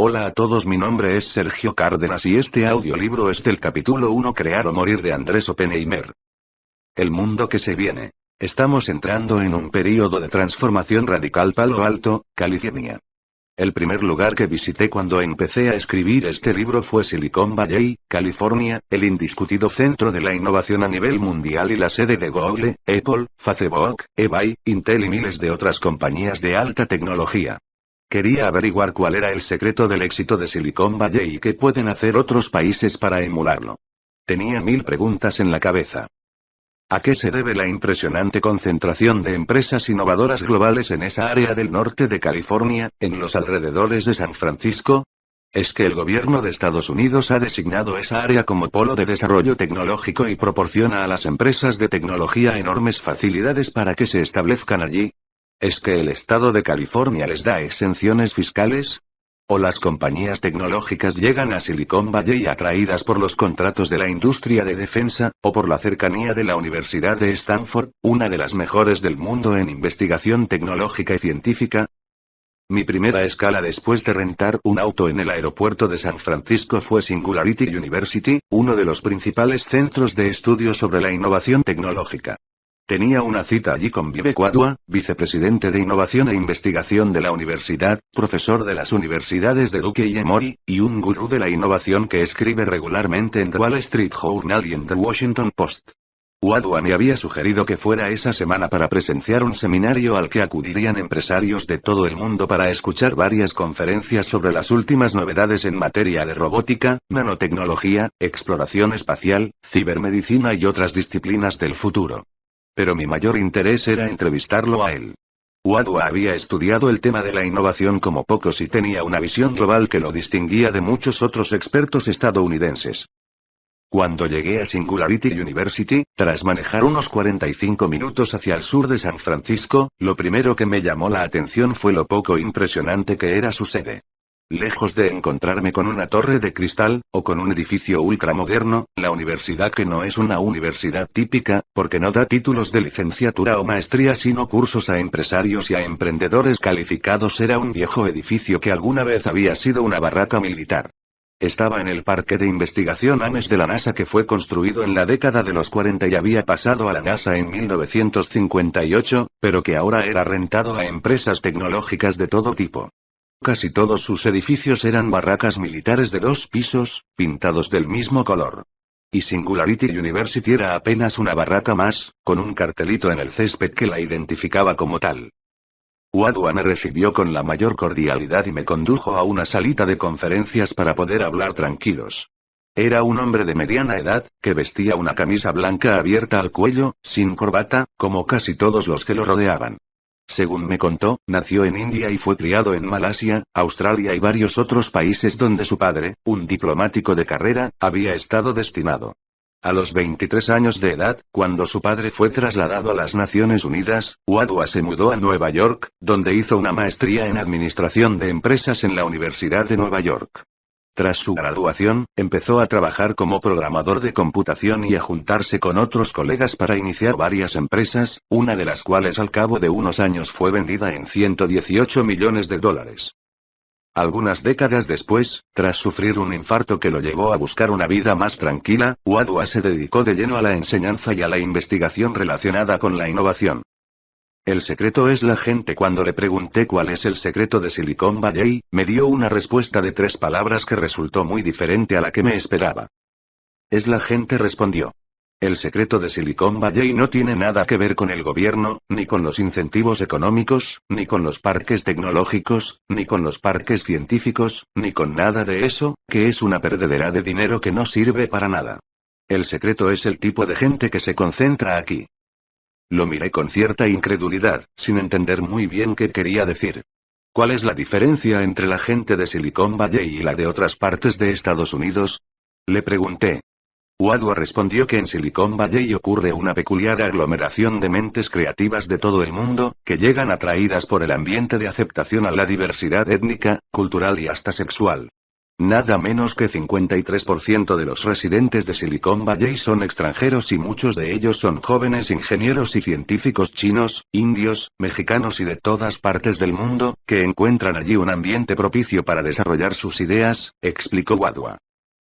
Hola a todos, mi nombre es Sergio Cárdenas y este audiolibro es del capítulo 1 Crear o morir de Andrés Oppenheimer. El mundo que se viene. Estamos entrando en un período de transformación radical. Palo Alto, California. El primer lugar que visité cuando empecé a escribir este libro fue Silicon Valley, California, el indiscutido centro de la innovación a nivel mundial y la sede de Google, Apple, Facebook, eBay, Intel y miles de otras compañías de alta tecnología. Quería averiguar cuál era el secreto del éxito de Silicon Valley y qué pueden hacer otros países para emularlo. Tenía 1000 preguntas en la cabeza. ¿A qué se debe la impresionante concentración de empresas innovadoras globales en esa área del norte de California, en los alrededores de San Francisco? ¿Es que el gobierno de Estados Unidos ha designado esa área como polo de desarrollo tecnológico y proporciona a las empresas de tecnología enormes facilidades para que se establezcan allí? ¿Es que el estado de California les da exenciones fiscales? ¿O las compañías tecnológicas llegan a Silicon Valley atraídas por los contratos de la industria de defensa, o por la cercanía de la Universidad de Stanford, una de las mejores del mundo en investigación tecnológica y científica? Mi primera escala después de rentar un auto en el aeropuerto de San Francisco fue Singularity University, uno de los principales centros de estudio sobre la innovación tecnológica. Tenía una cita allí con Vivek Wadhwa, vicepresidente de Innovación e Investigación de la universidad, profesor de las universidades de Duke y Emory, y un gurú de la innovación que escribe regularmente en The Wall Street Journal y en The Washington Post. Wadhwa me había sugerido que fuera esa semana para presenciar un seminario al que acudirían empresarios de todo el mundo para escuchar varias conferencias sobre las últimas novedades en materia de robótica, nanotecnología, exploración espacial, cibermedicina y otras disciplinas del futuro. Pero mi mayor interés era entrevistarlo a él. Wadhwa había estudiado el tema de la innovación como pocos y tenía una visión global que lo distinguía de muchos otros expertos estadounidenses. Cuando llegué a Singularity University, tras manejar unos 45 minutos hacia el sur de San Francisco, lo primero que me llamó la atención fue lo poco impresionante que era su sede. Lejos de encontrarme con una torre de cristal, o con un edificio ultramoderno, la universidad, que no es una universidad típica, porque no da títulos de licenciatura o maestría sino cursos a empresarios y a emprendedores calificados, era un viejo edificio que alguna vez había sido una barraca militar. Estaba en el parque de investigación Ames de la NASA, que fue construido en la década de los 40 y había pasado a la NASA en 1958, pero que ahora era rentado a empresas tecnológicas de todo tipo. Casi todos sus edificios eran barracas militares de 2 pisos, pintados del mismo color. Y Singularity University era apenas una barraca más, con un cartelito en el césped que la identificaba como tal. Wadhwa me recibió con la mayor cordialidad y me condujo a una salita de conferencias para poder hablar tranquilos. Era un hombre de mediana edad, que vestía una camisa blanca abierta al cuello, sin corbata, como casi todos los que lo rodeaban. Según me contó, nació en India y fue criado en Malasia, Australia y varios otros países donde su padre, un diplomático de carrera, había estado destinado. A los 23 años de edad, cuando su padre fue trasladado a las Naciones Unidas, Wadhwa se mudó a Nueva York, donde hizo una maestría en Administración de Empresas en la Universidad de Nueva York. Tras su graduación, empezó a trabajar como programador de computación y a juntarse con otros colegas para iniciar varias empresas, una de las cuales al cabo de unos años fue vendida en $118 millones. Algunas décadas después, tras sufrir un infarto que lo llevó a buscar una vida más tranquila, Wadhwa se dedicó de lleno a la enseñanza y a la investigación relacionada con la innovación. El secreto es la gente. Cuando le pregunté cuál es el secreto de Silicon Valley, me dio una respuesta de 3 palabras que resultó muy diferente a la que me esperaba. Es la gente, respondió. El secreto de Silicon Valley no tiene nada que ver con el gobierno, ni con los incentivos económicos, ni con los parques tecnológicos, ni con los parques científicos, ni con nada de eso, que es una perdedera de dinero que no sirve para nada. El secreto es el tipo de gente que se concentra aquí. Lo miré con cierta incredulidad, sin entender muy bien qué quería decir. ¿Cuál es la diferencia entre la gente de Silicon Valley y la de otras partes de Estados Unidos? Le pregunté. Wadhwa respondió que en Silicon Valley ocurre una peculiar aglomeración de mentes creativas de todo el mundo, que llegan atraídas por el ambiente de aceptación a la diversidad étnica, cultural y hasta sexual. Nada menos que 53% de los residentes de Silicon Valley son extranjeros y muchos de ellos son jóvenes ingenieros y científicos chinos, indios, mexicanos y de todas partes del mundo, que encuentran allí un ambiente propicio para desarrollar sus ideas, explicó Wadhwa.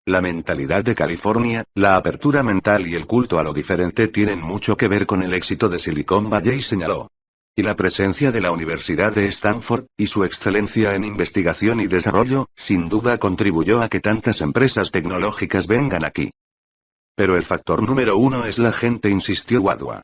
La mentalidad de California, la apertura mental y el culto a lo diferente tienen mucho que ver con el éxito de Silicon Valley, señaló. Y la presencia de la Universidad de Stanford, y su excelencia en investigación y desarrollo, sin duda contribuyó a que tantas empresas tecnológicas vengan aquí. Pero el factor número uno es la gente, insistió Wadhwa.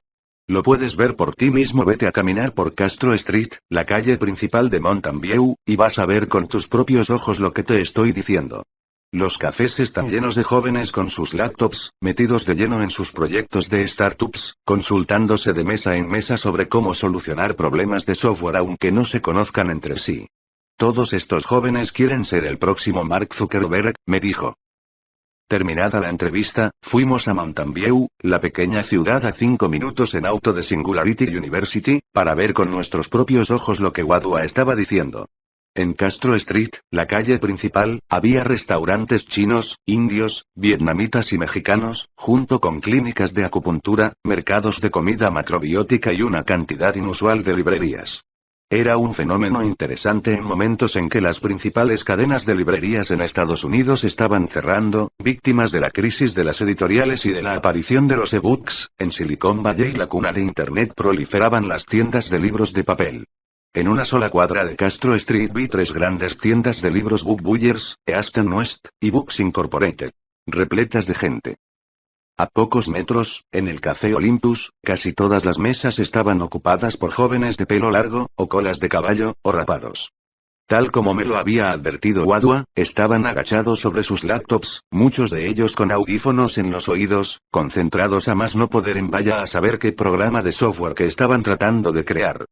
Lo puedes ver por ti mismo, vete a caminar por Castro Street, la calle principal de Mountain View, y vas a ver con tus propios ojos lo que te estoy diciendo. Los cafés están llenos de jóvenes con sus laptops, metidos de lleno en sus proyectos de startups, consultándose de mesa en mesa sobre cómo solucionar problemas de software aunque no se conozcan entre sí. Todos estos jóvenes quieren ser el próximo Mark Zuckerberg, me dijo. Terminada la entrevista, fuimos a Mountain View, la pequeña ciudad a 5 minutos en auto de Singularity University, para ver con nuestros propios ojos lo que Wadhwa estaba diciendo. En Castro Street, la calle principal, había restaurantes chinos, indios, vietnamitas y mexicanos, junto con clínicas de acupuntura, mercados de comida macrobiótica y una cantidad inusual de librerías. Era un fenómeno interesante en momentos en que las principales cadenas de librerías en Estados Unidos estaban cerrando, víctimas de la crisis de las editoriales y de la aparición de los e-books. En Silicon Valley, la cuna de Internet, proliferaban las tiendas de libros de papel. En una sola cuadra de Castro Street vi 3 grandes tiendas de libros, Book Buyers, Easton West, y Books Incorporated. Repletas de gente. A pocos metros, en el Café Olympus, casi todas las mesas estaban ocupadas por jóvenes de pelo largo, o colas de caballo, o rapados. Tal como me lo había advertido Wadhwa, estaban agachados sobre sus laptops, muchos de ellos con audífonos en los oídos, concentrados a más no poder en vaya a saber qué programa de software que estaban tratando de crear.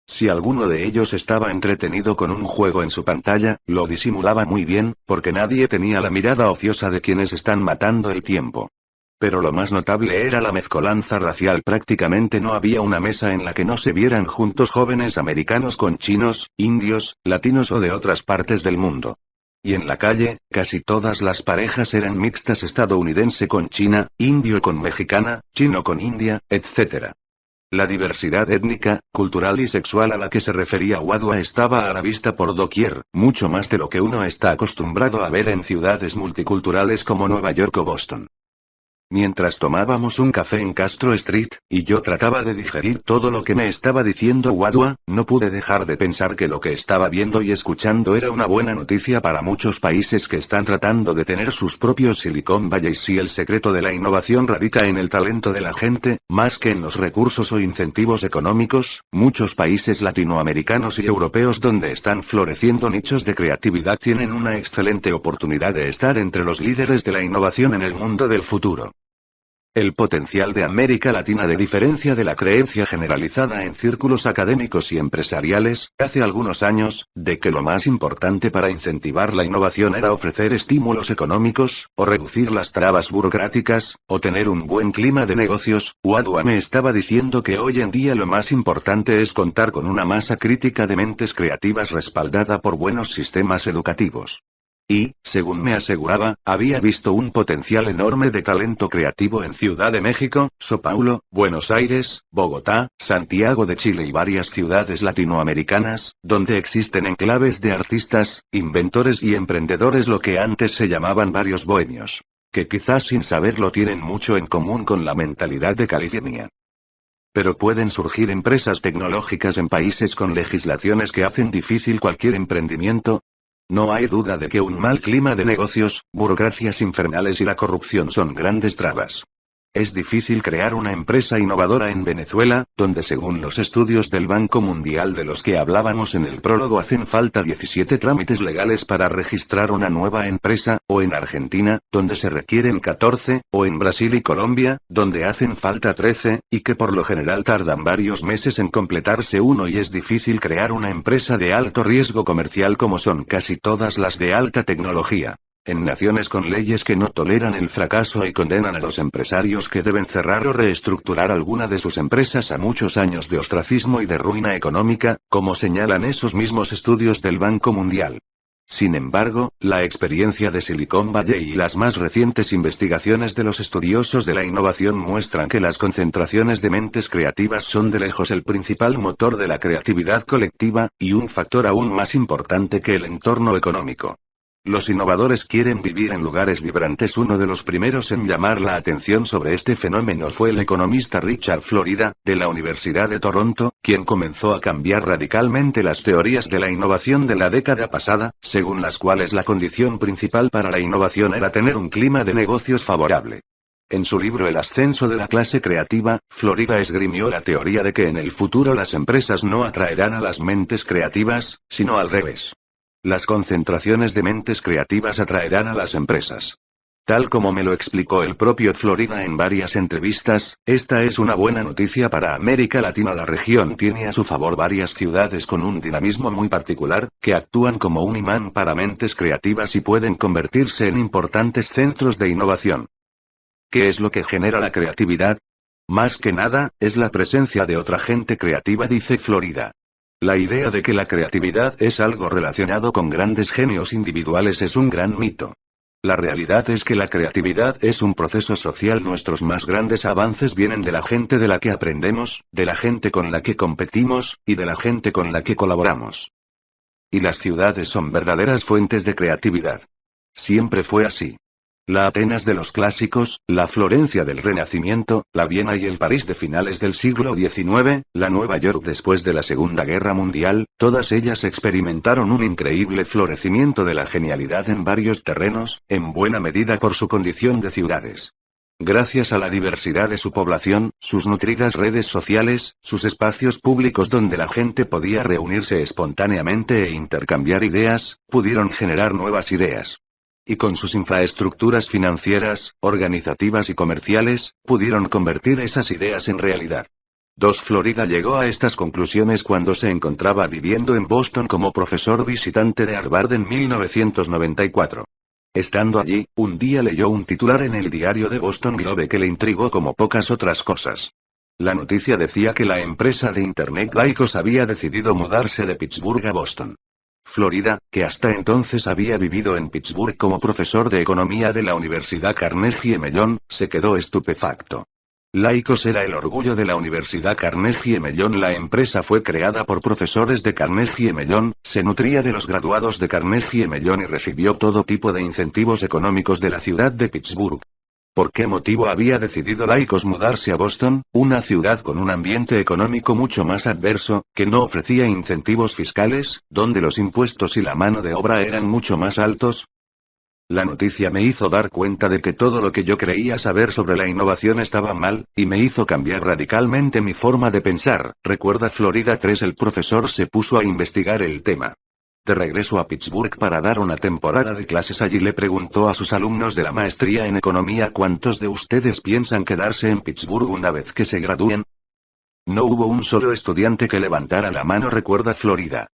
Si alguno de ellos estaba entretenido con un juego en su pantalla, lo disimulaba muy bien, porque nadie tenía la mirada ociosa de quienes están matando el tiempo. Pero lo más notable era la mezcolanza racial. Prácticamente no había una mesa en la que no se vieran juntos jóvenes americanos con chinos, indios, latinos o de otras partes del mundo. Y en la calle, casi todas las parejas eran mixtas, estadounidense con china, indio con mexicana, chino con india, etc. La diversidad étnica, cultural y sexual a la que se refería Wadhwa estaba a la vista por doquier, mucho más de lo que uno está acostumbrado a ver en ciudades multiculturales como Nueva York o Boston. Mientras tomábamos un café en Castro Street, y yo trataba de digerir todo lo que me estaba diciendo Wadhwa, no pude dejar de pensar que lo que estaba viendo y escuchando era una buena noticia para muchos países que están tratando de tener sus propios Silicon Valley. Si el secreto de la innovación radica en el talento de la gente, más que en los recursos o incentivos económicos, muchos países latinoamericanos y europeos donde están floreciendo nichos de creatividad tienen una excelente oportunidad de estar entre los líderes de la innovación en el mundo del futuro. El potencial de América Latina, a diferencia de la creencia generalizada en círculos académicos y empresariales, hace algunos años, de que lo más importante para incentivar la innovación era ofrecer estímulos económicos, o reducir las trabas burocráticas, o tener un buen clima de negocios, Wadhwa me estaba diciendo que hoy en día lo más importante es contar con una masa crítica de mentes creativas respaldada por buenos sistemas educativos. Y, según me aseguraba, había visto un potencial enorme de talento creativo en Ciudad de México, São Paulo, Buenos Aires, Bogotá, Santiago de Chile y varias ciudades latinoamericanas, donde existen enclaves de artistas, inventores y emprendedores, lo que antes se llamaban barrios bohemios, que quizás sin saberlo tienen mucho en común con la mentalidad de California. Pero pueden surgir empresas tecnológicas en países con legislaciones que hacen difícil cualquier emprendimiento. No hay duda de que un mal clima de negocios, burocracias infernales y la corrupción son grandes trabas. Es difícil crear una empresa innovadora en Venezuela, donde según los estudios del Banco Mundial de los que hablábamos en el prólogo hacen falta 17 trámites legales para registrar una nueva empresa, o en Argentina, donde se requieren 14, o en Brasil y Colombia, donde hacen falta 13, y que por lo general tardan varios meses en completarse uno, y es difícil crear una empresa de alto riesgo comercial como son casi todas las de alta tecnología. En naciones con leyes que no toleran el fracaso y condenan a los empresarios que deben cerrar o reestructurar alguna de sus empresas a muchos años de ostracismo y de ruina económica, como señalan esos mismos estudios del Banco Mundial. Sin embargo, la experiencia de Silicon Valley y las más recientes investigaciones de los estudiosos de la innovación muestran que las concentraciones de mentes creativas son de lejos el principal motor de la creatividad colectiva, y un factor aún más importante que el entorno económico. Los innovadores quieren vivir en lugares vibrantes. Uno de los primeros en llamar la atención sobre este fenómeno fue el economista Richard Florida, de la Universidad de Toronto, quien comenzó a cambiar radicalmente las teorías de la innovación de la década pasada, según las cuales la condición principal para la innovación era tener un clima de negocios favorable. En su libro El ascenso de la clase creativa, Florida esgrimió la teoría de que en el futuro las empresas no atraerán a las mentes creativas, sino al revés. Las concentraciones de mentes creativas atraerán a las empresas. Tal como me lo explicó el propio Florida en varias entrevistas, esta es una buena noticia para América Latina. La región tiene a su favor varias ciudades con un dinamismo muy particular, que actúan como un imán para mentes creativas y pueden convertirse en importantes centros de innovación. ¿Qué es lo que genera la creatividad? Más que nada, es la presencia de otra gente creativa, dice Florida. La idea de que la creatividad es algo relacionado con grandes genios individuales es un gran mito. La realidad es que la creatividad es un proceso social. Nuestros más grandes avances vienen de la gente de la que aprendemos, de la gente con la que competimos, y de la gente con la que colaboramos. Y las ciudades son verdaderas fuentes de creatividad. Siempre fue así. La Atenas de los clásicos, la Florencia del Renacimiento, la Viena y el París de finales del siglo XIX, la Nueva York después de la Segunda Guerra Mundial, todas ellas experimentaron un increíble florecimiento de la genialidad en varios terrenos, en buena medida por su condición de ciudades. Gracias a la diversidad de su población, sus nutridas redes sociales, sus espacios públicos donde la gente podía reunirse espontáneamente e intercambiar ideas, pudieron generar nuevas ideas. Y con sus infraestructuras financieras, organizativas y comerciales, pudieron convertir esas ideas en realidad. Florida llegó a estas conclusiones cuando se encontraba viviendo en Boston como profesor visitante de Harvard en 1994. Estando allí, un día leyó un titular en el diario The Boston Globe que le intrigó como pocas otras cosas. La noticia decía que la empresa de Internet Lycos había decidido mudarse de Pittsburgh a Boston. Florida, que hasta entonces había vivido en Pittsburgh como profesor de economía de la Universidad Carnegie Mellon, se quedó estupefacto. Lycos era el orgullo de la Universidad Carnegie Mellon. La empresa fue creada por profesores de Carnegie Mellon, se nutría de los graduados de Carnegie Mellon y recibió todo tipo de incentivos económicos de la ciudad de Pittsburgh. ¿Por qué motivo había decidido Lycos mudarse a Boston, una ciudad con un ambiente económico mucho más adverso, que no ofrecía incentivos fiscales, donde los impuestos y la mano de obra eran mucho más altos? La noticia me hizo dar cuenta de que todo lo que yo creía saber sobre la innovación estaba mal, y me hizo cambiar radicalmente mi forma de pensar, recuerda Florida 3. El profesor se puso a investigar el tema. De regreso a Pittsburgh para dar una temporada de clases allí, le preguntó a sus alumnos de la maestría en economía: ¿cuántos de ustedes piensan quedarse en Pittsburgh una vez que se gradúen? No hubo un solo estudiante que levantara la mano, recuerda Florida.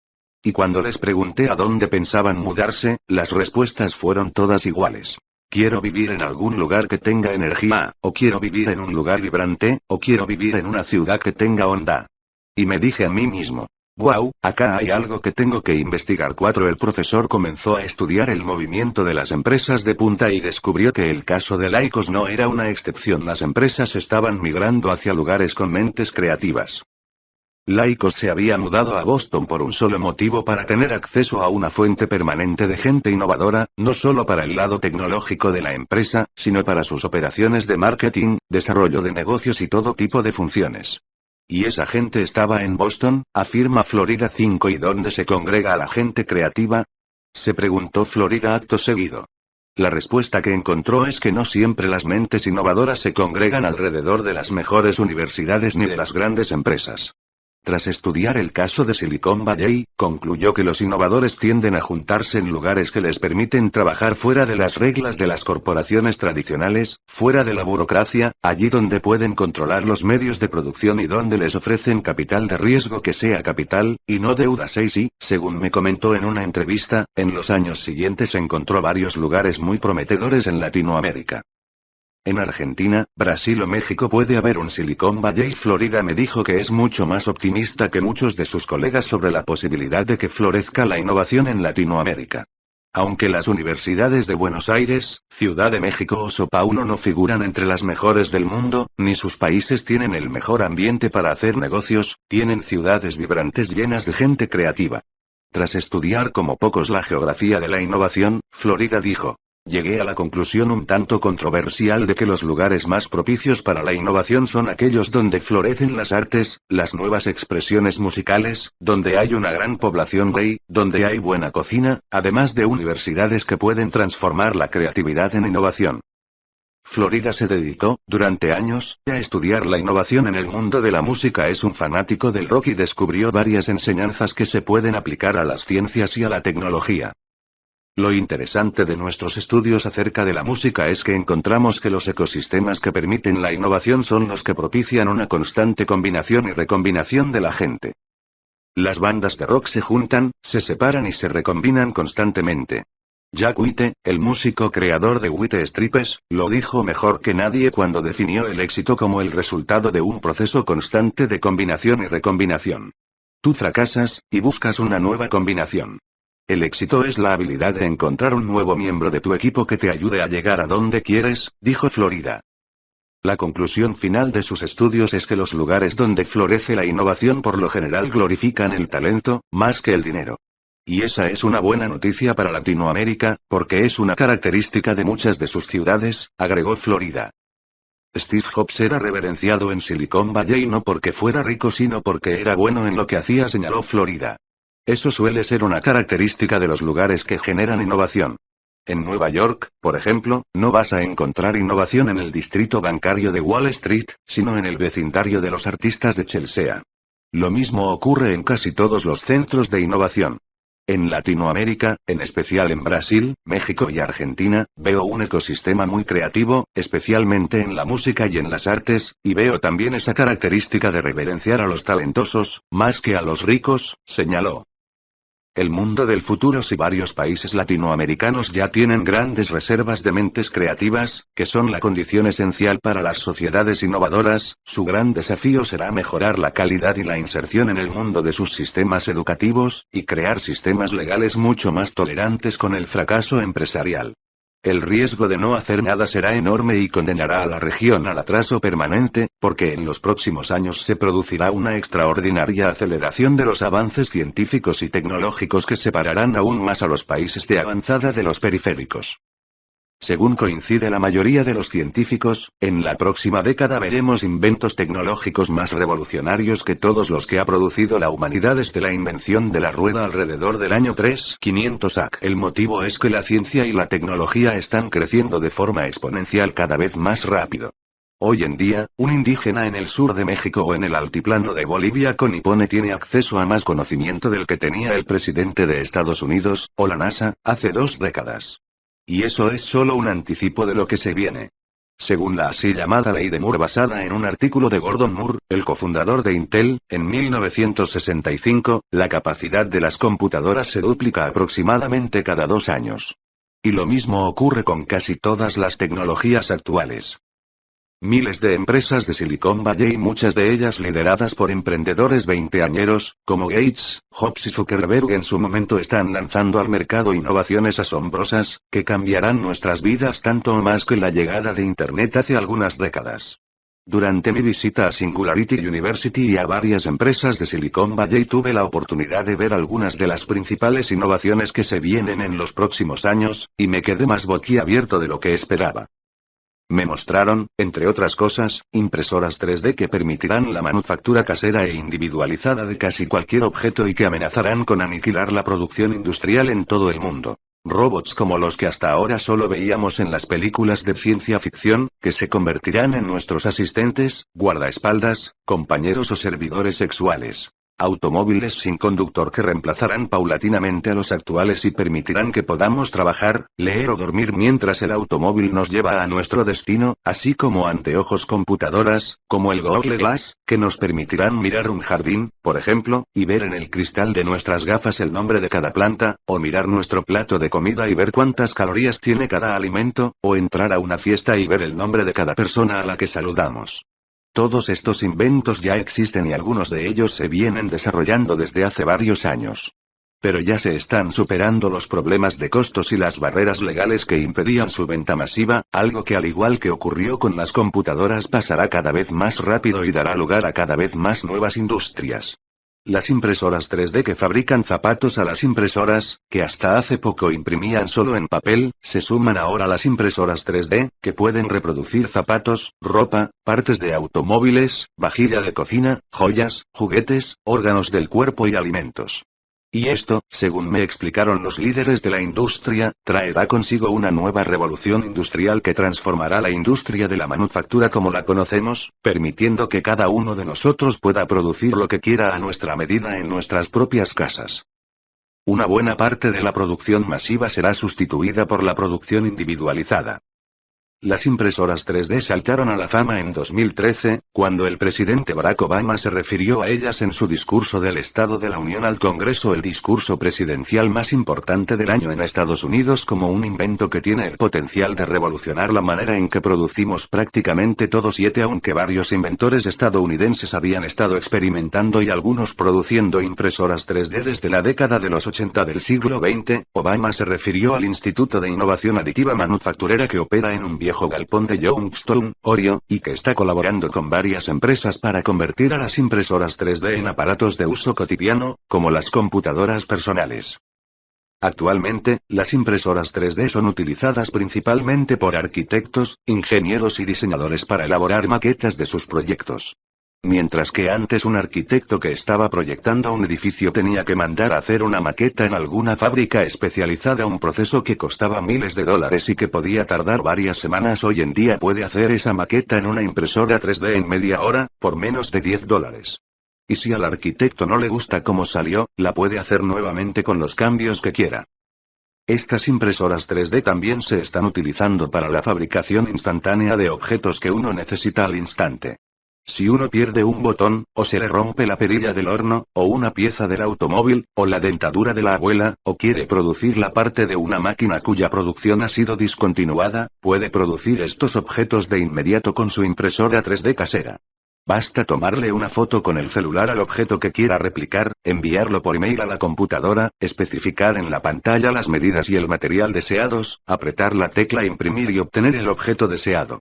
Y cuando les pregunté a dónde pensaban mudarse, las respuestas fueron todas iguales. Quiero vivir en algún lugar que tenga energía, o quiero vivir en un lugar vibrante, o quiero vivir en una ciudad que tenga onda. Y me dije a mí mismo: wow, acá hay algo que tengo que investigar. El profesor comenzó a estudiar el movimiento de las empresas de punta y descubrió que el caso de Lycos no era una excepción. Las empresas estaban migrando hacia lugares con mentes creativas. Lycos se había mudado a Boston por un solo motivo: para tener acceso a una fuente permanente de gente innovadora, no solo para el lado tecnológico de la empresa, sino para sus operaciones de marketing, desarrollo de negocios y todo tipo de funciones. ¿Y esa gente estaba en Boston?, afirma Florida 5. ¿Y dónde se congrega a la gente creativa?, se preguntó Florida acto seguido. La respuesta que encontró es que no siempre las mentes innovadoras se congregan alrededor de las mejores universidades ni de las grandes empresas. Tras estudiar el caso de Silicon Valley, concluyó que los innovadores tienden a juntarse en lugares que les permiten trabajar fuera de las reglas de las corporaciones tradicionales, fuera de la burocracia, allí donde pueden controlar los medios de producción y donde les ofrecen capital de riesgo que sea capital, y no deuda. Según me comentó en una entrevista, en los años siguientes encontró varios lugares muy prometedores en Latinoamérica. En Argentina, Brasil o México puede haber un Silicon Valley. Florida me dijo que es mucho más optimista que muchos de sus colegas sobre la posibilidad de que florezca la innovación en Latinoamérica. Aunque las universidades de Buenos Aires, Ciudad de México o Sao Paulo no figuran entre las mejores del mundo, ni sus países tienen el mejor ambiente para hacer negocios, tienen ciudades vibrantes llenas de gente creativa. Tras estudiar como pocos la geografía de la innovación, Florida dijo: llegué a la conclusión un tanto controversial de que los lugares más propicios para la innovación son aquellos donde florecen las artes, las nuevas expresiones musicales, donde hay una gran población gay, donde hay buena cocina, además de universidades que pueden transformar la creatividad en innovación. Florida se dedicó, durante años, a estudiar la innovación en el mundo de la música. Es un fanático del rock y descubrió varias enseñanzas que se pueden aplicar a las ciencias y a la tecnología. Lo interesante de nuestros estudios acerca de la música es que encontramos que los ecosistemas que permiten la innovación son los que propician una constante combinación y recombinación de la gente. Las bandas de rock se juntan, se separan y se recombinan constantemente. Jack White, el músico creador de White Stripes, lo dijo mejor que nadie cuando definió el éxito como el resultado de un proceso constante de combinación y recombinación. Tú fracasas, y buscas una nueva combinación. El éxito es la habilidad de encontrar un nuevo miembro de tu equipo que te ayude a llegar a donde quieres, dijo Florida. La conclusión final de sus estudios es que los lugares donde florece la innovación por lo general glorifican el talento, más que el dinero. Y esa es una buena noticia para Latinoamérica, porque es una característica de muchas de sus ciudades, agregó Florida. Steve Jobs era reverenciado en Silicon Valley no porque fuera rico sino porque era bueno en lo que hacía, señaló Florida. Eso suele ser una característica de los lugares que generan innovación. En Nueva York, por ejemplo, no vas a encontrar innovación en el distrito bancario de Wall Street, sino en el vecindario de los artistas de Chelsea. Lo mismo ocurre en casi todos los centros de innovación. En Latinoamérica, en especial en Brasil, México y Argentina, veo un ecosistema muy creativo, especialmente en la música y en las artes, y veo también esa característica de reverenciar a los talentosos, más que a los ricos, señaló. El mundo del futuro. Si varios países latinoamericanos ya tienen grandes reservas de mentes creativas, que son la condición esencial para las sociedades innovadoras, su gran desafío será mejorar la calidad y la inserción en el mundo de sus sistemas educativos, y crear sistemas legales mucho más tolerantes con el fracaso empresarial. El riesgo de no hacer nada será enorme y condenará a la región al atraso permanente, porque en los próximos años se producirá una extraordinaria aceleración de los avances científicos y tecnológicos que separarán aún más a los países de avanzada de los periféricos. Según coincide la mayoría de los científicos, en la próxima década veremos inventos tecnológicos más revolucionarios que todos los que ha producido la humanidad desde la invención de la rueda alrededor del año 3500 AC. El motivo es que la ciencia y la tecnología están creciendo de forma exponencial cada vez más rápido. Hoy en día, un indígena en el sur de México o en el altiplano de Bolivia con Ipone tiene acceso a más conocimiento del que tenía el presidente de Estados Unidos, o la NASA, hace 2 décadas. Y eso es solo un anticipo de lo que se viene. Según la así llamada ley de Moore basada en un artículo de Gordon Moore, el cofundador de Intel, en 1965, la capacidad de las computadoras se duplica aproximadamente cada 2 años. Y lo mismo ocurre con casi todas las tecnologías actuales. Miles de empresas de Silicon Valley, muchas de ellas lideradas por emprendedores veinteañeros, como Gates, Jobs y Zuckerberg en su momento, están lanzando al mercado innovaciones asombrosas, que cambiarán nuestras vidas tanto o más que la llegada de Internet hace algunas décadas. Durante mi visita a Singularity University y a varias empresas de Silicon Valley tuve la oportunidad de ver algunas de las principales innovaciones que se vienen en los próximos años, y me quedé más boquiabierto de lo que esperaba. Me mostraron, entre otras cosas, impresoras 3D que permitirán la manufactura casera e individualizada de casi cualquier objeto y que amenazarán con aniquilar la producción industrial en todo el mundo. Robots como los que hasta ahora solo veíamos en las películas de ciencia ficción, que se convertirán en nuestros asistentes, guardaespaldas, compañeros o servidores sexuales. Automóviles sin conductor que reemplazarán paulatinamente a los actuales y permitirán que podamos trabajar, leer o dormir mientras el automóvil nos lleva a nuestro destino, así como anteojos computadoras, como el Google Glass, que nos permitirán mirar un jardín, por ejemplo, y ver en el cristal de nuestras gafas el nombre de cada planta, o mirar nuestro plato de comida y ver cuántas calorías tiene cada alimento, o entrar a una fiesta y ver el nombre de cada persona a la que saludamos. Todos estos inventos ya existen y algunos de ellos se vienen desarrollando desde hace varios años. Pero ya se están superando los problemas de costos y las barreras legales que impedían su venta masiva, algo que al igual que ocurrió con las computadoras pasará cada vez más rápido y dará lugar a cada vez más nuevas industrias. Las impresoras 3D que fabrican zapatos a las impresoras, que hasta hace poco imprimían solo en papel, se suman ahora a las impresoras 3D, que pueden reproducir zapatos, ropa, partes de automóviles, vajilla de cocina, joyas, juguetes, órganos del cuerpo y alimentos. Y esto, según me explicaron los líderes de la industria, traerá consigo una nueva revolución industrial que transformará la industria de la manufactura como la conocemos, permitiendo que cada uno de nosotros pueda producir lo que quiera a nuestra medida en nuestras propias casas. Una buena parte de la producción masiva será sustituida por la producción individualizada. Las impresoras 3D saltaron a la fama en 2013, cuando el presidente Barack Obama se refirió a ellas en su discurso del Estado de la Unión al Congreso, el discurso presidencial más importante del año en Estados Unidos, como un invento que tiene el potencial de revolucionar la manera en que producimos prácticamente todos. Aunque varios inventores estadounidenses habían estado experimentando y algunos produciendo impresoras 3D desde la década de los 80 del siglo XX, Obama se refirió al Instituto de Innovación Aditiva Manufacturera que opera en un viejo galpón de Youngstown, Ohio, y que está colaborando con varias empresas para convertir a las impresoras 3D en aparatos de uso cotidiano, como las computadoras personales. Actualmente, las impresoras 3D son utilizadas principalmente por arquitectos, ingenieros y diseñadores para elaborar maquetas de sus proyectos. Mientras que antes un arquitecto que estaba proyectando un edificio tenía que mandar a hacer una maqueta en alguna fábrica especializada, un proceso que costaba miles de dólares y que podía tardar varias semanas, hoy en día puede hacer esa maqueta en una impresora 3D en media hora, por menos de $10. Y si al arquitecto no le gusta cómo salió, la puede hacer nuevamente con los cambios que quiera. Estas impresoras 3D también se están utilizando para la fabricación instantánea de objetos que uno necesita al instante. Si uno pierde un botón, o se le rompe la perilla del horno, o una pieza del automóvil, o la dentadura de la abuela, o quiere producir la parte de una máquina cuya producción ha sido discontinuada, puede producir estos objetos de inmediato con su impresora 3D casera. Basta tomarle una foto con el celular al objeto que quiera replicar, enviarlo por email a la computadora, especificar en la pantalla las medidas y el material deseados, apretar la tecla imprimir y obtener el objeto deseado.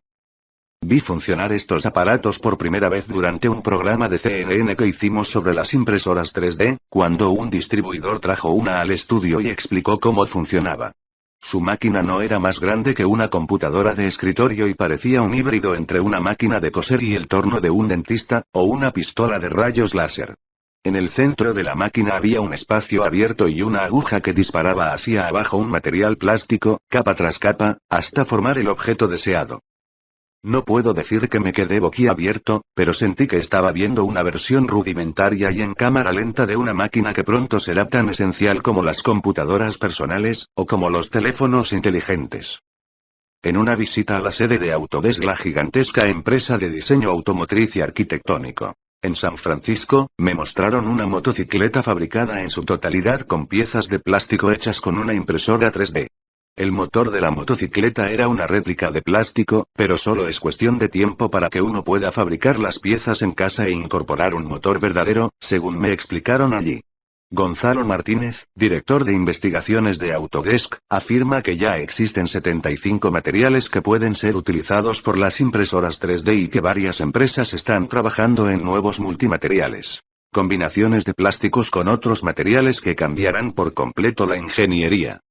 Vi funcionar estos aparatos por primera vez durante un programa de CNN que hicimos sobre las impresoras 3D, cuando un distribuidor trajo una al estudio y explicó cómo funcionaba. Su máquina no era más grande que una computadora de escritorio y parecía un híbrido entre una máquina de coser y el torno de un dentista, o una pistola de rayos láser. En el centro de la máquina había un espacio abierto y una aguja que disparaba hacia abajo un material plástico, capa tras capa, hasta formar el objeto deseado. No puedo decir que me quedé boquiabierto, pero sentí que estaba viendo una versión rudimentaria y en cámara lenta de una máquina que pronto será tan esencial como las computadoras personales, o como los teléfonos inteligentes. En una visita a la sede de Autodesk, la gigantesca empresa de diseño automotriz y arquitectónico, en San Francisco, me mostraron una motocicleta fabricada en su totalidad con piezas de plástico hechas con una impresora 3D. El motor de la motocicleta era una réplica de plástico, pero solo es cuestión de tiempo para que uno pueda fabricar las piezas en casa e incorporar un motor verdadero, según me explicaron allí. Gonzalo Martínez, director de investigaciones de Autodesk, afirma que ya existen 75 materiales que pueden ser utilizados por las impresoras 3D y que varias empresas están trabajando en nuevos multimateriales. Combinaciones de plásticos con otros materiales que cambiarán por completo la ingeniería.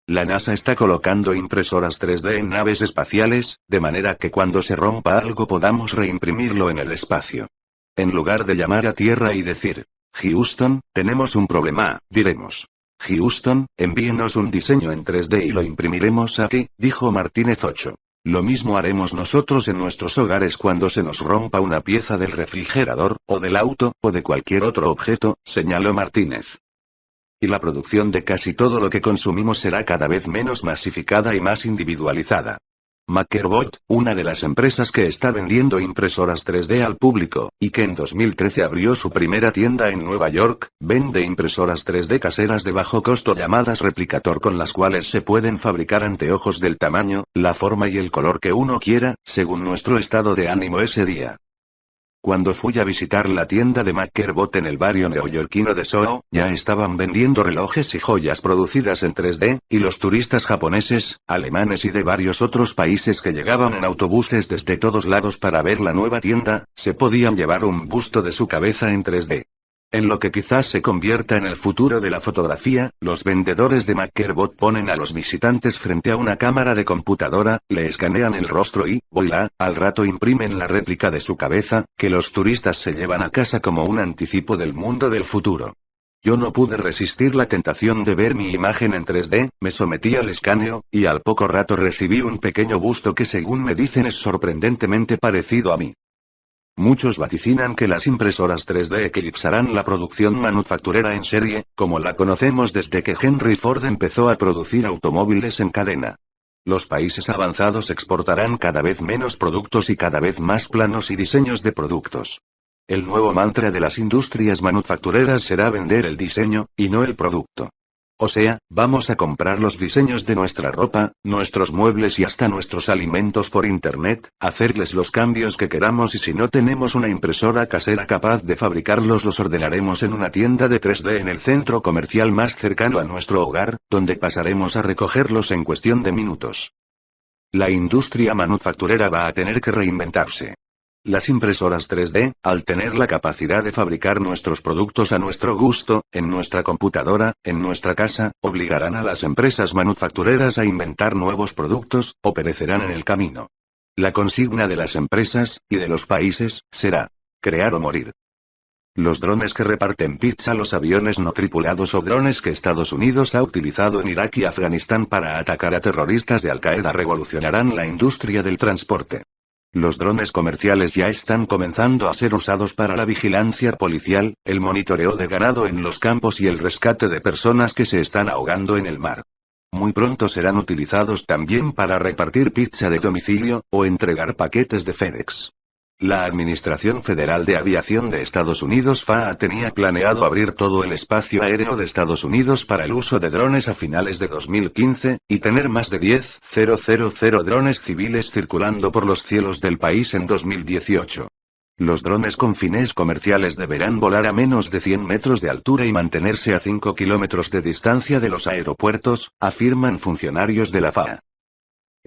La NASA está colocando impresoras 3D en naves espaciales, de manera que cuando se rompa algo podamos reimprimirlo en el espacio. En lugar de llamar a Tierra y decir, Houston, tenemos un problema, diremos, Houston, envíenos un diseño en 3D y lo imprimiremos aquí, dijo Martínez 8. Lo mismo haremos nosotros en nuestros hogares cuando se nos rompa una pieza del refrigerador, o del auto, o de cualquier otro objeto, señaló Martínez. Y la producción de casi todo lo que consumimos será cada vez menos masificada y más individualizada. MakerBot, una de las empresas que está vendiendo impresoras 3D al público, y que en 2013 abrió su primera tienda en Nueva York, vende impresoras 3D caseras de bajo costo llamadas Replicator, con las cuales se pueden fabricar anteojos del tamaño, la forma y el color que uno quiera, según nuestro estado de ánimo ese día. Cuando fui a visitar la tienda de McCarbot en el barrio neoyorquino de Soho, ya estaban vendiendo relojes y joyas producidas en 3D, y los turistas japoneses, alemanes y de varios otros países que llegaban en autobuses desde todos lados para ver la nueva tienda, se podían llevar un busto de su cabeza en 3D. En lo que quizás se convierta en el futuro de la fotografía, los vendedores de McCarbot ponen a los visitantes frente a una cámara de computadora, le escanean el rostro y, ¡voilá!, al rato imprimen la réplica de su cabeza, que los turistas se llevan a casa como un anticipo del mundo del futuro. Yo no pude resistir la tentación de ver mi imagen en 3D, me sometí al escaneo, y al poco rato recibí un pequeño busto que según me dicen es sorprendentemente parecido a mí. Muchos vaticinan que las impresoras 3D eclipsarán la producción manufacturera en serie, como la conocemos desde que Henry Ford empezó a producir automóviles en cadena. Los países avanzados exportarán cada vez menos productos y cada vez más planos y diseños de productos. El nuevo mantra de las industrias manufactureras será vender el diseño, y no el producto. O sea, vamos a comprar los diseños de nuestra ropa, nuestros muebles y hasta nuestros alimentos por internet, hacerles los cambios que queramos y si no tenemos una impresora casera capaz de fabricarlos los ordenaremos en una tienda de 3D en el centro comercial más cercano a nuestro hogar, donde pasaremos a recogerlos en cuestión de minutos. La industria manufacturera va a tener que reinventarse. Las impresoras 3D, al tener la capacidad de fabricar nuestros productos a nuestro gusto, en nuestra computadora, en nuestra casa, obligarán a las empresas manufactureras a inventar nuevos productos, o perecerán en el camino. La consigna de las empresas, y de los países, será: crear o morir. Los drones que reparten pizza, los aviones no tripulados o drones que Estados Unidos ha utilizado en Irak y Afganistán para atacar a terroristas de Al-Qaeda revolucionarán la industria del transporte. Los drones comerciales ya están comenzando a ser usados para la vigilancia policial, el monitoreo de ganado en los campos y el rescate de personas que se están ahogando en el mar. Muy pronto serán utilizados también para repartir pizza de domicilio, o entregar paquetes de FedEx. La Administración Federal de Aviación de Estados Unidos FAA tenía planeado abrir todo el espacio aéreo de Estados Unidos para el uso de drones a finales de 2015, y tener más de 10.000 drones civiles circulando por los cielos del país en 2018. Los drones con fines comerciales deberán volar a menos de 100 metros de altura y mantenerse a 5 kilómetros de distancia de los aeropuertos, afirman funcionarios de la FAA.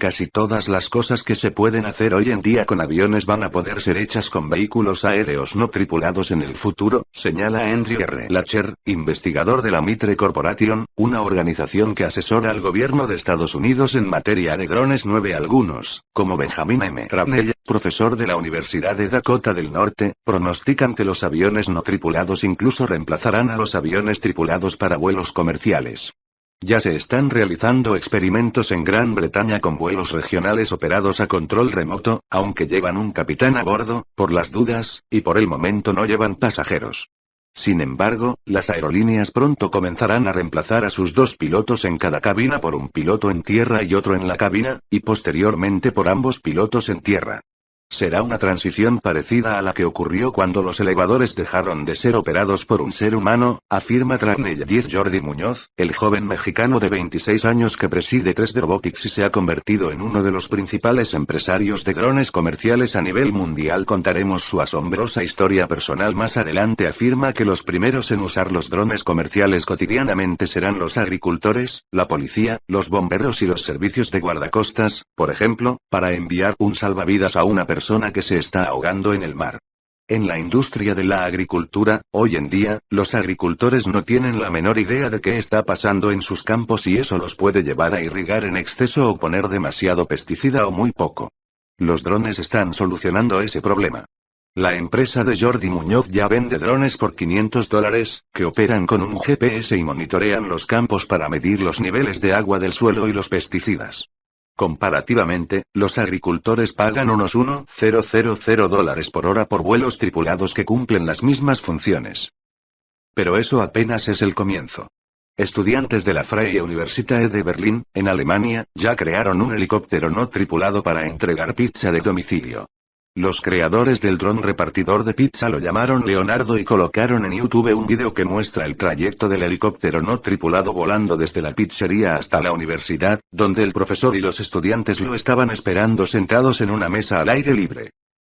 Casi todas las cosas que se pueden hacer hoy en día con aviones van a poder ser hechas con vehículos aéreos no tripulados en el futuro, señala Andrew R. Lacher, investigador de la Mitre Corporation, una organización que asesora al gobierno de Estados Unidos en materia de drones. Algunos, como Benjamin M. Ravenel, profesor de la Universidad de Dakota del Norte, pronostican que los aviones no tripulados incluso reemplazarán a los aviones tripulados para vuelos comerciales. Ya se están realizando experimentos en Gran Bretaña con vuelos regionales operados a control remoto, aunque llevan un capitán a bordo, por las dudas, y por el momento no llevan pasajeros. Sin embargo, las aerolíneas pronto comenzarán a reemplazar a sus 2 pilotos en cada cabina por un piloto en tierra y otro en la cabina, y posteriormente por ambos pilotos en tierra. Será una transición parecida a la que ocurrió cuando los elevadores dejaron de ser operados por un ser humano, afirma Traveler Jordi Muñoz, el joven mexicano de 26 años que preside 3D Robotics y se ha convertido en uno de los principales empresarios de drones comerciales a nivel mundial. Contaremos su asombrosa historia personal más adelante. Afirma que los primeros en usar los drones comerciales cotidianamente serán los agricultores, la policía, los bomberos y los servicios de guardacostas, por ejemplo, para enviar un salvavidas a una persona que se está ahogando en el mar. En la industria de la agricultura, hoy en día, los agricultores no tienen la menor idea de qué está pasando en sus campos y eso los puede llevar a irrigar en exceso o poner demasiado pesticida o muy poco. Los drones están solucionando ese problema. La empresa de Jordi Muñoz ya vende drones por $500, que operan con un GPS y monitorean los campos para medir los niveles de agua del suelo y los pesticidas. Comparativamente, los agricultores pagan unos $1,000 por hora por vuelos tripulados que cumplen las mismas funciones. Pero eso apenas es el comienzo. Estudiantes de la Freie Universität de Berlín, en Alemania, ya crearon un helicóptero no tripulado para entregar pizza de domicilio. Los creadores del dron repartidor de pizza lo llamaron Leonardo y colocaron en YouTube un video que muestra el trayecto del helicóptero no tripulado volando desde la pizzería hasta la universidad, donde el profesor y los estudiantes lo estaban esperando sentados en una mesa al aire libre.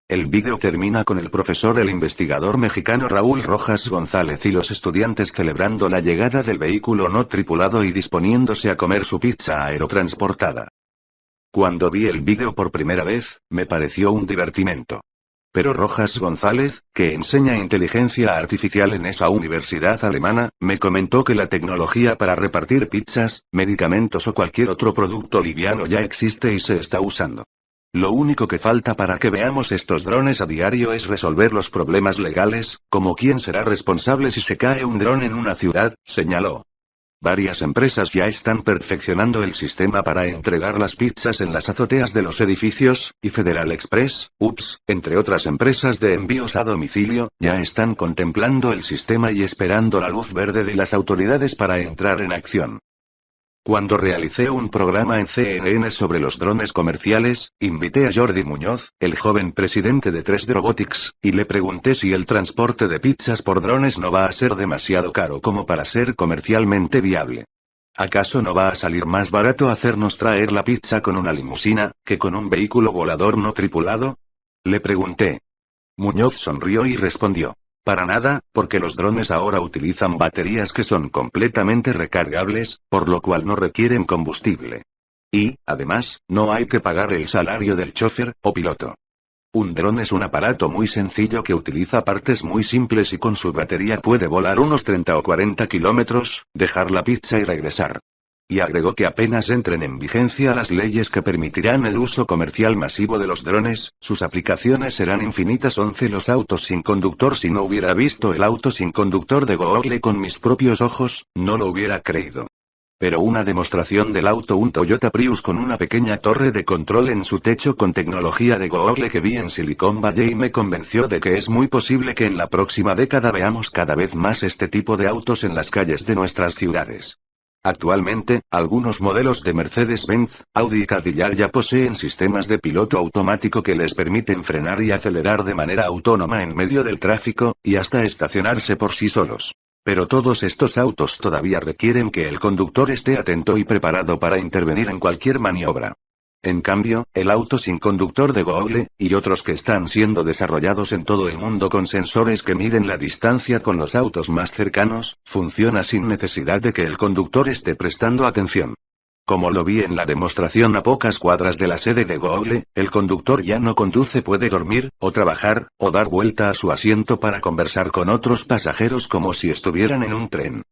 El vídeo termina con el investigador mexicano Raúl Rojas González y los estudiantes celebrando la llegada del vehículo no tripulado y disponiéndose a comer su pizza aerotransportada. Cuando vi el vídeo por primera vez, me pareció un divertimento. Pero Rojas González, que enseña inteligencia artificial en esa universidad alemana, me comentó que la tecnología para repartir pizzas, medicamentos o cualquier otro producto liviano ya existe y se está usando. Lo único que falta para que veamos estos drones a diario es resolver los problemas legales, como quién será responsable si se cae un dron en una ciudad, señaló. Varias empresas ya están perfeccionando el sistema para entregar las pizzas en las azoteas de los edificios, y Federal Express, UPS, entre otras empresas de envíos a domicilio, ya están contemplando el sistema y esperando la luz verde de las autoridades para entrar en acción. Cuando realicé un programa en CNN sobre los drones comerciales, invité a Jordi Muñoz, el joven presidente de 3D Robotics, y le pregunté si el transporte de pizzas por drones no va a ser demasiado caro como para ser comercialmente viable. ¿Acaso no va a salir más barato hacernos traer la pizza con una limusina, que con un vehículo volador no tripulado? Le pregunté. Muñoz sonrió y respondió. Para nada, porque los drones ahora utilizan baterías que son completamente recargables, por lo cual no requieren combustible. Y, además, no hay que pagar el salario del chofer, o piloto. Un dron es un aparato muy sencillo que utiliza partes muy simples y con su batería puede volar unos 30 o 40 kilómetros, dejar la pizza y regresar. Y agregó que apenas entren en vigencia las leyes que permitirán el uso comercial masivo de los drones, sus aplicaciones serán infinitas. 11 Los autos sin conductor. Si no hubiera visto el auto sin conductor de Google con mis propios ojos, no lo hubiera creído. Pero una demostración del auto, un Toyota Prius con una pequeña torre de control en su techo con tecnología de Google que vi en Silicon Valley, me convenció de que es muy posible que en la próxima década veamos cada vez más este tipo de autos en las calles de nuestras ciudades. Actualmente, algunos modelos de Mercedes-Benz, Audi y Cadillac ya poseen sistemas de piloto automático que les permiten frenar y acelerar de manera autónoma en medio del tráfico, y hasta estacionarse por sí solos. Pero todos estos autos todavía requieren que el conductor esté atento y preparado para intervenir en cualquier maniobra. En cambio, el auto sin conductor de Google, y otros que están siendo desarrollados en todo el mundo con sensores que miden la distancia con los autos más cercanos, funciona sin necesidad de que el conductor esté prestando atención. Como lo vi en la demostración a pocas cuadras de la sede de Google, el conductor ya no conduce, puede dormir, o trabajar, o dar vuelta a su asiento para conversar con otros pasajeros como si estuvieran en un tren.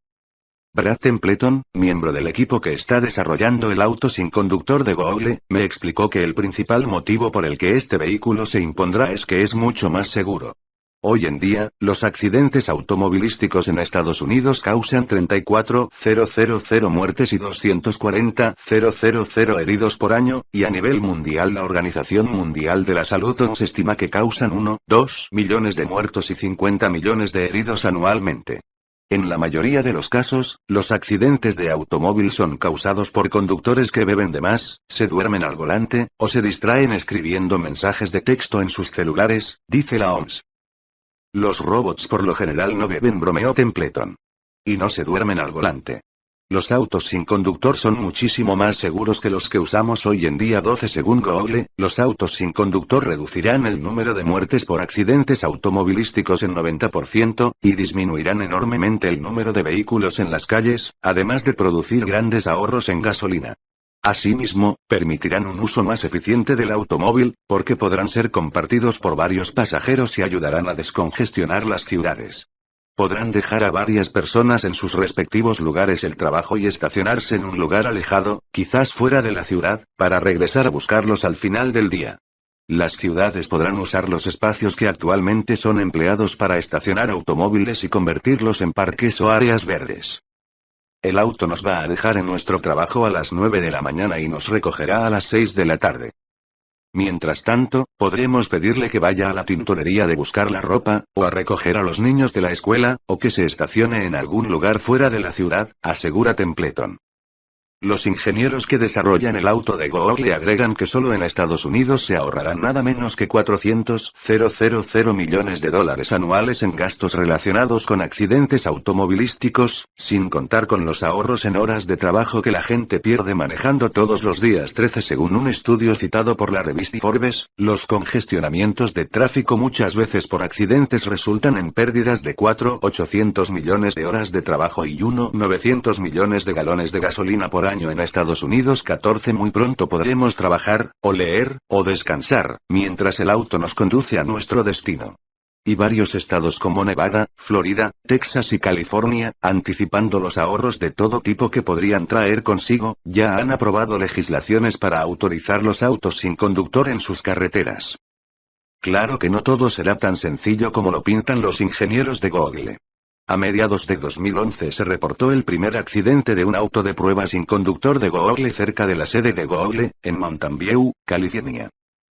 Brad Templeton, miembro del equipo que está desarrollando el auto sin conductor de Google, me explicó que el principal motivo por el que este vehículo se impondrá es que es mucho más seguro. Hoy en día, los accidentes automovilísticos en Estados Unidos causan 34.000 muertes y 240.000 heridos por año, y a nivel mundial la Organización Mundial de la Salud nos estima que causan 1,2 millones de muertos y 50 millones de heridos anualmente. En la mayoría de los casos, los accidentes de automóvil son causados por conductores que beben de más, se duermen al volante, o se distraen escribiendo mensajes de texto en sus celulares, dice la OMS. Los robots por lo general no beben, bromeó Templeton. Y no se duermen al volante. Los autos sin conductor son muchísimo más seguros que los que usamos hoy en día. 12 Según Google, los autos sin conductor reducirán el número de muertes por accidentes automovilísticos en 90%, y disminuirán enormemente el número de vehículos en las calles, además de producir grandes ahorros en gasolina. Asimismo, permitirán un uso más eficiente del automóvil, porque podrán ser compartidos por varios pasajeros y ayudarán a descongestionar las ciudades. Podrán dejar a varias personas en sus respectivos lugares el trabajo y estacionarse en un lugar alejado, quizás fuera de la ciudad, para regresar a buscarlos al final del día. Las ciudades podrán usar los espacios que actualmente son empleados para estacionar automóviles y convertirlos en parques o áreas verdes. El auto nos va a dejar en nuestro trabajo a las 9 de la mañana y nos recogerá a las 6 de la tarde. Mientras tanto, podremos pedirle que vaya a la tintorería de buscar la ropa, o a recoger a los niños de la escuela, o que se estacione en algún lugar fuera de la ciudad, asegura Templeton. Los ingenieros que desarrollan el auto de Google agregan que solo en Estados Unidos se ahorrarán nada menos que 400,000 millones de dólares anuales en gastos relacionados con accidentes automovilísticos, sin contar con los ahorros en horas de trabajo que la gente pierde manejando todos los días. 13 Según un estudio citado por la revista Forbes, los congestionamientos de tráfico muchas veces por accidentes resultan en pérdidas de 4,800 millones de horas de trabajo y 1,900 millones de galones de gasolina por año en Estados Unidos. 14 Muy pronto podremos trabajar, o leer, o descansar, mientras el auto nos conduce a nuestro destino. Y varios estados como Nevada, Florida, Texas y California, anticipando los ahorros de todo tipo que podrían traer consigo, ya han aprobado legislaciones para autorizar los autos sin conductor en sus carreteras. Claro que no todo será tan sencillo como lo pintan los ingenieros de Google. A mediados de 2011 se reportó el primer accidente de un auto de prueba sin conductor de Google cerca de la sede de Google, en Mountain View, California.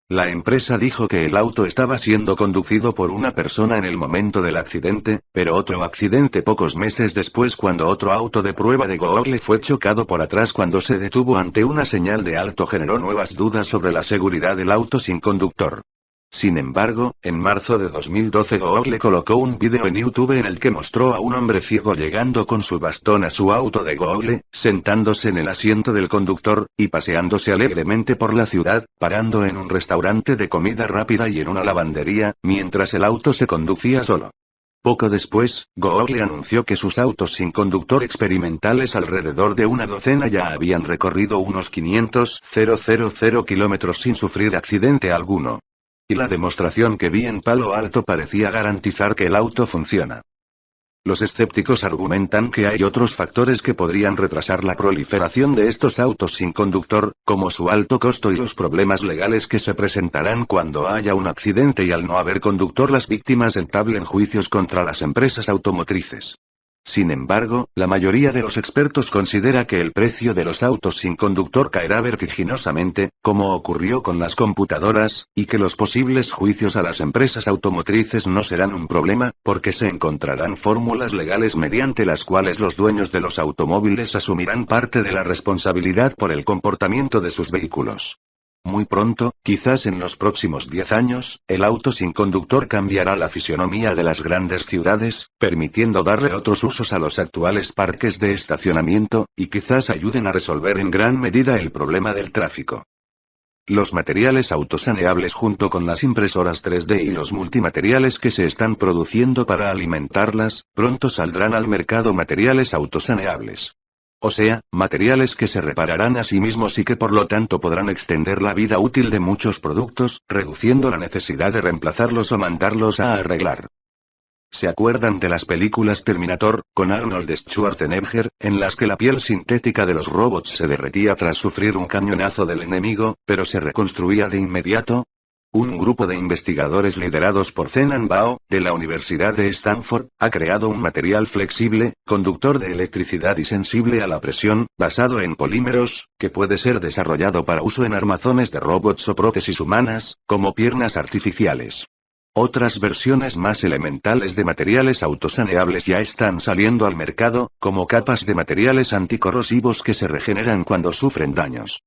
La empresa dijo que el auto estaba siendo conducido por una persona en el momento del accidente, pero otro accidente pocos meses después cuando otro auto de prueba de Google fue chocado por atrás cuando se detuvo ante una señal de alto generó nuevas dudas sobre la seguridad del auto sin conductor. Sin embargo, en marzo de 2012 Google colocó un vídeo en YouTube en el que mostró a un hombre ciego llegando con su bastón a su auto de Google, sentándose en el asiento del conductor, y paseándose alegremente por la ciudad, parando en un restaurante de comida rápida y en una lavandería, mientras el auto se conducía solo. Poco después, Google anunció que sus autos sin conductor experimentales alrededor de una docena ya habían recorrido unos 500,000 kilómetros sin sufrir accidente alguno. Y la demostración que vi en Palo Alto parecía garantizar que el auto funciona. Los escépticos argumentan que hay otros factores que podrían retrasar la proliferación de estos autos sin conductor, como su alto costo y los problemas legales que se presentarán cuando haya un accidente y al no haber conductor las víctimas entablen juicios contra las empresas automotrices. Sin embargo, la mayoría de los expertos considera que el precio de los autos sin conductor caerá vertiginosamente, como ocurrió con las computadoras, y que los posibles juicios a las empresas automotrices no serán un problema, porque se encontrarán fórmulas legales mediante las cuales los dueños de los automóviles asumirán parte de la responsabilidad por el comportamiento de sus vehículos. Muy pronto, quizás en los próximos 10 años, el auto sin conductor cambiará la fisionomía de las grandes ciudades, permitiendo darle otros usos a los actuales parques de estacionamiento, y quizás ayuden a resolver en gran medida el problema del tráfico. Los materiales autosaneables junto con las impresoras 3D y los multimateriales que se están produciendo para alimentarlas, pronto saldrán al mercado materiales autosaneables. O sea, materiales que se repararán a sí mismos y que por lo tanto podrán extender la vida útil de muchos productos, reduciendo la necesidad de reemplazarlos o mandarlos a arreglar. ¿Se acuerdan de las películas Terminator, con Arnold Schwarzenegger, en las que la piel sintética de los robots se derretía tras sufrir un cañonazo del enemigo, pero se reconstruía de inmediato? Un grupo de investigadores liderados por Zenan Bao, de la Universidad de Stanford, ha creado un material flexible, conductor de electricidad y sensible a la presión, basado en polímeros, que puede ser desarrollado para uso en armazones de robots o prótesis humanas, como piernas artificiales. Otras versiones más elementales de materiales autosaneables ya están saliendo al mercado, como capas de materiales anticorrosivos que se regeneran cuando sufren daños.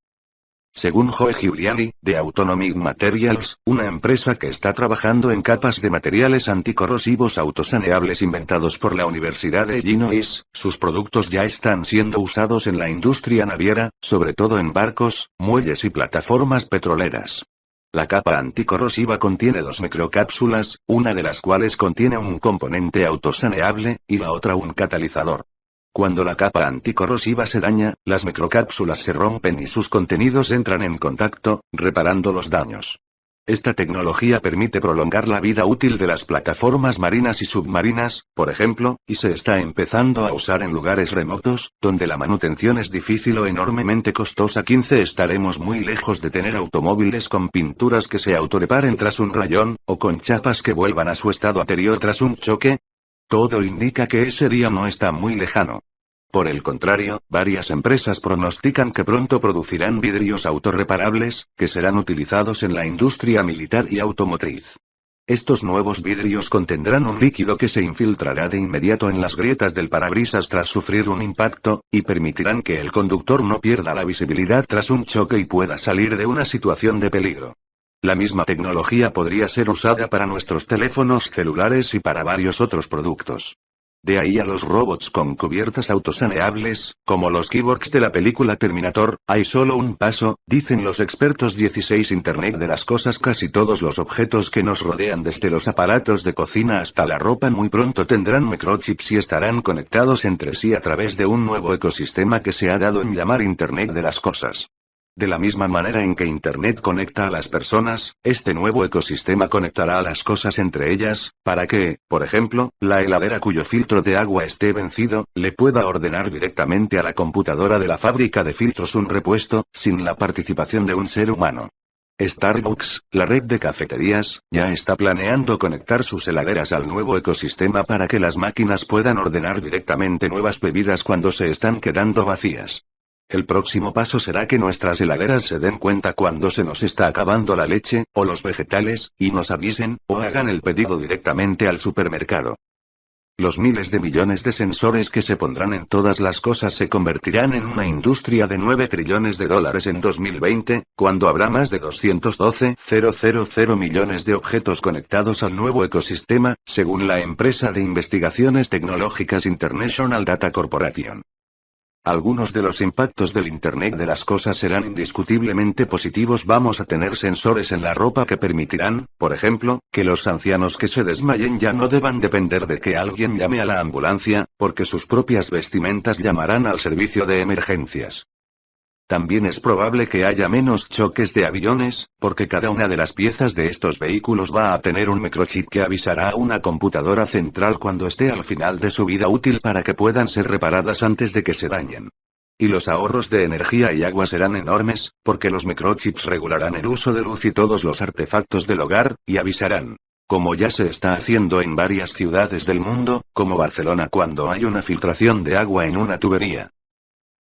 Según Joe Giuliani, de Autonomic Materials, una empresa que está trabajando en capas de materiales anticorrosivos autosaneables inventados por la Universidad de Illinois, sus productos ya están siendo usados en la industria naviera, sobre todo en barcos, muelles y plataformas petroleras. La capa anticorrosiva contiene dos microcápsulas, una de las cuales contiene un componente autosaneable, y la otra un catalizador. Cuando la capa anticorrosiva se daña, las microcápsulas se rompen y sus contenidos entran en contacto, reparando los daños. Esta tecnología permite prolongar la vida útil de las plataformas marinas y submarinas, por ejemplo, y se está empezando a usar en lugares remotos, donde la manutención es difícil o enormemente costosa. 15 Estaremos muy lejos de tener automóviles con pinturas que se autorreparen tras un rayón, o con chapas que vuelvan a su estado anterior tras un choque. Todo indica que ese día no está muy lejano. Por el contrario, varias empresas pronostican que pronto producirán vidrios autorreparables, que serán utilizados en la industria militar y automotriz. Estos nuevos vidrios contendrán un líquido que se infiltrará de inmediato en las grietas del parabrisas tras sufrir un impacto, y permitirán que el conductor no pierda la visibilidad tras un choque y pueda salir de una situación de peligro. La misma tecnología podría ser usada para nuestros teléfonos celulares y para varios otros productos. De ahí a los robots con cubiertas autosaneables, como los cyborgs de la película Terminator, hay solo un paso, dicen los expertos. 16 Internet de las cosas. Casi todos los objetos que nos rodean, desde los aparatos de cocina hasta la ropa, muy pronto tendrán microchips y estarán conectados entre sí a través de un nuevo ecosistema que se ha dado en llamar Internet de las cosas. De la misma manera en que Internet conecta a las personas, este nuevo ecosistema conectará a las cosas entre ellas, para que, por ejemplo, la heladera cuyo filtro de agua esté vencido, le pueda ordenar directamente a la computadora de la fábrica de filtros un repuesto, sin la participación de un ser humano. Starbucks, la red de cafeterías, ya está planeando conectar sus heladeras al nuevo ecosistema para que las máquinas puedan ordenar directamente nuevas bebidas cuando se están quedando vacías. El próximo paso será que nuestras heladeras se den cuenta cuando se nos está acabando la leche, o los vegetales, y nos avisen, o hagan el pedido directamente al supermercado. Los miles de millones de sensores que se pondrán en todas las cosas se convertirán en una industria de 9 trillones de dólares en 2020, cuando habrá más de 212.000 millones de objetos conectados al nuevo ecosistema, según la empresa de investigaciones tecnológicas International Data Corporation. Algunos de los impactos del Internet de las cosas serán indiscutiblemente positivos. Vamos a tener sensores en la ropa que permitirán, por ejemplo, que los ancianos que se desmayen ya no deban depender de que alguien llame a la ambulancia, porque sus propias vestimentas llamarán al servicio de emergencias. También es probable que haya menos choques de aviones, porque cada una de las piezas de estos vehículos va a tener un microchip que avisará a una computadora central cuando esté al final de su vida útil para que puedan ser reparadas antes de que se dañen. Y los ahorros de energía y agua serán enormes, porque los microchips regularán el uso de luz y todos los artefactos del hogar, y avisarán. Como ya se está haciendo en varias ciudades del mundo, como Barcelona cuando hay una filtración de agua en una tubería.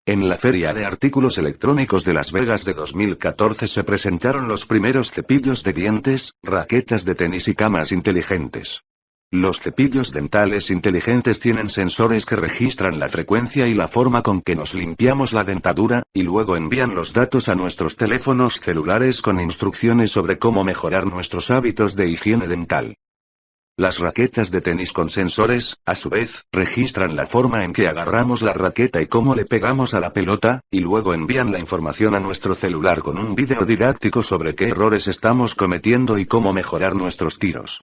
En la Feria de Artículos Electrónicos de Las Vegas de 2014 se presentaron los primeros cepillos de dientes, raquetas de tenis y camas inteligentes. Los cepillos dentales inteligentes tienen sensores que registran la frecuencia y la forma con que nos limpiamos la dentadura, y luego envían los datos a nuestros teléfonos celulares con instrucciones sobre cómo mejorar nuestros hábitos de higiene dental. Las raquetas de tenis con sensores, a su vez, registran la forma en que agarramos la raqueta y cómo le pegamos a la pelota, y luego envían la información a nuestro celular con un vídeo didáctico sobre qué errores estamos cometiendo y cómo mejorar nuestros tiros.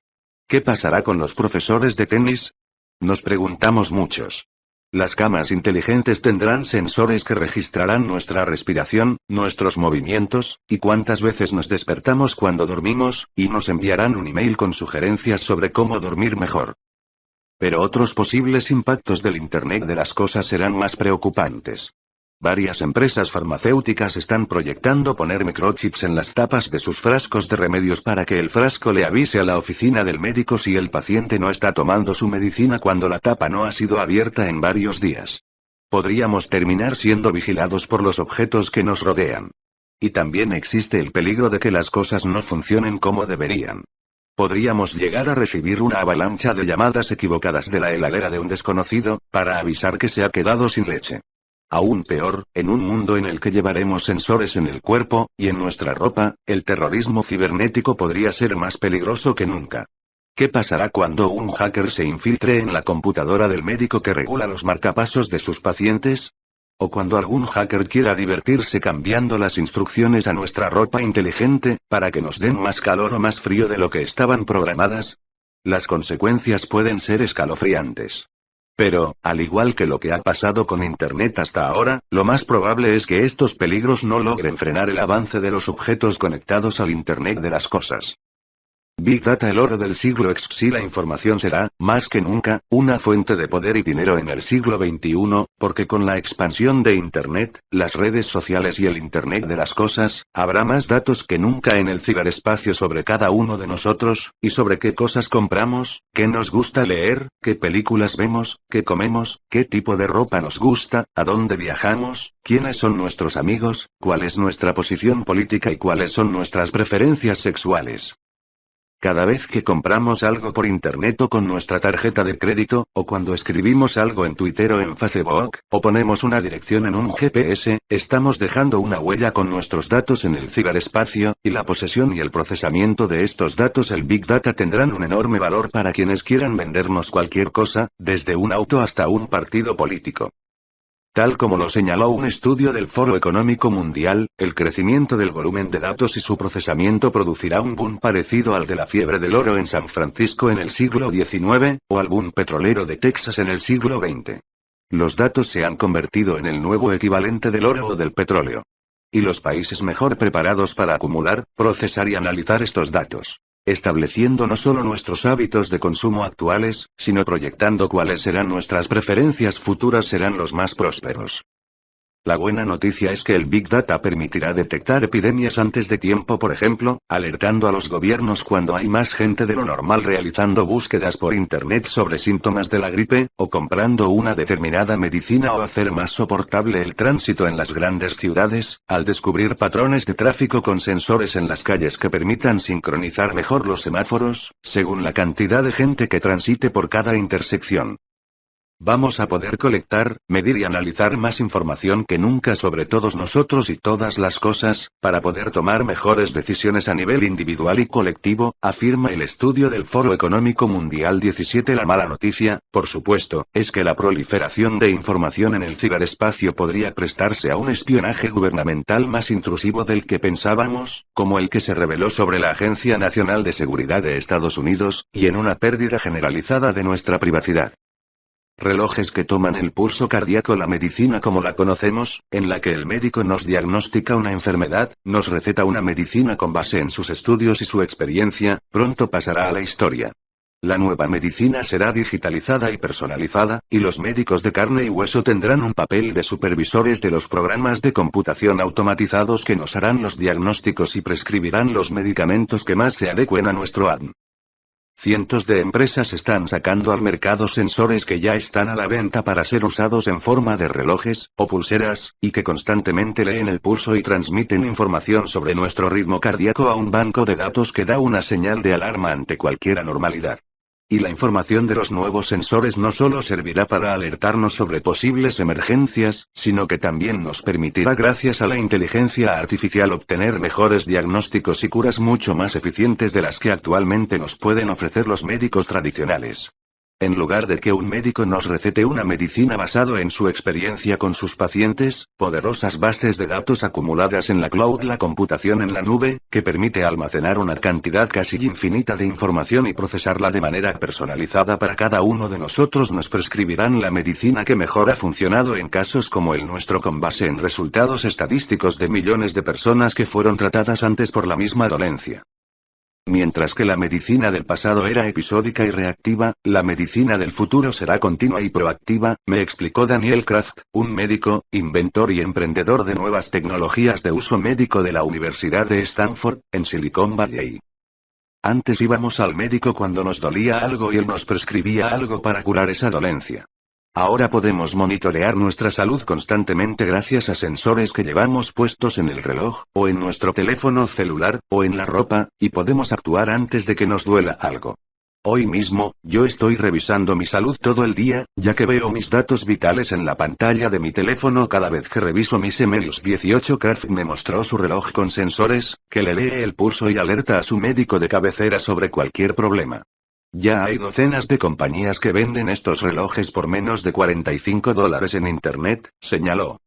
¿Qué pasará con los profesores de tenis? Nos preguntamos muchos. Las camas inteligentes tendrán sensores que registrarán nuestra respiración, nuestros movimientos, y cuántas veces nos despertamos cuando dormimos, y nos enviarán un email con sugerencias sobre cómo dormir mejor. Pero otros posibles impactos del Internet de las cosas serán más preocupantes. Varias empresas farmacéuticas están proyectando poner microchips en las tapas de sus frascos de remedios para que el frasco le avise a la oficina del médico si el paciente no está tomando su medicina cuando la tapa no ha sido abierta en varios días. Podríamos terminar siendo vigilados por los objetos que nos rodean. Y también existe el peligro de que las cosas no funcionen como deberían. Podríamos llegar a recibir una avalancha de llamadas equivocadas de la heladera de un desconocido, para avisar que se ha quedado sin leche. Aún peor, en un mundo en el que llevaremos sensores en el cuerpo, y en nuestra ropa, el terrorismo cibernético podría ser más peligroso que nunca. ¿Qué pasará cuando un hacker se infiltre en la computadora del médico que regula los marcapasos de sus pacientes? ¿O cuando algún hacker quiera divertirse cambiando las instrucciones a nuestra ropa inteligente, para que nos den más calor o más frío de lo que estaban programadas? Las consecuencias pueden ser escalofriantes. Pero, al igual que lo que ha pasado con Internet hasta ahora, lo más probable es que estos peligros no logren frenar el avance de los objetos conectados al Internet de las cosas. Big Data, el oro del siglo XXI. La información será, más que nunca, una fuente de poder y dinero en el siglo XXI, porque con la expansión de Internet, las redes sociales y el Internet de las cosas, habrá más datos que nunca en el ciberespacio sobre cada uno de nosotros, y sobre qué cosas compramos, qué nos gusta leer, qué películas vemos, qué comemos, qué tipo de ropa nos gusta, a dónde viajamos, quiénes son nuestros amigos, cuál es nuestra posición política y cuáles son nuestras preferencias sexuales. Cada vez que compramos algo por internet o con nuestra tarjeta de crédito, o cuando escribimos algo en Twitter o en Facebook, o ponemos una dirección en un GPS, estamos dejando una huella con nuestros datos en el ciberespacio, y la posesión y el procesamiento de estos datos, el Big Data, tendrán un enorme valor para quienes quieran vendernos cualquier cosa, desde un auto hasta un partido político. Tal como lo señaló un estudio del Foro Económico Mundial, el crecimiento del volumen de datos y su procesamiento producirá un boom parecido al de la fiebre del oro en San Francisco en el siglo XIX, o al boom petrolero de Texas en el siglo XX. Los datos se han convertido en el nuevo equivalente del oro o del petróleo. Y los países mejor preparados para acumular, procesar y analizar estos datos, estableciendo no solo nuestros hábitos de consumo actuales, sino proyectando cuáles serán nuestras preferencias futuras, serán los más prósperos. La buena noticia es que el Big Data permitirá detectar epidemias antes de tiempo, por ejemplo, alertando a los gobiernos cuando hay más gente de lo normal realizando búsquedas por Internet sobre síntomas de la gripe, o comprando una determinada medicina, o hacer más soportable el tránsito en las grandes ciudades, al descubrir patrones de tráfico con sensores en las calles que permitan sincronizar mejor los semáforos, según la cantidad de gente que transite por cada intersección. Vamos a poder colectar, medir y analizar más información que nunca sobre todos nosotros y todas las cosas, para poder tomar mejores decisiones a nivel individual y colectivo, afirma el estudio del Foro Económico Mundial 17. La mala noticia, por supuesto, es que la proliferación de información en el ciberespacio podría prestarse a un espionaje gubernamental más intrusivo del que pensábamos, como el que se reveló sobre la Agencia Nacional de Seguridad de Estados Unidos, y en una pérdida generalizada de nuestra privacidad. Relojes que toman el pulso cardíaco, la medicina como la conocemos, en la que el médico nos diagnostica una enfermedad, nos receta una medicina con base en sus estudios y su experiencia, pronto pasará a la historia. La nueva medicina será digitalizada y personalizada, y los médicos de carne y hueso tendrán un papel de supervisores de los programas de computación automatizados que nos harán los diagnósticos y prescribirán los medicamentos que más se adecuen a nuestro ADN. Cientos de empresas están sacando al mercado sensores que ya están a la venta para ser usados en forma de relojes, o pulseras, y que constantemente leen el pulso y transmiten información sobre nuestro ritmo cardíaco a un banco de datos que da una señal de alarma ante cualquier anormalidad. Y la información de los nuevos sensores no solo servirá para alertarnos sobre posibles emergencias, sino que también nos permitirá, gracias a la inteligencia artificial, obtener mejores diagnósticos y curas mucho más eficientes de las que actualmente nos pueden ofrecer los médicos tradicionales. En lugar de que un médico nos recete una medicina basado en su experiencia con sus pacientes, poderosas bases de datos acumuladas en la cloud, la computación en la nube, que permite almacenar una cantidad casi infinita de información y procesarla de manera personalizada para cada uno de nosotros, nos prescribirán la medicina que mejor ha funcionado en casos como el nuestro, con base en resultados estadísticos de millones de personas que fueron tratadas antes por la misma dolencia. Mientras que la medicina del pasado era episódica y reactiva, la medicina del futuro será continua y proactiva, me explicó Daniel Kraft, un médico, inventor y emprendedor de nuevas tecnologías de uso médico de la Universidad de Stanford, en Silicon Valley. Antes íbamos al médico cuando nos dolía algo y él nos prescribía algo para curar esa dolencia. Ahora podemos monitorear nuestra salud constantemente gracias a sensores que llevamos puestos en el reloj, o en nuestro teléfono celular, o en la ropa, y podemos actuar antes de que nos duela algo. Hoy mismo, yo estoy revisando mi salud todo el día, ya que veo mis datos vitales en la pantalla de mi teléfono cada vez que reviso mis emails. 18 Kraft me mostró su reloj con sensores, que le lee el pulso y alerta a su médico de cabecera sobre cualquier problema. Ya hay docenas de compañías que venden estos relojes por menos de $45 en Internet, señaló.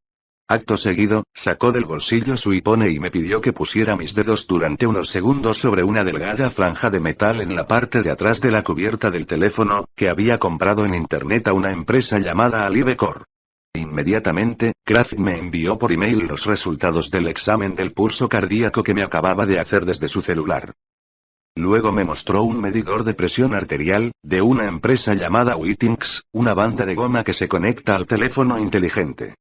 Acto seguido, sacó del bolsillo su iPhone y me pidió que pusiera mis dedos durante unos segundos sobre una delgada franja de metal en la parte de atrás de la cubierta del teléfono, que había comprado en Internet a una empresa llamada Alivecor. Inmediatamente, Kraft me envió por email los resultados del examen del pulso cardíaco que me acababa de hacer desde su celular. Luego me mostró un medidor de presión arterial, de una empresa llamada Withings, una banda de goma que se conecta al teléfono inteligente.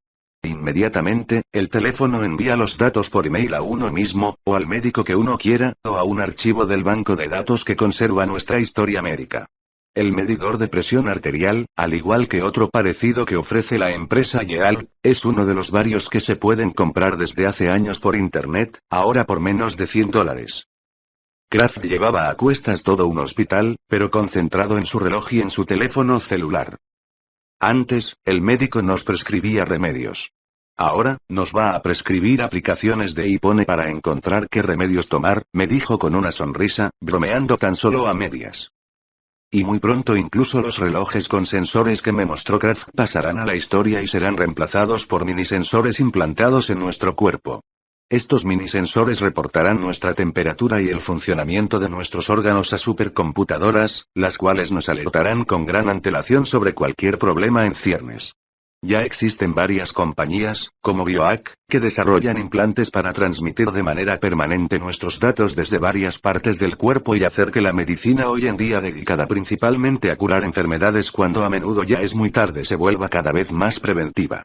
Inmediatamente, el teléfono envía los datos por email a uno mismo, o al médico que uno quiera, o a un archivo del banco de datos que conserva nuestra historia médica. El medidor de presión arterial, al igual que otro parecido que ofrece la empresa Yeal, es uno de los varios que se pueden comprar desde hace años por Internet, ahora por menos de $100. Kraft llevaba a cuestas todo un hospital, pero concentrado en su reloj y en su teléfono celular. Antes, el médico nos prescribía remedios. Ahora, nos va a prescribir aplicaciones de iPhone para encontrar qué remedios tomar, me dijo con una sonrisa, bromeando tan solo a medias. Y muy pronto incluso los relojes con sensores que me mostró Kraft pasarán a la historia y serán reemplazados por minisensores implantados en nuestro cuerpo. Estos minisensores reportarán nuestra temperatura y el funcionamiento de nuestros órganos a supercomputadoras, las cuales nos alertarán con gran antelación sobre cualquier problema en ciernes. Ya existen varias compañías, como Biohack, que desarrollan implantes para transmitir de manera permanente nuestros datos desde varias partes del cuerpo y hacer que la medicina hoy en día dedicada principalmente a curar enfermedades cuando a menudo ya es muy tarde se vuelva cada vez más preventiva.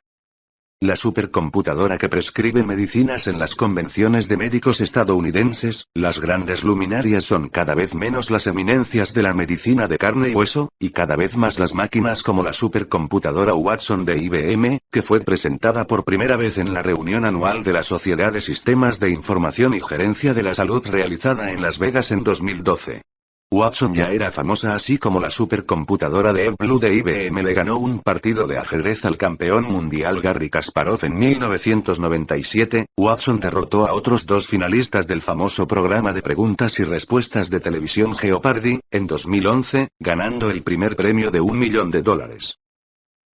La supercomputadora que prescribe medicinas en las convenciones de médicos estadounidenses, las grandes luminarias son cada vez menos las eminencias de la medicina de carne y hueso, y cada vez más las máquinas como la supercomputadora Watson de IBM, que fue presentada por primera vez en la reunión anual de la Sociedad de Sistemas de Información y Gerencia de la Salud realizada en Las Vegas en 2012. Watson ya era famosa así como la supercomputadora de Deep Blue de IBM le ganó un partido de ajedrez al campeón mundial Garry Kasparov en 1997, Watson derrotó a otros dos finalistas del famoso programa de preguntas y respuestas de televisión Jeopardy, en 2011, ganando el primer premio de $1 millón.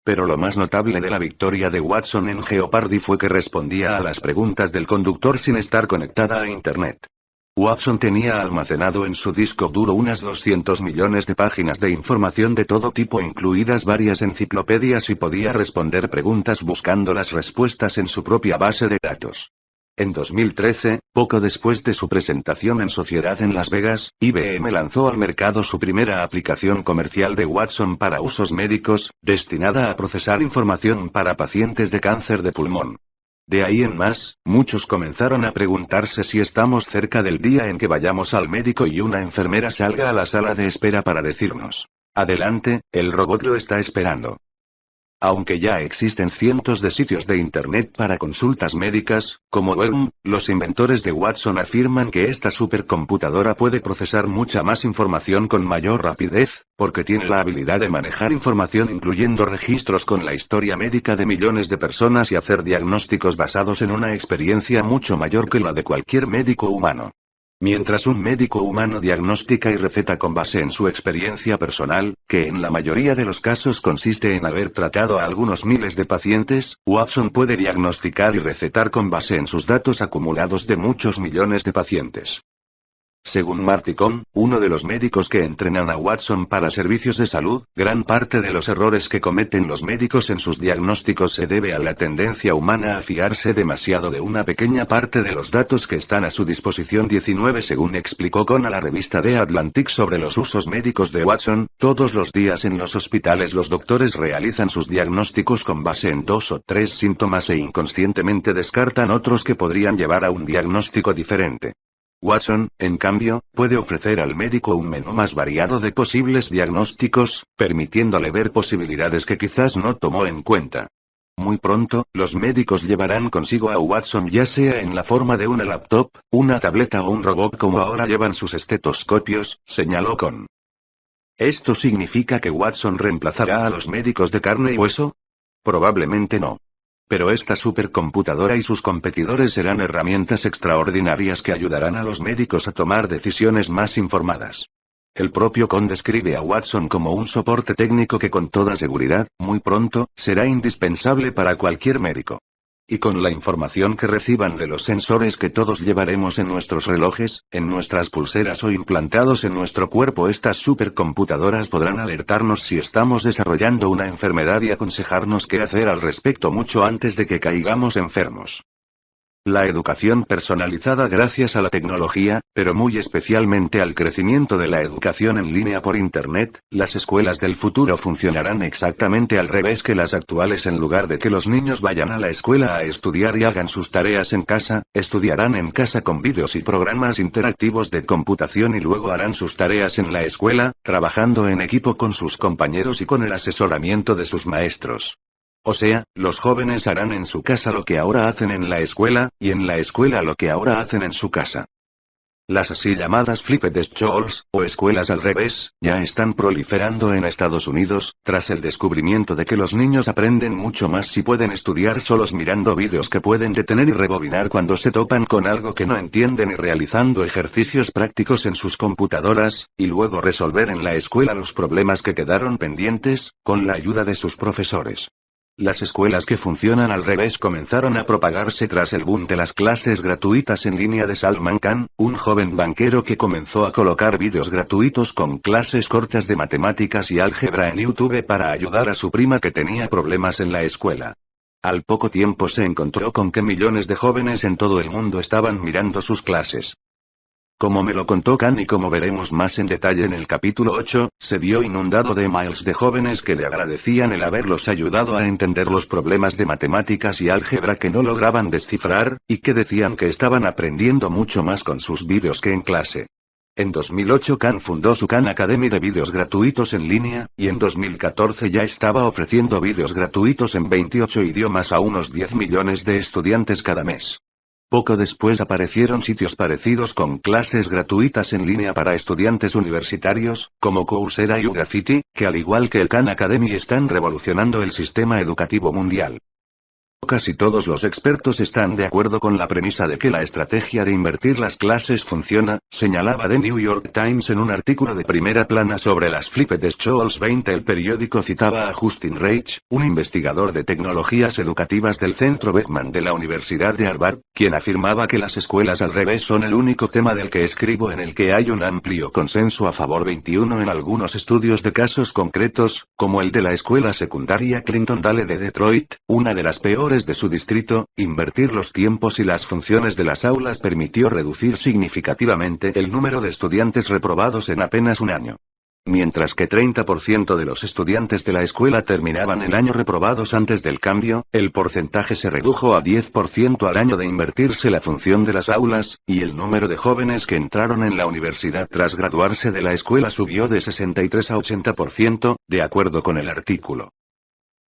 Pero lo más notable de la victoria de Watson en Jeopardy fue que respondía a las preguntas del conductor sin estar conectada a Internet. Watson tenía almacenado en su disco duro unas 200 millones de páginas de información de todo tipo incluidas varias enciclopedias y podía responder preguntas buscando las respuestas en su propia base de datos. En 2013, poco después de su presentación en sociedad en Las Vegas, IBM lanzó al mercado su primera aplicación comercial de Watson para usos médicos, destinada a procesar información para pacientes de cáncer de pulmón. De ahí en más, muchos comenzaron a preguntarse si estamos cerca del día en que vayamos al médico y una enfermera salga a la sala de espera para decirnos: adelante, el robot lo está esperando. Aunque ya existen cientos de sitios de Internet para consultas médicas, como Wellm, los inventores de Watson afirman que esta supercomputadora puede procesar mucha más información con mayor rapidez, porque tiene la habilidad de manejar información incluyendo registros con la historia médica de millones de personas y hacer diagnósticos basados en una experiencia mucho mayor que la de cualquier médico humano. Mientras un médico humano diagnostica y receta con base en su experiencia personal, que en la mayoría de los casos consiste en haber tratado a algunos miles de pacientes, Watson puede diagnosticar y recetar con base en sus datos acumulados de muchos millones de pacientes. Según Marty Cohn, uno de los médicos que entrenan a Watson para servicios de salud, gran parte de los errores que cometen los médicos en sus diagnósticos se debe a la tendencia humana a fiarse demasiado de una pequeña parte de los datos que están a su disposición. 19 Según explicó Cohn a la revista The Atlantic sobre los usos médicos de Watson, todos los días en los hospitales los doctores realizan sus diagnósticos con base en 2 o 3 síntomas e inconscientemente descartan otros que podrían llevar a un diagnóstico diferente. Watson, en cambio, puede ofrecer al médico un menú más variado de posibles diagnósticos, permitiéndole ver posibilidades que quizás no tomó en cuenta. Muy pronto, los médicos llevarán consigo a Watson ya sea en la forma de una laptop, una tableta o un robot como ahora llevan sus estetoscopios, señaló Cohn. ¿Esto significa que Watson reemplazará a los médicos de carne y hueso? Probablemente no. Pero esta supercomputadora y sus competidores serán herramientas extraordinarias que ayudarán a los médicos a tomar decisiones más informadas. El propio Cohn describe a Watson como un soporte técnico que con toda seguridad, muy pronto, será indispensable para cualquier médico. Y con la información que reciban de los sensores que todos llevaremos en nuestros relojes, en nuestras pulseras o implantados en nuestro cuerpo, estas supercomputadoras podrán alertarnos si estamos desarrollando una enfermedad y aconsejarnos qué hacer al respecto mucho antes de que caigamos enfermos. La educación personalizada gracias a la tecnología, pero muy especialmente al crecimiento de la educación en línea por Internet, las escuelas del futuro funcionarán exactamente al revés que las actuales. En lugar de que los niños vayan a la escuela a estudiar y hagan sus tareas en casa, estudiarán en casa con vídeos y programas interactivos de computación y luego harán sus tareas en la escuela, trabajando en equipo con sus compañeros y con el asesoramiento de sus maestros. O sea, los jóvenes harán en su casa lo que ahora hacen en la escuela, y en la escuela lo que ahora hacen en su casa. Las así llamadas flipped schools, o escuelas al revés, ya están proliferando en Estados Unidos, tras el descubrimiento de que los niños aprenden mucho más si pueden estudiar solos mirando vídeos que pueden detener y rebobinar cuando se topan con algo que no entienden y realizando ejercicios prácticos en sus computadoras, y luego resolver en la escuela los problemas que quedaron pendientes, con la ayuda de sus profesores. Las escuelas que funcionan al revés comenzaron a propagarse tras el boom de las clases gratuitas en línea de Salman Khan, un joven banquero que comenzó a colocar vídeos gratuitos con clases cortas de matemáticas y álgebra en YouTube para ayudar a su prima que tenía problemas en la escuela. Al poco tiempo se encontró con que millones de jóvenes en todo el mundo estaban mirando sus clases. Como me lo contó Khan y como veremos más en detalle en el capítulo 8, se vio inundado de emails de jóvenes que le agradecían el haberlos ayudado a entender los problemas de matemáticas y álgebra que no lograban descifrar, y que decían que estaban aprendiendo mucho más con sus vídeos que en clase. En 2008 Khan fundó su Khan Academy de vídeos gratuitos en línea, y en 2014 ya estaba ofreciendo vídeos gratuitos en 28 idiomas a unos 10 millones de estudiantes cada mes. Poco después aparecieron sitios parecidos con clases gratuitas en línea para estudiantes universitarios, como Coursera y Udacity, que al igual que el Khan Academy están revolucionando el sistema educativo mundial. Casi todos los expertos están de acuerdo con la premisa de que la estrategia de invertir las clases funciona, señalaba The New York Times en un artículo de primera plana sobre las Flipped Schools 20. El periódico citaba a Justin Reich, un investigador de tecnologías educativas del Centro Beckman de la Universidad de Harvard, quien afirmaba que las escuelas al revés son el único tema del que escribo en el que hay un amplio consenso a favor. 21 En algunos estudios de casos concretos, como el de la escuela secundaria Clinton Dale de Detroit, una de las peores de su distrito, invertir los tiempos y las funciones de las aulas permitió reducir significativamente el número de estudiantes reprobados en apenas un año. Mientras que 30% de los estudiantes de la escuela terminaban el año reprobados antes del cambio, el porcentaje se redujo a 10% al año de invertirse la función de las aulas, y el número de jóvenes que entraron en la universidad tras graduarse de la escuela subió de 63 a 80%, de acuerdo con el artículo.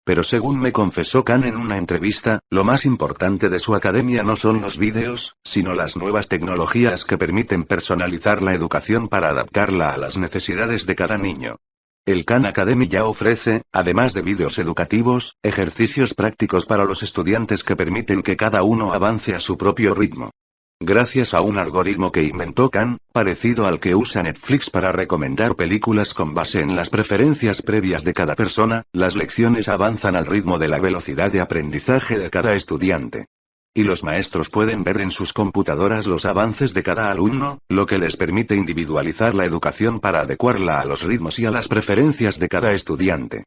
Pero según me confesó Khan en una entrevista, lo más importante de su academia no son los vídeos, sino las nuevas tecnologías que permiten personalizar la educación para adaptarla a las necesidades de cada niño. El Khan Academy ya ofrece, además de vídeos educativos, ejercicios prácticos para los estudiantes que permiten que cada uno avance a su propio ritmo. Gracias a un algoritmo que inventó Khan, parecido al que usa Netflix para recomendar películas con base en las preferencias previas de cada persona, las lecciones avanzan al ritmo de la velocidad de aprendizaje de cada estudiante. Y los maestros pueden ver en sus computadoras los avances de cada alumno, lo que les permite individualizar la educación para adecuarla a los ritmos y a las preferencias de cada estudiante.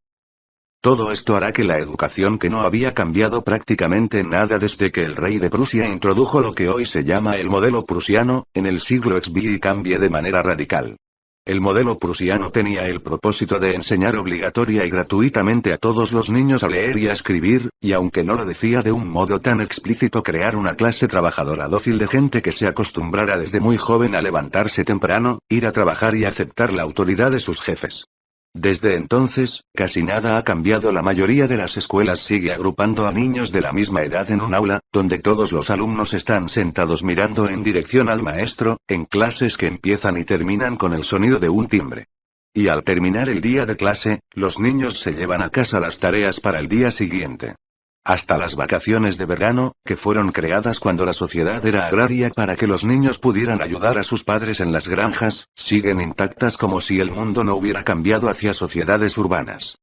Todo esto hará que la educación, que no había cambiado prácticamente en nada desde que el rey de Prusia introdujo lo que hoy se llama el modelo prusiano, en el siglo XX, cambie de manera radical. El modelo prusiano tenía el propósito de enseñar obligatoria y gratuitamente a todos los niños a leer y a escribir, y aunque no lo decía de un modo tan explícito, crear una clase trabajadora dócil de gente que se acostumbrara desde muy joven a levantarse temprano, ir a trabajar y aceptar la autoridad de sus jefes. Desde entonces, casi nada ha cambiado. La mayoría de las escuelas sigue agrupando a niños de la misma edad en un aula, donde todos los alumnos están sentados mirando en dirección al maestro, en clases que empiezan y terminan con el sonido de un timbre. Y al terminar el día de clase, los niños se llevan a casa las tareas para el día siguiente. Hasta las vacaciones de verano, que fueron creadas cuando la sociedad era agraria para que los niños pudieran ayudar a sus padres en las granjas, siguen intactas como si el mundo no hubiera cambiado hacia sociedades urbanas.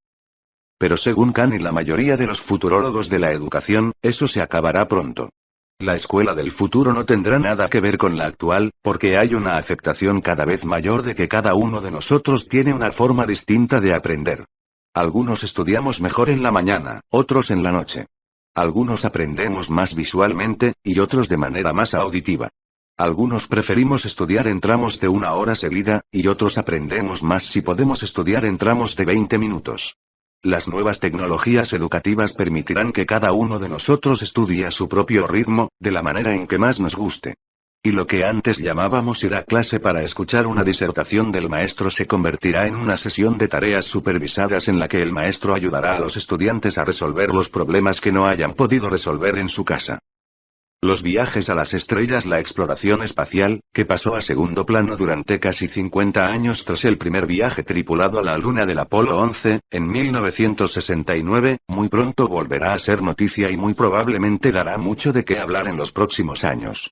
Pero según Khan y la mayoría de los futurólogos de la educación, eso se acabará pronto. La escuela del futuro no tendrá nada que ver con la actual, porque hay una aceptación cada vez mayor de que cada uno de nosotros tiene una forma distinta de aprender. Algunos estudiamos mejor en la mañana, otros en la noche. Algunos aprendemos más visualmente, y otros de manera más auditiva. Algunos preferimos estudiar en tramos de 1 hora seguida, y otros aprendemos más si podemos estudiar en tramos de 20 minutos. Las nuevas tecnologías educativas permitirán que cada uno de nosotros estudie a su propio ritmo, de la manera en que más nos guste. Y lo que antes llamábamos ir a clase para escuchar una disertación del maestro se convertirá en una sesión de tareas supervisadas en la que el maestro ayudará a los estudiantes a resolver los problemas que no hayan podido resolver en su casa. Los viajes a las estrellas, la exploración espacial, que pasó a segundo plano durante casi 50 años tras el primer viaje tripulado a la Luna del Apolo 11, en 1969, muy pronto volverá a ser noticia y muy probablemente dará mucho de qué hablar en los próximos años.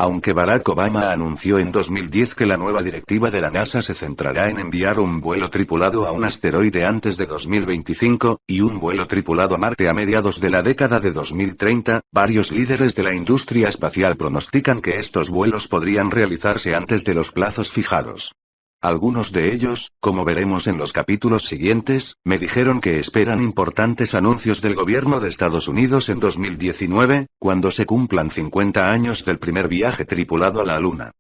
Aunque Barack Obama anunció en 2010 que la nueva directiva de la NASA se centrará en enviar un vuelo tripulado a un asteroide antes de 2025, y un vuelo tripulado a Marte a mediados de la década de 2030, varios líderes de la industria espacial pronostican que estos vuelos podrían realizarse antes de los plazos fijados. Algunos de ellos, como veremos en los capítulos siguientes, me dijeron que esperan importantes anuncios del gobierno de Estados Unidos en 2019, cuando se cumplan 50 años del primer viaje tripulado a la Luna.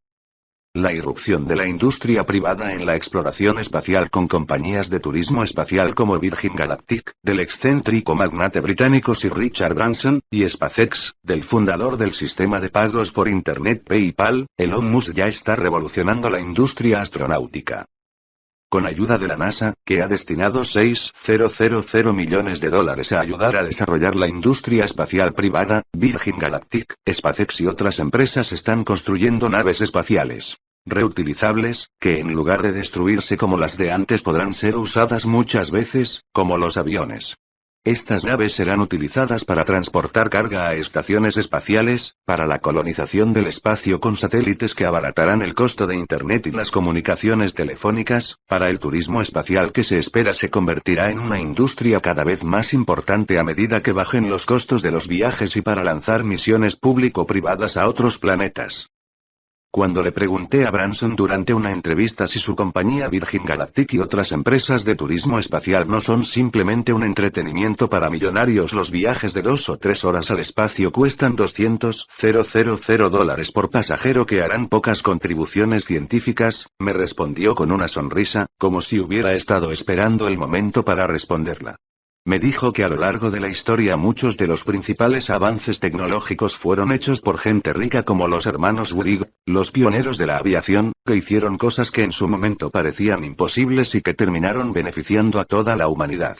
La irrupción de la industria privada en la exploración espacial con compañías de turismo espacial como Virgin Galactic, del excéntrico magnate británico Sir Richard Branson, y SpaceX, del fundador del sistema de pagos por Internet PayPal, Elon Musk, ya está revolucionando la industria astronáutica. Con ayuda de la NASA, que ha destinado $6,000 millones a ayudar a desarrollar la industria espacial privada, Virgin Galactic, SpaceX y otras empresas están construyendo naves espaciales reutilizables, que en lugar de destruirse como las de antes podrán ser usadas muchas veces, como los aviones. Estas naves serán utilizadas para transportar carga a estaciones espaciales, para la colonización del espacio con satélites que abaratarán el costo de Internet y las comunicaciones telefónicas, para el turismo espacial que se espera se convertirá en una industria cada vez más importante a medida que bajen los costos de los viajes y para lanzar misiones público-privadas a otros planetas. Cuando le pregunté a Branson durante una entrevista si su compañía Virgin Galactic y otras empresas de turismo espacial no son simplemente un entretenimiento para millonarios, los viajes de 2 o 3 horas al espacio cuestan $200,000 por pasajero que harán pocas contribuciones científicas, me respondió con una sonrisa, como si hubiera estado esperando el momento para responderla. Me dijo que a lo largo de la historia muchos de los principales avances tecnológicos fueron hechos por gente rica como los hermanos Wright, los pioneros de la aviación, que hicieron cosas que en su momento parecían imposibles y que terminaron beneficiando a toda la humanidad.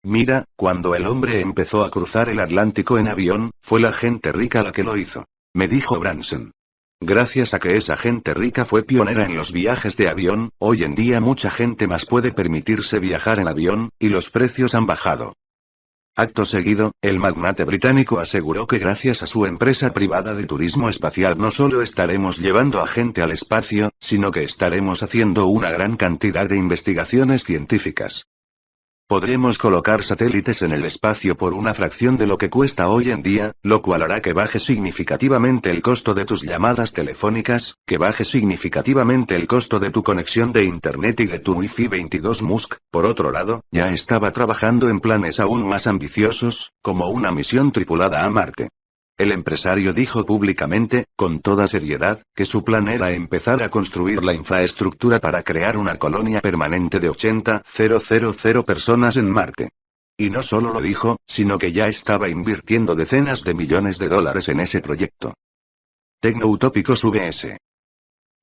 Mira, cuando el hombre empezó a cruzar el Atlántico en avión, fue la gente rica la que lo hizo, me dijo Branson. Gracias a que esa gente rica fue pionera en los viajes de avión, hoy en día mucha gente más puede permitirse viajar en avión, y los precios han bajado. Acto seguido, el magnate británico aseguró que gracias a su empresa privada de turismo espacial no solo estaremos llevando a gente al espacio, sino que estaremos haciendo una gran cantidad de investigaciones científicas. Podremos colocar satélites en el espacio por una fracción de lo que cuesta hoy en día, lo cual hará que baje significativamente el costo de tus llamadas telefónicas, que baje significativamente el costo de tu conexión de Internet y de tu Wi-Fi 22. Musk, por otro lado, ya estaba trabajando en planes aún más ambiciosos, como una misión tripulada a Marte. El empresario dijo públicamente, con toda seriedad, que su plan era empezar a construir la infraestructura para crear una colonia permanente de 80,000 personas en Marte. Y no solo lo dijo, sino que ya estaba invirtiendo decenas de millones de dólares en ese proyecto. Tecnoutópicos vs.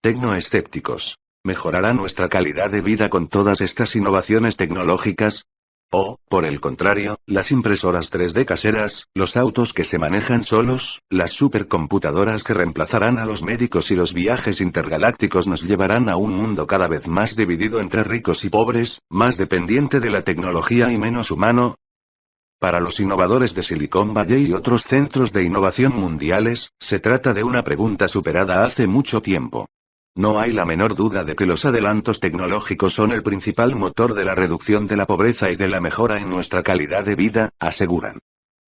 Tecnoescépticos. ¿Mejorará nuestra calidad de vida con todas estas innovaciones tecnológicas? O, por el contrario, las impresoras 3D caseras, los autos que se manejan solos, las supercomputadoras que reemplazarán a los médicos y los viajes intergalácticos nos llevarán a un mundo cada vez más dividido entre ricos y pobres, más dependiente de la tecnología y menos humano. Para los innovadores de Silicon Valley y otros centros de innovación mundiales, se trata de una pregunta superada hace mucho tiempo. No hay la menor duda de que los adelantos tecnológicos son el principal motor de la reducción de la pobreza y de la mejora en nuestra calidad de vida, aseguran.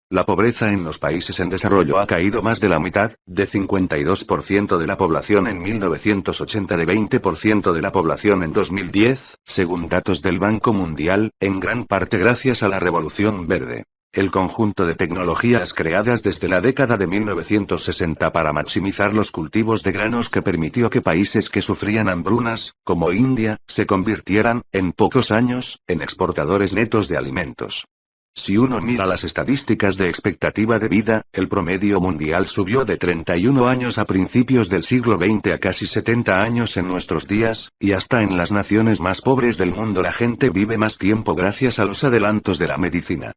La pobreza en los países en desarrollo ha caído más de la mitad, de 52% de la población en 1980 de 20% de la población en 2010, según datos del Banco Mundial, en gran parte gracias a la Revolución Verde. El conjunto de tecnologías creadas desde la década de 1960 para maximizar los cultivos de granos que permitió que países que sufrían hambrunas, como India, se convirtieran, en pocos años, en exportadores netos de alimentos. Si uno mira las estadísticas de expectativa de vida, el promedio mundial subió de 31 años a principios del siglo XX a casi 70 años en nuestros días, y hasta en las naciones más pobres del mundo la gente vive más tiempo gracias a los adelantos de la medicina.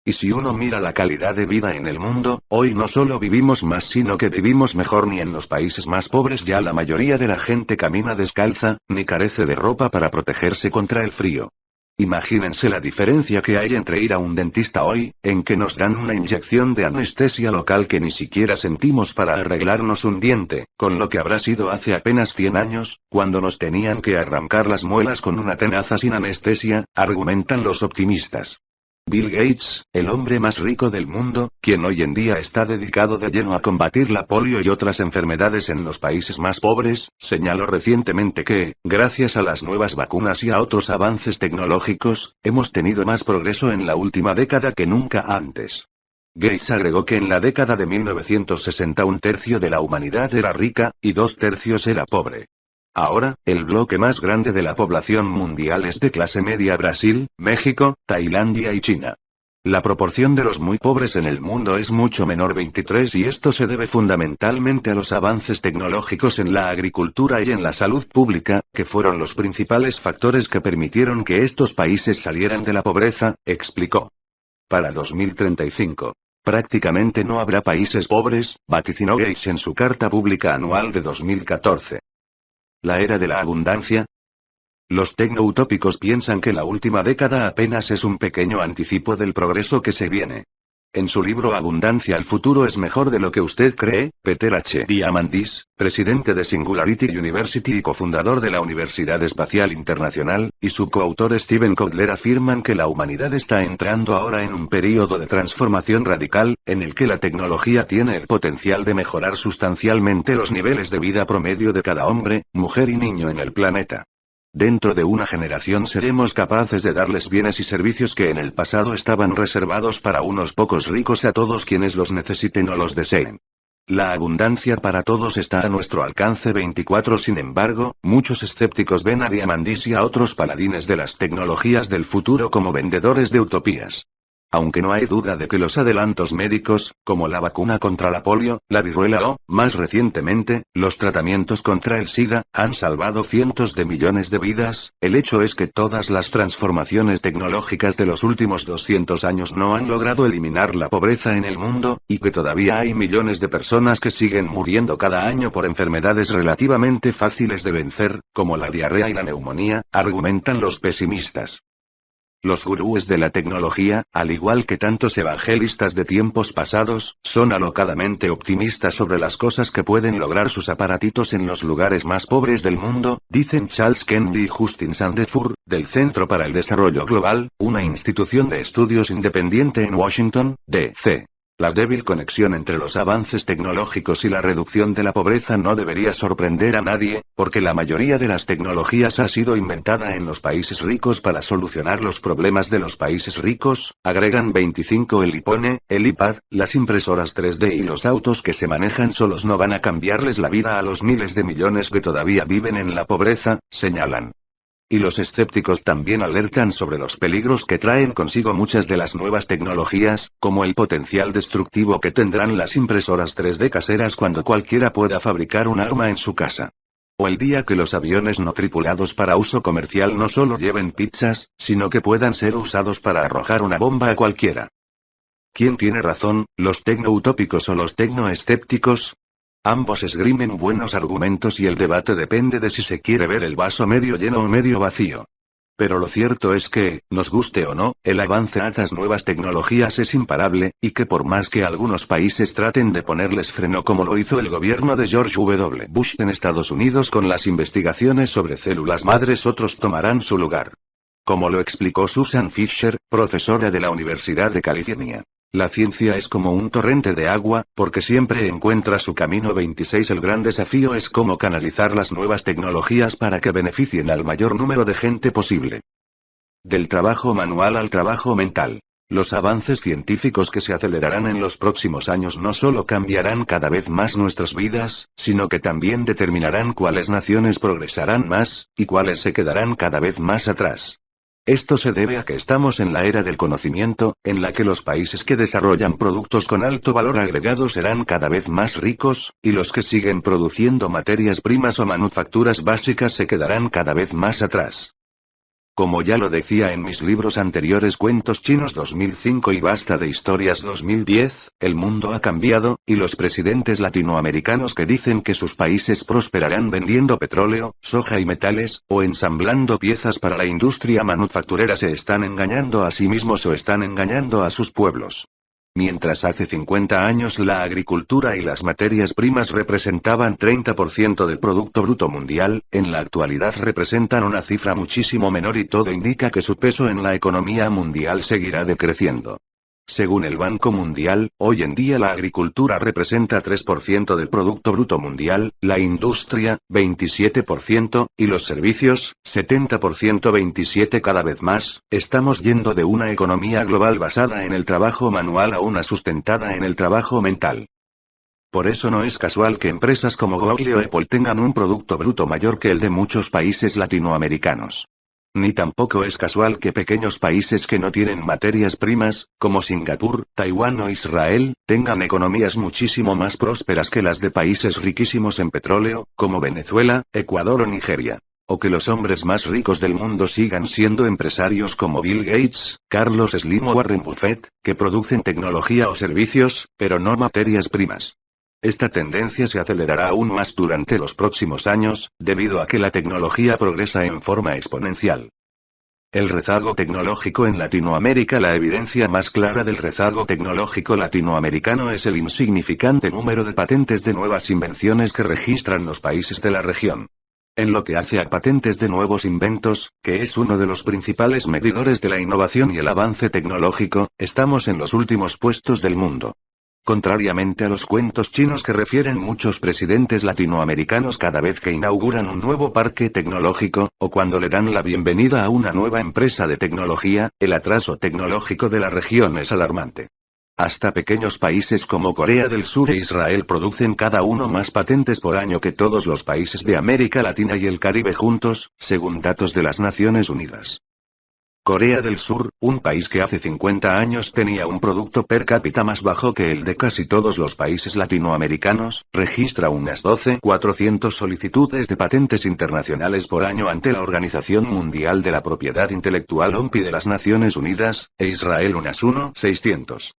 Y si uno mira la calidad de vida en el mundo, hoy no solo vivimos más sino que vivimos mejor. Ni en los países más pobres ya la mayoría de la gente camina descalza, ni carece de ropa para protegerse contra el frío. Imagínense la diferencia que hay entre ir a un dentista hoy, en que nos dan una inyección de anestesia local que ni siquiera sentimos para arreglarnos un diente, con lo que habrá sido hace apenas 100 años, cuando nos tenían que arrancar las muelas con una tenaza sin anestesia, argumentan los optimistas. Bill Gates, el hombre más rico del mundo, quien hoy en día está dedicado de lleno a combatir la polio y otras enfermedades en los países más pobres, señaló recientemente que, gracias a las nuevas vacunas y a otros avances tecnológicos, hemos tenido más progreso en la última década que nunca antes. Gates agregó que en la década de 1960 un tercio de la humanidad era rica, y 2/3 era pobre. Ahora, el bloque más grande de la población mundial es de clase media: Brasil, México, Tailandia y China. La proporción de los muy pobres en el mundo es mucho menor, 23, y esto se debe fundamentalmente a los avances tecnológicos en la agricultura y en la salud pública, que fueron los principales factores que permitieron que estos países salieran de la pobreza, explicó. Para 2035. Prácticamente no habrá países pobres, vaticinó Gates en su carta pública anual de 2014. ¿La era de la abundancia? Los tecnoutópicos piensan que la última década apenas es un pequeño anticipo del progreso que se viene. En su libro Abundancia, el futuro es mejor de lo que usted cree, Peter H. Diamandis, presidente de Singularity University y cofundador de la Universidad Espacial Internacional, y su coautor Steven Kotler afirman que la humanidad está entrando ahora en un período de transformación radical, en el que la tecnología tiene el potencial de mejorar sustancialmente los niveles de vida promedio de cada hombre, mujer y niño en el planeta. Dentro de una generación seremos capaces de darles bienes y servicios que en el pasado estaban reservados para unos pocos ricos, a todos quienes los necesiten o los deseen. La abundancia para todos está a nuestro alcance 24. Sin embargo, muchos escépticos ven a Diamandis y a otros paladines de las tecnologías del futuro como vendedores de utopías. Aunque no hay duda de que los adelantos médicos, como la vacuna contra la polio, la viruela o, más recientemente, los tratamientos contra el SIDA, han salvado cientos de millones de vidas, el hecho es que todas las transformaciones tecnológicas de los últimos 200 años no han logrado eliminar la pobreza en el mundo, y que todavía hay millones de personas que siguen muriendo cada año por enfermedades relativamente fáciles de vencer, como la diarrea y la neumonía, argumentan los pesimistas. Los gurúes de la tecnología, al igual que tantos evangelistas de tiempos pasados, son alocadamente optimistas sobre las cosas que pueden lograr sus aparatitos en los lugares más pobres del mundo, dicen Charles Kennedy y Justin Sandefur, del Centro para el Desarrollo Global, una institución de estudios independiente en Washington, D.C. La débil conexión entre los avances tecnológicos y la reducción de la pobreza no debería sorprender a nadie, porque la mayoría de las tecnologías ha sido inventada en los países ricos para solucionar los problemas de los países ricos, agregan 25. El iPhone, el iPad, las impresoras 3D y los autos que se manejan solos no van a cambiarles la vida a los miles de millones que todavía viven en la pobreza, señalan. Y los escépticos también alertan sobre los peligros que traen consigo muchas de las nuevas tecnologías, como el potencial destructivo que tendrán las impresoras 3D caseras cuando cualquiera pueda fabricar un arma en su casa. O el día que los aviones no tripulados para uso comercial no solo lleven pizzas, sino que puedan ser usados para arrojar una bomba a cualquiera. ¿Quién tiene razón, los tecnoutópicos o los tecnoescépticos? Ambos esgrimen buenos argumentos y el debate depende de si se quiere ver el vaso medio lleno o medio vacío. Pero lo cierto es que, nos guste o no, el avance a estas nuevas tecnologías es imparable, y que por más que algunos países traten de ponerles freno como lo hizo el gobierno de George W. Bush en Estados Unidos con las investigaciones sobre células madres, otros tomarán su lugar. Como lo explicó Susan Fisher, profesora de la Universidad de California. La ciencia es como un torrente de agua, porque siempre encuentra su camino. 26. El gran desafío es cómo canalizar las nuevas tecnologías para que beneficien al mayor número de gente posible. Del trabajo manual al trabajo mental. Los avances científicos que se acelerarán en los próximos años no solo cambiarán cada vez más nuestras vidas, sino que también determinarán cuáles naciones progresarán más, y cuáles se quedarán cada vez más atrás. Esto se debe a que estamos en la era del conocimiento, en la que los países que desarrollan productos con alto valor agregado serán cada vez más ricos, y los que siguen produciendo materias primas o manufacturas básicas se quedarán cada vez más atrás. Como ya lo decía en mis libros anteriores Cuentos Chinos 2005 y Basta de Historias 2010, el mundo ha cambiado, y los presidentes latinoamericanos que dicen que sus países prosperarán vendiendo petróleo, soja y metales, o ensamblando piezas para la industria manufacturera se están engañando a sí mismos o están engañando a sus pueblos. Mientras hace 50 años la agricultura y las materias primas representaban 30% del Producto Bruto Mundial, en la actualidad representan una cifra muchísimo menor y todo indica que su peso en la economía mundial seguirá decreciendo. Según el Banco Mundial, hoy en día la agricultura representa 3% del Producto Bruto Mundial, la industria, 27%, y los servicios, 70%. 27. Cada vez más, estamos yendo de una economía global basada en el trabajo manual a una sustentada en el trabajo mental. Por eso no es casual que empresas como Google o Apple tengan un Producto Bruto mayor que el de muchos países latinoamericanos. Ni tampoco es casual que pequeños países que no tienen materias primas, como Singapur, Taiwán o Israel, tengan economías muchísimo más prósperas que las de países riquísimos en petróleo, como Venezuela, Ecuador o Nigeria. O que los hombres más ricos del mundo sigan siendo empresarios como Bill Gates, Carlos Slim o Warren Buffett, que producen tecnología o servicios, pero no materias primas. Esta tendencia se acelerará aún más durante los próximos años, debido a que la tecnología progresa en forma exponencial. El rezago tecnológico en Latinoamérica. La evidencia más clara del rezago tecnológico latinoamericano es el insignificante número de patentes de nuevas invenciones que registran los países de la región. En lo que hace a patentes de nuevos inventos, que es uno de los principales medidores de la innovación y el avance tecnológico, estamos en los últimos puestos del mundo. Contrariamente a los cuentos chinos que refieren muchos presidentes latinoamericanos cada vez que inauguran un nuevo parque tecnológico, o cuando le dan la bienvenida a una nueva empresa de tecnología, el atraso tecnológico de la región es alarmante. Hasta pequeños países como Corea del Sur e Israel producen cada uno más patentes por año que todos los países de América Latina y el Caribe juntos, según datos de las Naciones Unidas. Corea del Sur, un país que hace 50 años tenía un producto per cápita más bajo que el de casi todos los países latinoamericanos, registra unas 12.400 solicitudes de patentes internacionales por año ante la Organización Mundial de la Propiedad Intelectual OMPI de las Naciones Unidas, e Israel unas 1.600.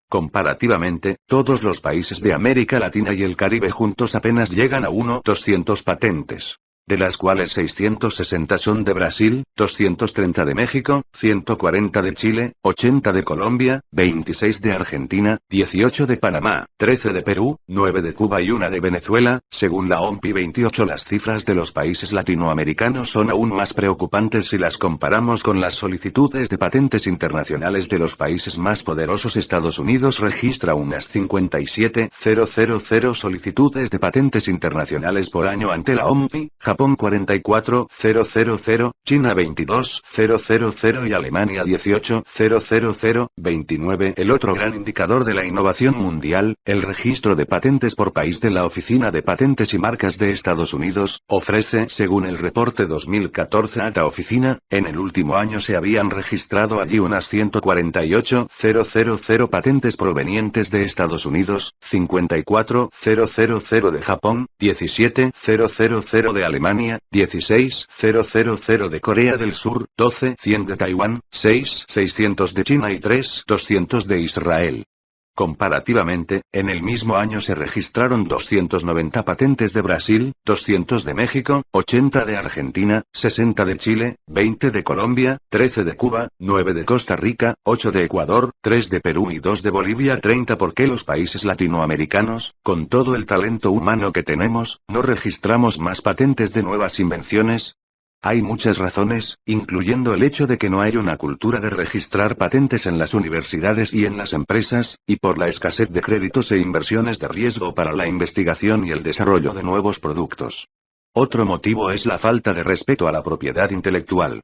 Comparativamente, todos los países de América Latina y el Caribe juntos apenas llegan a 1.200 patentes. De las cuales 660 son de Brasil, 230 de México, 140 de Chile, 80 de Colombia, 26 de Argentina, 18 de Panamá, 13 de Perú, 9 de Cuba y 1 de Venezuela, según la OMPI 28. Las cifras de los países latinoamericanos son aún más preocupantes si las comparamos con las solicitudes de patentes internacionales de los países más poderosos. Estados Unidos registra unas 57.000 solicitudes de patentes internacionales por año ante la OMPI, Japón 44.000, China 22.000 y Alemania 18.000, 29. El otro gran indicador de la innovación mundial, el registro de patentes por país de la Oficina de Patentes y Marcas de Estados Unidos, ofrece, según el reporte 2014 a la oficina, en el último año se habían registrado allí unas 148.000 patentes provenientes de Estados Unidos, 54.000 de Japón, 17.000 de Alemania, 16.000 de Corea del Sur, 12.100 de Taiwán, 6.600 de China y 3.200 de Israel. Comparativamente, en el mismo año se registraron 290 patentes de Brasil, 200 de México, 80 de Argentina, 60 de Chile, 20 de Colombia, 13 de Cuba, 9 de Costa Rica, 8 de Ecuador, 3 de Perú y 2 de Bolivia. 30. ¿Por qué los países latinoamericanos, con todo el talento humano que tenemos, no registramos más patentes de nuevas invenciones? Hay muchas razones, incluyendo el hecho de que no hay una cultura de registrar patentes en las universidades y en las empresas, y por la escasez de créditos e inversiones de riesgo para la investigación y el desarrollo de nuevos productos. Otro motivo es la falta de respeto a la propiedad intelectual.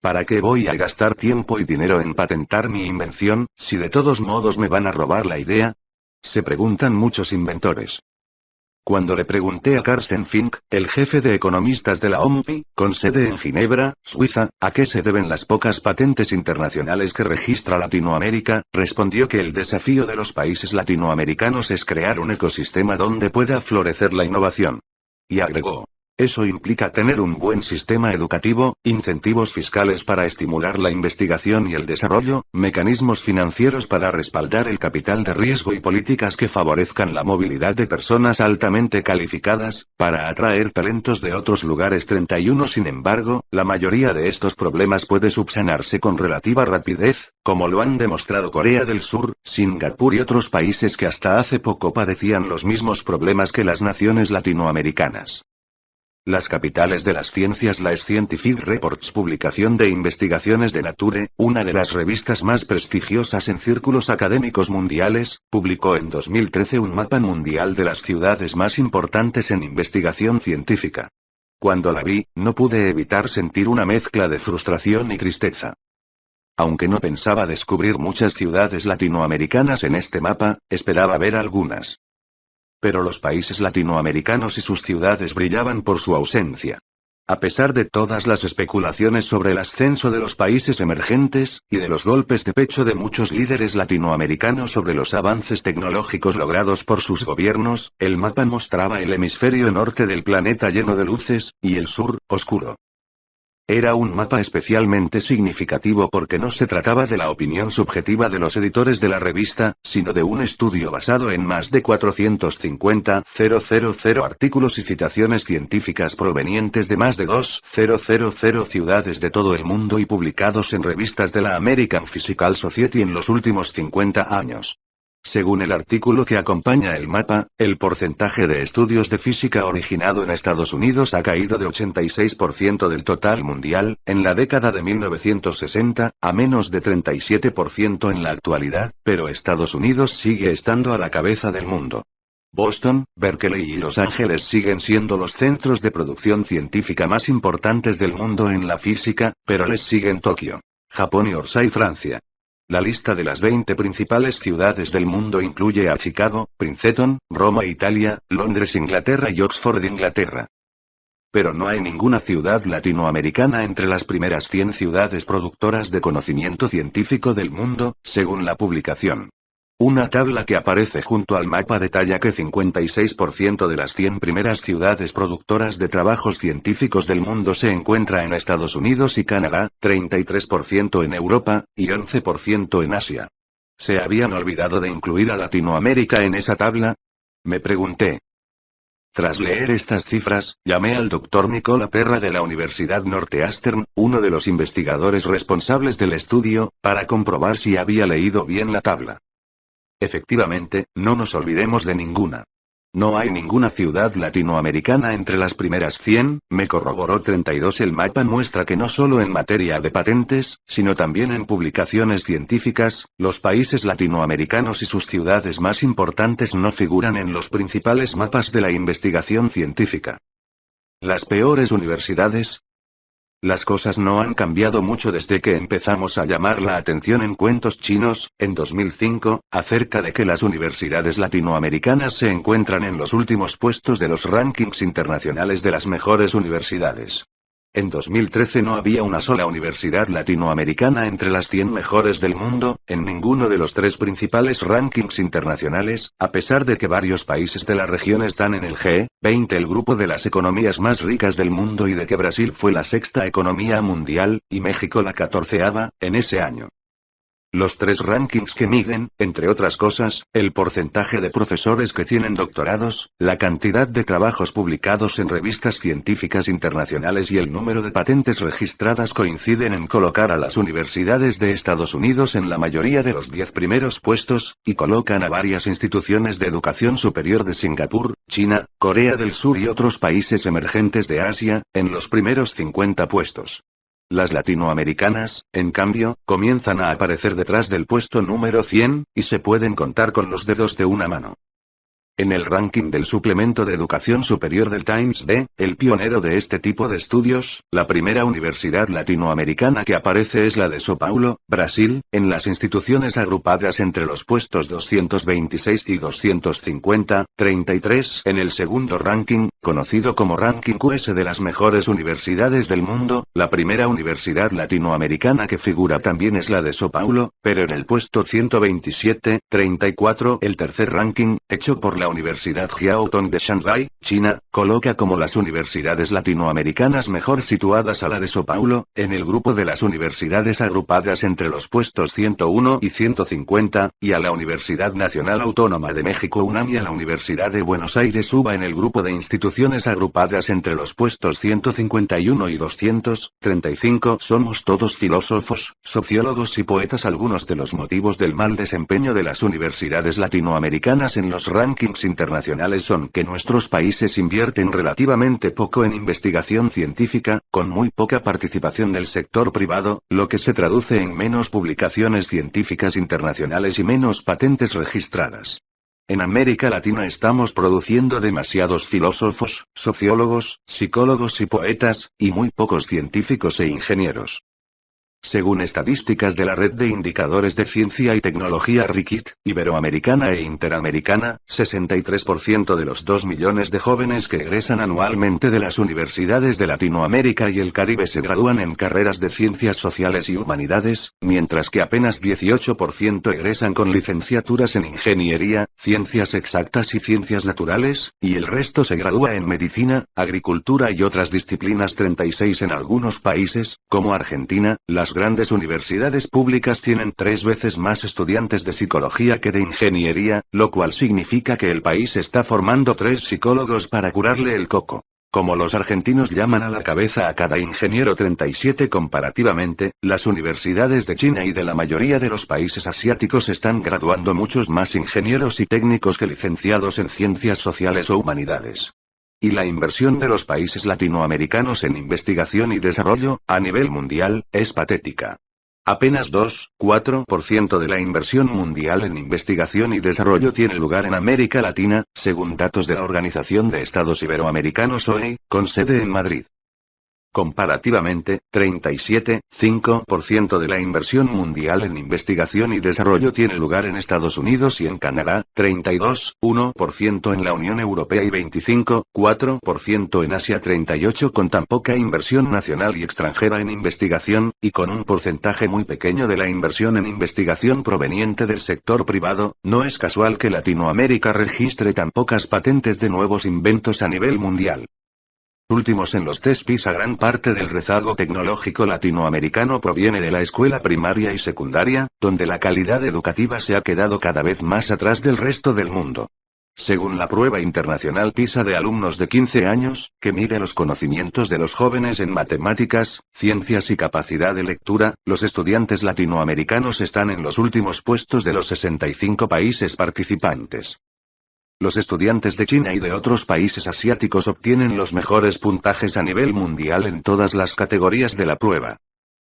¿Para qué voy a gastar tiempo y dinero en patentar mi invención, si de todos modos me van a robar la idea? Se preguntan muchos inventores. Cuando le pregunté a Carsten Fink, el jefe de economistas de la OMPI, con sede en Ginebra, Suiza, a qué se deben las pocas patentes internacionales que registra Latinoamérica, respondió que el desafío de los países latinoamericanos es crear un ecosistema donde pueda florecer la innovación. Y agregó: Eso implica tener un buen sistema educativo, incentivos fiscales para estimular la investigación y el desarrollo, mecanismos financieros para respaldar el capital de riesgo y políticas que favorezcan la movilidad de personas altamente calificadas, para atraer talentos de otros lugares. 31. Sin embargo, la mayoría de estos problemas puede subsanarse con relativa rapidez, como lo han demostrado Corea del Sur, Singapur y otros países que hasta hace poco padecían los mismos problemas que las naciones latinoamericanas. Las capitales de las ciencias. La Scientific Reports, publicación de investigaciones de Nature, una de las revistas más prestigiosas en círculos académicos mundiales, publicó en 2013 un mapa mundial de las ciudades más importantes en investigación científica. Cuando la vi, no pude evitar sentir una mezcla de frustración y tristeza. Aunque no pensaba descubrir muchas ciudades latinoamericanas en este mapa, esperaba ver algunas. Pero los países latinoamericanos y sus ciudades brillaban por su ausencia. A pesar de todas las especulaciones sobre el ascenso de los países emergentes, y de los golpes de pecho de muchos líderes latinoamericanos sobre los avances tecnológicos logrados por sus gobiernos, el mapa mostraba el hemisferio norte del planeta lleno de luces, y el sur, oscuro. Era un mapa especialmente significativo porque no se trataba de la opinión subjetiva de los editores de la revista, sino de un estudio basado en más de 450.000 artículos y citaciones científicas provenientes de más de 2.000 ciudades de todo el mundo y publicados en revistas de la American Physical Society en los últimos 50 años. Según el artículo que acompaña el mapa, el porcentaje de estudios de física originado en Estados Unidos ha caído de 86% del total mundial, en la década de 1960, a menos de 37% en la actualidad, pero Estados Unidos sigue estando a la cabeza del mundo. Boston, Berkeley y Los Ángeles siguen siendo los centros de producción científica más importantes del mundo en la física, pero les siguen Tokio, Japón y Orsay, Francia. La lista de las 20 principales ciudades del mundo incluye a Chicago, Princeton, Roma, Italia, Londres, Inglaterra y Oxford, Inglaterra. Pero no hay ninguna ciudad latinoamericana entre las primeras 100 ciudades productoras de conocimiento científico del mundo, según la publicación. Una tabla que aparece junto al mapa detalla que 56% de las 100 primeras ciudades productoras de trabajos científicos del mundo se encuentra en Estados Unidos y Canadá, 33% en Europa, y 11% en Asia. ¿Se habían olvidado de incluir a Latinoamérica en esa tabla? Me pregunté. Tras leer estas cifras, llamé al Dr. Nicola Perra de la Universidad Northeastern, uno de los investigadores responsables del estudio, para comprobar si había leído bien la tabla. Efectivamente, no nos olvidemos de ninguna. No hay ninguna ciudad latinoamericana entre las primeras 100, me corroboró 32. El mapa muestra que no solo en materia de patentes, sino también en publicaciones científicas, los países latinoamericanos y sus ciudades más importantes no figuran en los principales mapas de la investigación científica. Las peores universidades. Las cosas no han cambiado mucho desde que empezamos a llamar la atención en Cuentos Chinos, en 2005, acerca de que las universidades latinoamericanas se encuentran en los últimos puestos de los rankings internacionales de las mejores universidades. En 2013 no había una sola universidad latinoamericana entre las 100 mejores del mundo, en ninguno de los 3 principales rankings internacionales, a pesar de que varios países de la región están en el G20, el grupo de las economías más ricas del mundo, y de que Brasil fue la 6ª economía mundial, y México la 14ª, en ese año. Los 3 rankings que miden, entre otras cosas, el porcentaje de profesores que tienen doctorados, la cantidad de trabajos publicados en revistas científicas internacionales y el número de patentes registradas coinciden en colocar a las universidades de Estados Unidos en la mayoría de los 10 primeros puestos, y colocan a varias instituciones de educación superior de Singapur, China, Corea del Sur y otros países emergentes de Asia, en los primeros 50 puestos. Las latinoamericanas, en cambio, comienzan a aparecer detrás del puesto número 100, y se pueden contar con los dedos de una mano. En el ranking del suplemento de educación superior del Times el pionero de este tipo de estudios, la primera universidad latinoamericana que aparece es la de São Paulo, Brasil, en las instituciones agrupadas entre los puestos 226 y 250, 33 en el segundo ranking, conocido como Ranking QS de las mejores universidades del mundo. La primera universidad latinoamericana que figura también es la de São Paulo, pero en el puesto 127, 34, el tercer ranking, hecho por la Universidad Jiao Tong de Shanghái, China, coloca como las universidades latinoamericanas mejor situadas a la de Sao Paulo, en el grupo de las universidades agrupadas entre los puestos 101 y 150, y a la Universidad Nacional Autónoma de México UNAM y a la Universidad de Buenos Aires UBA en el grupo de instituciones agrupadas entre los puestos 151 y 235. Somos todos filósofos, sociólogos y poetas. Algunos de los motivos del mal desempeño de las universidades latinoamericanas en los rankings internacionales son que nuestros países invierten relativamente poco en investigación científica, con muy poca participación del sector privado, lo que se traduce en menos publicaciones científicas internacionales y menos patentes registradas. En América Latina estamos produciendo demasiados filósofos, sociólogos, psicólogos y poetas, y muy pocos científicos e ingenieros. Según estadísticas de la Red de Indicadores de Ciencia y Tecnología RICIT, iberoamericana e interamericana, 63% de los 2 millones de jóvenes que egresan anualmente de las universidades de Latinoamérica y el Caribe se gradúan en carreras de ciencias sociales y humanidades, mientras que apenas 18% egresan con licenciaturas en ingeniería, ciencias exactas y ciencias naturales, y el resto se gradúa en medicina, agricultura y otras disciplinas. 36 en algunos países, como Argentina, las grandes universidades públicas tienen 3 veces más estudiantes de psicología que de ingeniería, lo cual significa que el país está formando 3 psicólogos para curarle el coco. Como los argentinos llaman a la cabeza a cada ingeniero. 37 comparativamente, las universidades de China y de la mayoría de los países asiáticos están graduando muchos más ingenieros y técnicos que licenciados en ciencias sociales o humanidades. Y la inversión de los países latinoamericanos en investigación y desarrollo, a nivel mundial, es patética. Apenas 2,4% de la inversión mundial en investigación y desarrollo tiene lugar en América Latina, según datos de la Organización de Estados Iberoamericanos OEI, con sede en Madrid. Comparativamente, 37,5% de la inversión mundial en investigación y desarrollo tiene lugar en Estados Unidos y en Canadá, 32,1% en la Unión Europea y 25,4% en Asia. 38 con tan poca inversión nacional y extranjera en investigación, y con un porcentaje muy pequeño de la inversión en investigación proveniente del sector privado, no es casual que Latinoamérica registre tan pocas patentes de nuevos inventos a nivel mundial. Últimos en los test PISA. Gran parte del rezago tecnológico latinoamericano proviene de la escuela primaria y secundaria, donde la calidad educativa se ha quedado cada vez más atrás del resto del mundo. Según la prueba internacional PISA de alumnos de 15 años, que mide los conocimientos de los jóvenes en matemáticas, ciencias y capacidad de lectura, los estudiantes latinoamericanos están en los últimos puestos de los 65 países participantes. Los estudiantes de China y de otros países asiáticos obtienen los mejores puntajes a nivel mundial en todas las categorías de la prueba.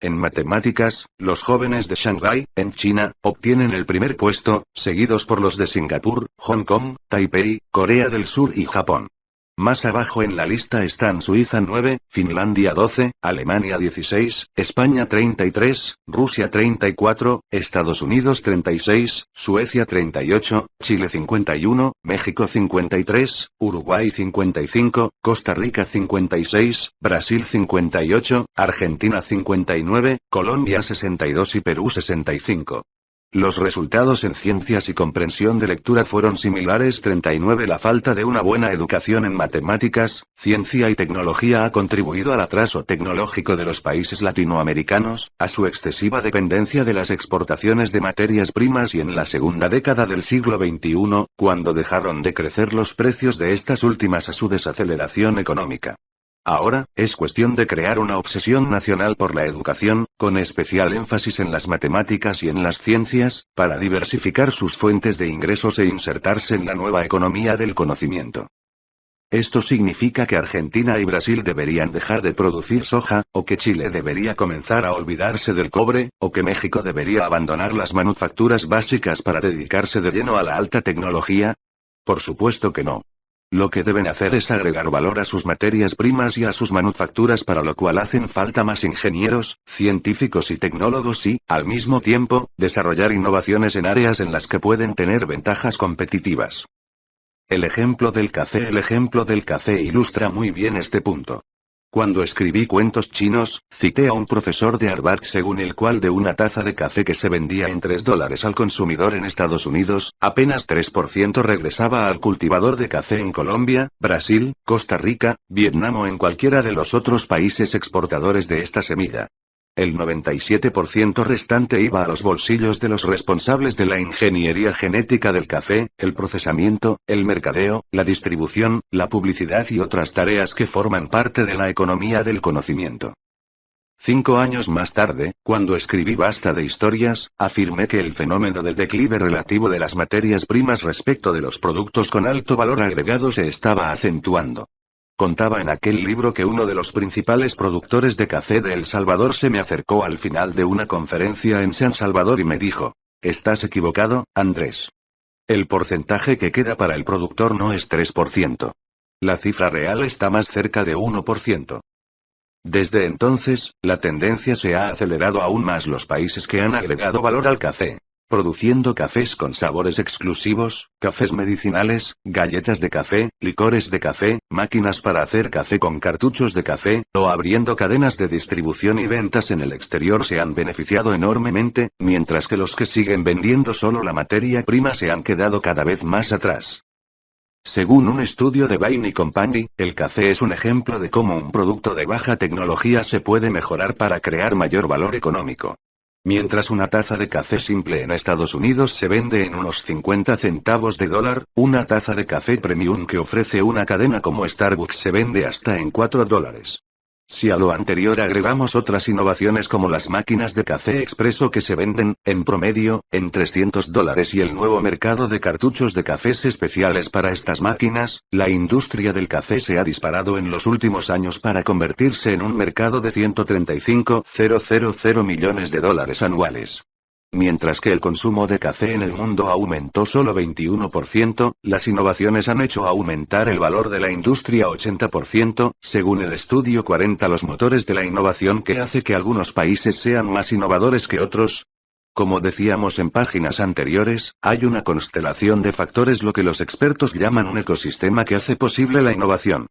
En matemáticas, los jóvenes de Shanghái, en China, obtienen el primer puesto, seguidos por los de Singapur, Hong Kong, Taipei, Corea del Sur y Japón. Más abajo en la lista están Suiza 9, Finlandia 12, Alemania 16, España 33, Rusia 34, Estados Unidos 36, Suecia 38, Chile 51, México 53, Uruguay 55, Costa Rica 56, Brasil 58, Argentina 59, Colombia 62 y Perú 65. Los resultados en ciencias y comprensión de lectura fueron similares. 39. La falta de una buena educación en matemáticas, ciencia y tecnología ha contribuido al atraso tecnológico de los países latinoamericanos, a su excesiva dependencia de las exportaciones de materias primas y en la segunda década del siglo XXI, cuando dejaron de crecer los precios de estas últimas a su desaceleración económica. Ahora, es cuestión de crear una obsesión nacional por la educación, con especial énfasis en las matemáticas y en las ciencias, para diversificar sus fuentes de ingresos e insertarse en la nueva economía del conocimiento. Esto significa que Argentina y Brasil deberían dejar de producir soja, o que Chile debería comenzar a olvidarse del cobre, o que México debería abandonar las manufacturas básicas para dedicarse de lleno a la alta tecnología. Por supuesto que no. Lo que deben hacer es agregar valor a sus materias primas y a sus manufacturas, para lo cual hacen falta más ingenieros, científicos y tecnólogos y, al mismo tiempo, desarrollar innovaciones en áreas en las que pueden tener ventajas competitivas. El ejemplo del café ilustra muy bien este punto. Cuando escribí Cuentos chinos, cité a un profesor de Harvard según el cual de una taza de café que se vendía en $3 al consumidor en Estados Unidos, apenas 3% regresaba al cultivador de café en Colombia, Brasil, Costa Rica, Vietnam o en cualquiera de los otros países exportadores de esta semilla. El 97% restante iba a los bolsillos de los responsables de la ingeniería genética del café, el procesamiento, el mercadeo, la distribución, la publicidad y otras tareas que forman parte de la economía del conocimiento. 5 años más tarde, cuando escribí Basta de historias, afirmé que el fenómeno del declive relativo de las materias primas respecto de los productos con alto valor agregado se estaba acentuando. Contaba en aquel libro que uno de los principales productores de café de El Salvador se me acercó al final de una conferencia en San Salvador y me dijo: «Estás equivocado, Andrés. El porcentaje que queda para el productor no es 3%. La cifra real está más cerca de 1%. Desde entonces, la tendencia se ha acelerado aún más. Los países que han agregado valor al café, produciendo cafés con sabores exclusivos, cafés medicinales, galletas de café, licores de café, máquinas para hacer café con cartuchos de café, o abriendo cadenas de distribución y ventas en el exterior se han beneficiado enormemente, mientras que los que siguen vendiendo solo la materia prima se han quedado cada vez más atrás. Según un estudio de Bain y Company, el café es un ejemplo de cómo un producto de baja tecnología se puede mejorar para crear mayor valor económico. Mientras una taza de café simple en Estados Unidos se vende en unos 50 centavos de dólar, una taza de café premium que ofrece una cadena como Starbucks se vende hasta en $4. Si a lo anterior agregamos otras innovaciones como las máquinas de café expreso que se venden, en promedio, en $300 y el nuevo mercado de cartuchos de cafés especiales para estas máquinas, la industria del café se ha disparado en los últimos años para convertirse en un mercado de $135,000 millones anuales. Mientras que el consumo de café en el mundo aumentó solo 21%, las innovaciones han hecho aumentar el valor de la industria 80%, según el estudio 40. Los motores de la innovación que hace que algunos países sean más innovadores que otros. Como decíamos en páginas anteriores, hay una constelación de factores, lo que los expertos llaman un ecosistema que hace posible la innovación.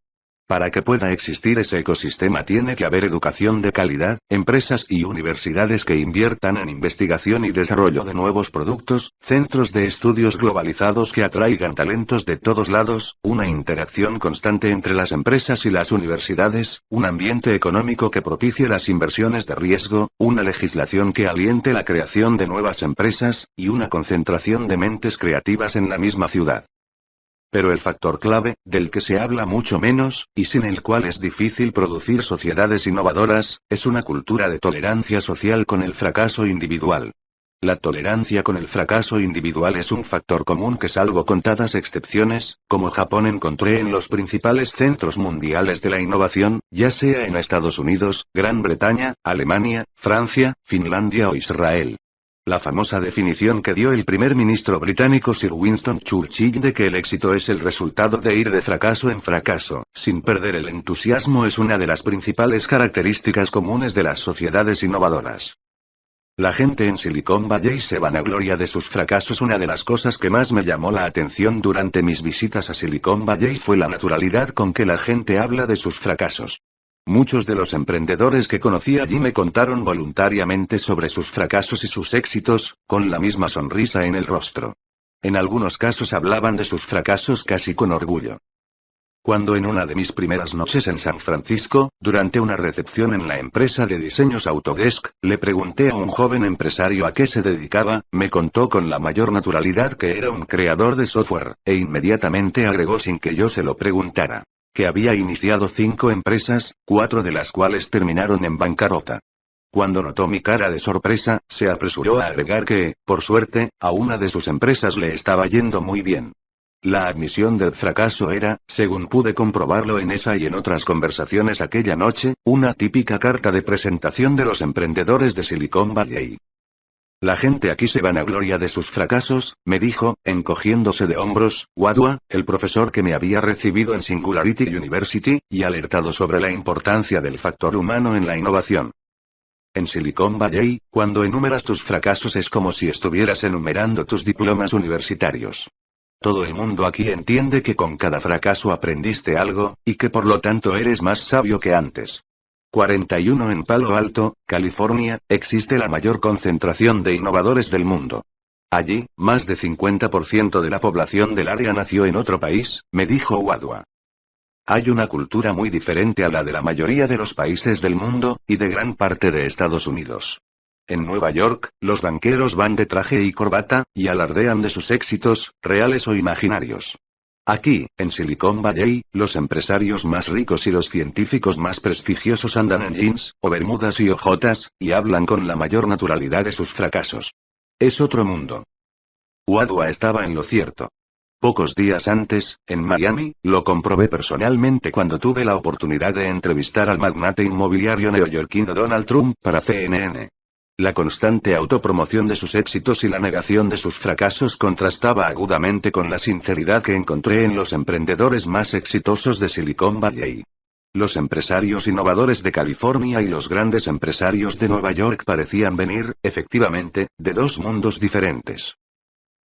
Para que pueda existir ese ecosistema tiene que haber educación de calidad, empresas y universidades que inviertan en investigación y desarrollo de nuevos productos, centros de estudios globalizados que atraigan talentos de todos lados, una interacción constante entre las empresas y las universidades, un ambiente económico que propicie las inversiones de riesgo, una legislación que aliente la creación de nuevas empresas, y una concentración de mentes creativas en la misma ciudad. Pero el factor clave, del que se habla mucho menos, y sin el cual es difícil producir sociedades innovadoras, es una cultura de tolerancia social con el fracaso individual. La tolerancia con el fracaso individual es un factor común que, salvo contadas excepciones, como Japón, encontré en los principales centros mundiales de la innovación, ya sea en Estados Unidos, Gran Bretaña, Alemania, Francia, Finlandia o Israel. La famosa definición que dio el primer ministro británico Sir Winston Churchill de que el éxito es el resultado de ir de fracaso en fracaso, sin perder el entusiasmo, es una de las principales características comunes de las sociedades innovadoras. La gente en Silicon Valley se vanagloria de sus fracasos. Una de las cosas que más me llamó la atención durante mis visitas a Silicon Valley fue la naturalidad con que la gente habla de sus fracasos. Muchos de los emprendedores que conocí allí me contaron voluntariamente sobre sus fracasos y sus éxitos, con la misma sonrisa en el rostro. En algunos casos hablaban de sus fracasos casi con orgullo. Cuando en una de mis primeras noches en San Francisco, durante una recepción en la empresa de diseños Autodesk, le pregunté a un joven empresario a qué se dedicaba, me contó con la mayor naturalidad que era un creador de software, e inmediatamente agregó sin que yo se lo preguntara, que había iniciado 5 empresas, 4 de las cuales terminaron en bancarrota. Cuando notó mi cara de sorpresa, se apresuró a agregar que, por suerte, a una de sus empresas le estaba yendo muy bien. La admisión del fracaso era, según pude comprobarlo en esa y en otras conversaciones aquella noche, una típica carta de presentación de los emprendedores de Silicon Valley. La gente aquí se vanagloria de sus fracasos, me dijo, encogiéndose de hombros, Wadhwa, el profesor que me había recibido en Singularity University, y alertado sobre la importancia del factor humano en la innovación. En Silicon Valley, cuando enumeras tus fracasos es como si estuvieras enumerando tus diplomas universitarios. Todo el mundo aquí entiende que con cada fracaso aprendiste algo, y que por lo tanto eres más sabio que antes. 41 En Palo Alto, California, existe la mayor concentración de innovadores del mundo. Allí, más de 50% de la población del área nació en otro país, me dijo Wadhwa. Hay una cultura muy diferente a la de la mayoría de los países del mundo, y de gran parte de Estados Unidos. En Nueva York, los banqueros van de traje y corbata, y alardean de sus éxitos, reales o imaginarios. Aquí, en Silicon Valley, los empresarios más ricos y los científicos más prestigiosos andan en jeans, o bermudas y ojotas, y hablan con la mayor naturalidad de sus fracasos. Es otro mundo. Wadhwa estaba en lo cierto. Pocos días antes, en Miami, lo comprobé personalmente cuando tuve la oportunidad de entrevistar al magnate inmobiliario neoyorquino Donald Trump para CNN. La constante autopromoción de sus éxitos y la negación de sus fracasos contrastaba agudamente con la sinceridad que encontré en los emprendedores más exitosos de Silicon Valley. Los empresarios innovadores de California y los grandes empresarios de Nueva York parecían venir, efectivamente, de dos mundos diferentes.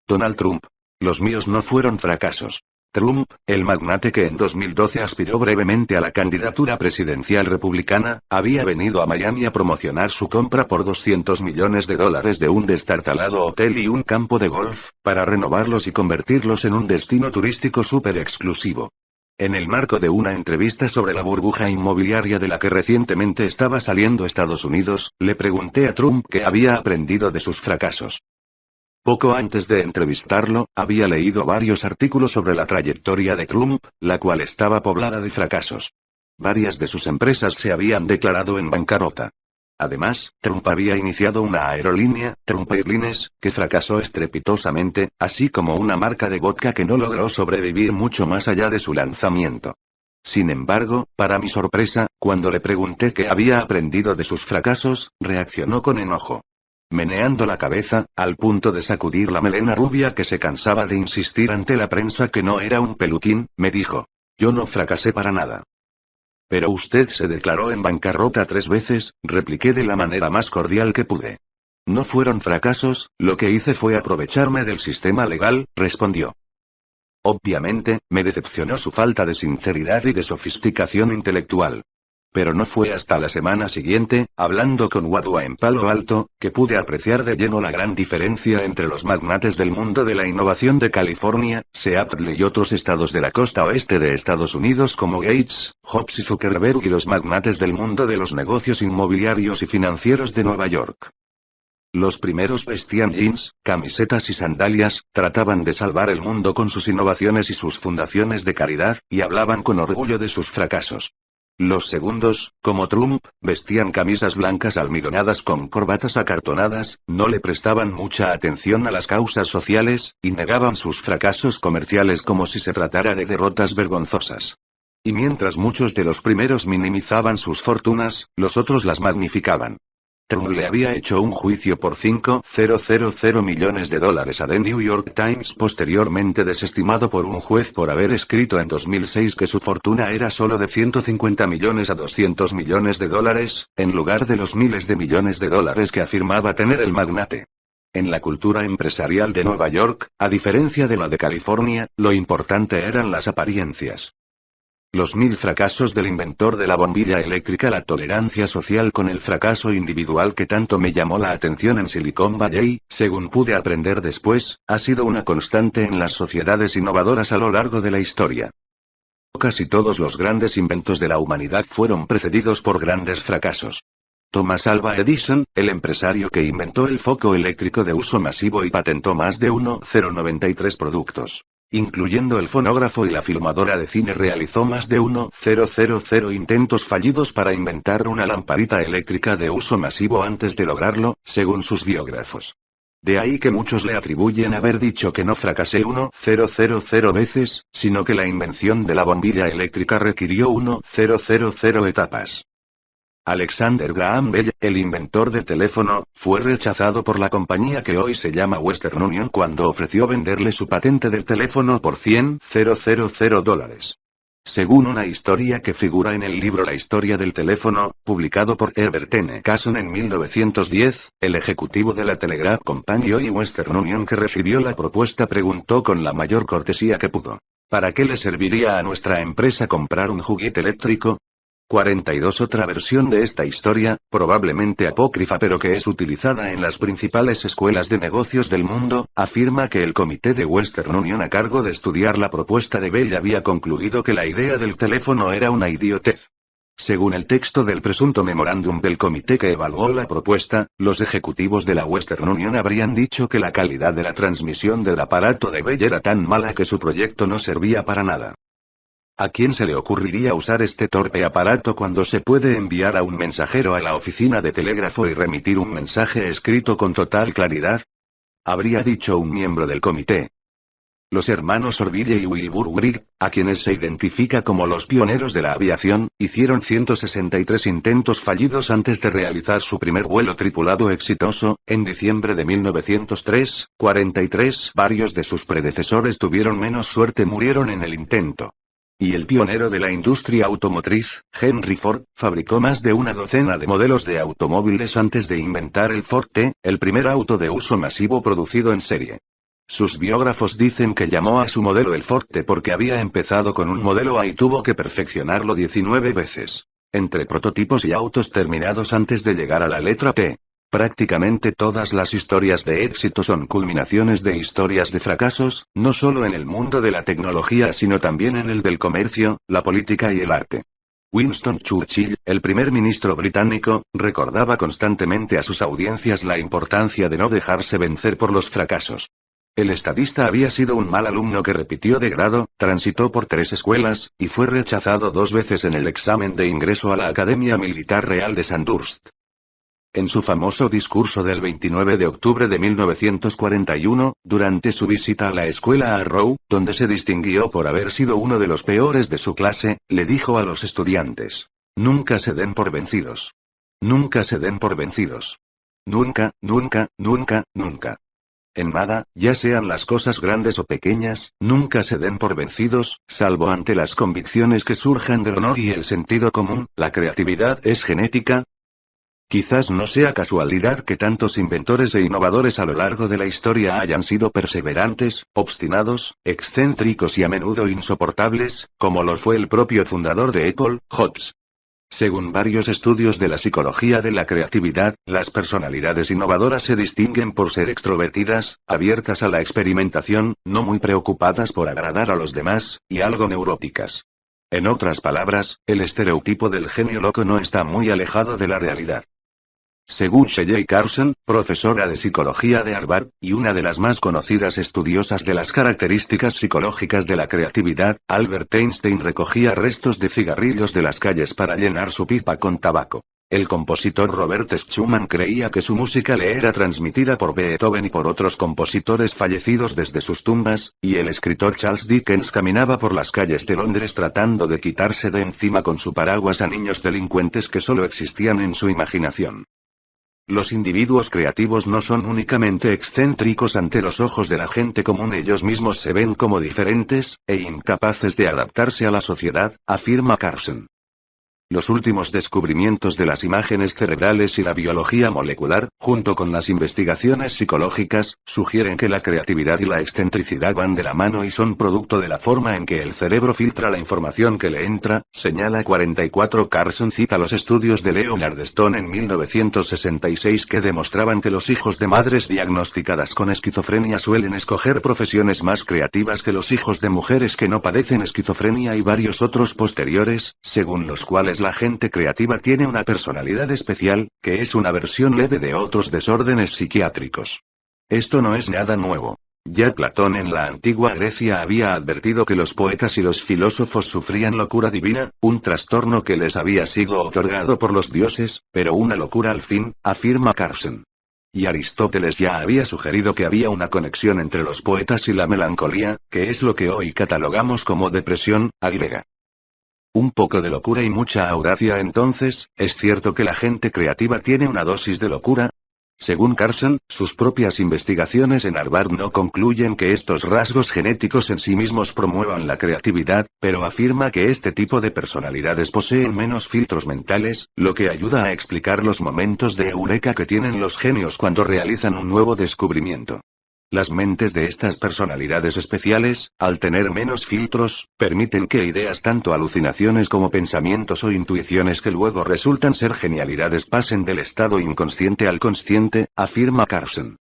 Donald Trump. Los míos no fueron fracasos. Trump, el magnate que en 2012 aspiró brevemente a la candidatura presidencial republicana, había venido a Miami a promocionar su compra por $200 millones de un destartalado hotel y un campo de golf, para renovarlos y convertirlos en un destino turístico súper exclusivo. En el marco de una entrevista sobre la burbuja inmobiliaria de la que recientemente estaba saliendo Estados Unidos, le pregunté a Trump qué había aprendido de sus fracasos. Poco antes de entrevistarlo, había leído varios artículos sobre la trayectoria de Trump, la cual estaba poblada de fracasos. Varias de sus empresas se habían declarado en bancarrota. Además, Trump había iniciado una aerolínea, Trump Airlines, que fracasó estrepitosamente, así como una marca de vodka que no logró sobrevivir mucho más allá de su lanzamiento. Sin embargo, para mi sorpresa, cuando le pregunté qué había aprendido de sus fracasos, reaccionó con enojo. Meneando la cabeza, al punto de sacudir la melena rubia que se cansaba de insistir ante la prensa que no era un peluquín, me dijo: yo no fracasé para nada. Pero usted se declaró en bancarrota 3 veces, repliqué de la manera más cordial que pude. No fueron fracasos, lo que hice fue aprovecharme del sistema legal, respondió. Obviamente, me decepcionó su falta de sinceridad y de sofisticación intelectual. Pero no fue hasta la semana siguiente, hablando con Wadhwa en Palo Alto, que pude apreciar de lleno la gran diferencia entre los magnates del mundo de la innovación de California, Seattle y otros estados de la costa oeste de Estados Unidos como Gates, Jobs y Zuckerberg y los magnates del mundo de los negocios inmobiliarios y financieros de Nueva York. Los primeros vestían jeans, camisetas y sandalias, trataban de salvar el mundo con sus innovaciones y sus fundaciones de caridad, y hablaban con orgullo de sus fracasos. Los segundos, como Trump, vestían camisas blancas almidonadas con corbatas acartonadas, no le prestaban mucha atención a las causas sociales, y negaban sus fracasos comerciales como si se tratara de derrotas vergonzosas. Y mientras muchos de los primeros minimizaban sus fortunas, los otros las magnificaban. Trump le había hecho un juicio por $5,000 millones a The New York Times, posteriormente desestimado por un juez por haber escrito en 2006 que su fortuna era solo de $150 millones a $200 millones, en lugar de los miles de millones de dólares que afirmaba tener el magnate. En la cultura empresarial de Nueva York, a diferencia de la de California, lo importante eran las apariencias. Los 1000 fracasos del inventor de la bombilla eléctrica. La tolerancia social con el fracaso individual que tanto me llamó la atención en Silicon Valley, según pude aprender después, ha sido una constante en las sociedades innovadoras a lo largo de la historia. Casi todos los grandes inventos de la humanidad fueron precedidos por grandes fracasos. Thomas Alva Edison, el empresario que inventó el foco eléctrico de uso masivo y patentó más de 1,093 productos. Incluyendo el fonógrafo y la filmadora de cine, realizó más de 1,000 intentos fallidos para inventar una lamparita eléctrica de uso masivo antes de lograrlo, según sus biógrafos. De ahí que muchos le atribuyen haber dicho que no fracasé 1,000 veces, sino que la invención de la bombilla eléctrica requirió 1,000 etapas. Alexander Graham Bell, el inventor del teléfono, fue rechazado por la compañía que hoy se llama Western Union cuando ofreció venderle su patente del teléfono por $100,000. Según una historia que figura en el libro La historia del teléfono, publicado por Herbert N. Casson en 1910, el ejecutivo de la Telegraph Company y Western Union que recibió la propuesta preguntó con la mayor cortesía que pudo: ¿para qué le serviría a nuestra empresa comprar un juguete eléctrico? 42. Otra versión de esta historia, probablemente apócrifa pero que es utilizada en las principales escuelas de negocios del mundo, afirma que el comité de Western Union a cargo de estudiar la propuesta de Bell había concluido que la idea del teléfono era una idiotez. Según el texto del presunto memorándum del comité que evaluó la propuesta, los ejecutivos de la Western Union habrían dicho que la calidad de la transmisión del aparato de Bell era tan mala que su proyecto no servía para nada. ¿A quién se le ocurriría usar este torpe aparato cuando se puede enviar a un mensajero a la oficina de telégrafo y remitir un mensaje escrito con total claridad? Habría dicho un miembro del comité. Los hermanos Orville y Wilbur Wright, a quienes se identifica como los pioneros de la aviación, hicieron 163 intentos fallidos antes de realizar su primer vuelo tripulado exitoso, en diciembre de 1903, 43. Varios de sus predecesores tuvieron menos suerte, murieron en el intento. Y el pionero de la industria automotriz, Henry Ford, fabricó más de una docena de modelos de automóviles antes de inventar el Ford T, el primer auto de uso masivo producido en serie. Sus biógrafos dicen que llamó a su modelo el Ford T porque había empezado con un modelo A y tuvo que perfeccionarlo 19 veces. Entre prototipos y autos terminados antes de llegar a la letra T. Prácticamente todas las historias de éxito son culminaciones de historias de fracasos, no solo en el mundo de la tecnología sino también en el del comercio, la política y el arte. Winston Churchill, el primer ministro británico, recordaba constantemente a sus audiencias la importancia de no dejarse vencer por los fracasos. El estadista había sido un mal alumno que repitió de grado, transitó por 3 escuelas, y fue rechazado 2 veces en el examen de ingreso a la Academia Militar Real de Sandhurst. En su famoso discurso del 29 de octubre de 1941, durante su visita a la escuela Arrow, donde se distinguió por haber sido uno de los peores de su clase, le dijo a los estudiantes: nunca se den por vencidos. Nunca se den por vencidos. Nunca, nunca, nunca, nunca. En nada, ya sean las cosas grandes o pequeñas, nunca se den por vencidos, salvo ante las convicciones que surjan del honor y el sentido común. La creatividad es genética. Quizás no sea casualidad que tantos inventores e innovadores a lo largo de la historia hayan sido perseverantes, obstinados, excéntricos y a menudo insoportables, como lo fue el propio fundador de Apple, Jobs. Según varios estudios de la psicología de la creatividad, las personalidades innovadoras se distinguen por ser extrovertidas, abiertas a la experimentación, no muy preocupadas por agradar a los demás, y algo neuróticas. En otras palabras, el estereotipo del genio loco no está muy alejado de la realidad. Según Shelley Carson, profesora de psicología de Harvard, y una de las más conocidas estudiosas de las características psicológicas de la creatividad, Albert Einstein recogía restos de cigarrillos de las calles para llenar su pipa con tabaco. El compositor Robert Schumann creía que su música le era transmitida por Beethoven y por otros compositores fallecidos desde sus tumbas, y el escritor Charles Dickens caminaba por las calles de Londres tratando de quitarse de encima con su paraguas a niños delincuentes que solo existían en su imaginación. Los individuos creativos no son únicamente excéntricos ante los ojos de la gente común, ellos mismos se ven como diferentes, e incapaces de adaptarse a la sociedad, afirma Carson. Los últimos descubrimientos de las imágenes cerebrales y la biología molecular, junto con las investigaciones psicológicas, sugieren que la creatividad y la excentricidad van de la mano y son producto de la forma en que el cerebro filtra la información que le entra, señala 44. Carson cita los estudios de Leonard Stone en 1966 que demostraban que los hijos de madres diagnosticadas con esquizofrenia suelen escoger profesiones más creativas que los hijos de mujeres que no padecen esquizofrenia, y varios otros posteriores, según los cuales la gente creativa tiene una personalidad especial, que es una versión leve de otros desórdenes psiquiátricos. Esto no es nada nuevo. Ya Platón en la antigua Grecia había advertido que los poetas y los filósofos sufrían locura divina, un trastorno que les había sido otorgado por los dioses, pero una locura al fin, afirma Carson. Y Aristóteles ya había sugerido que había una conexión entre los poetas y la melancolía, que es lo que hoy catalogamos como depresión, griega. Un poco de locura y mucha audacia entonces. ¿Es cierto que la gente creativa tiene una dosis de locura? Según Carson, sus propias investigaciones en Harvard no concluyen que estos rasgos genéticos en sí mismos promuevan la creatividad, pero afirma que este tipo de personalidades poseen menos filtros mentales, lo que ayuda a explicar los momentos de eureka que tienen los genios cuando realizan un nuevo descubrimiento. Las mentes de estas personalidades especiales, al tener menos filtros, permiten que ideas tanto alucinaciones como pensamientos o intuiciones que luego resultan ser genialidades pasen del estado inconsciente al consciente, afirma Carson.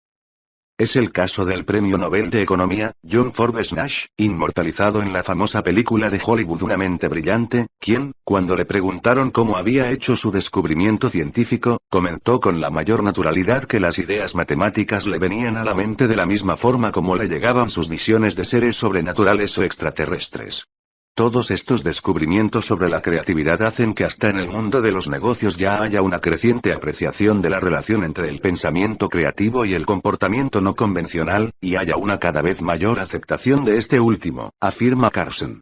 Es el caso del Premio Nobel de Economía, John Forbes Nash, inmortalizado en la famosa película de Hollywood Una mente brillante, quien, cuando le preguntaron cómo había hecho su descubrimiento científico, comentó con la mayor naturalidad que las ideas matemáticas le venían a la mente de la misma forma como le llegaban sus visiones de seres sobrenaturales o extraterrestres. Todos estos descubrimientos sobre la creatividad hacen que hasta en el mundo de los negocios ya haya una creciente apreciación de la relación entre el pensamiento creativo y el comportamiento no convencional, y haya una cada vez mayor aceptación de este último, afirma Carson.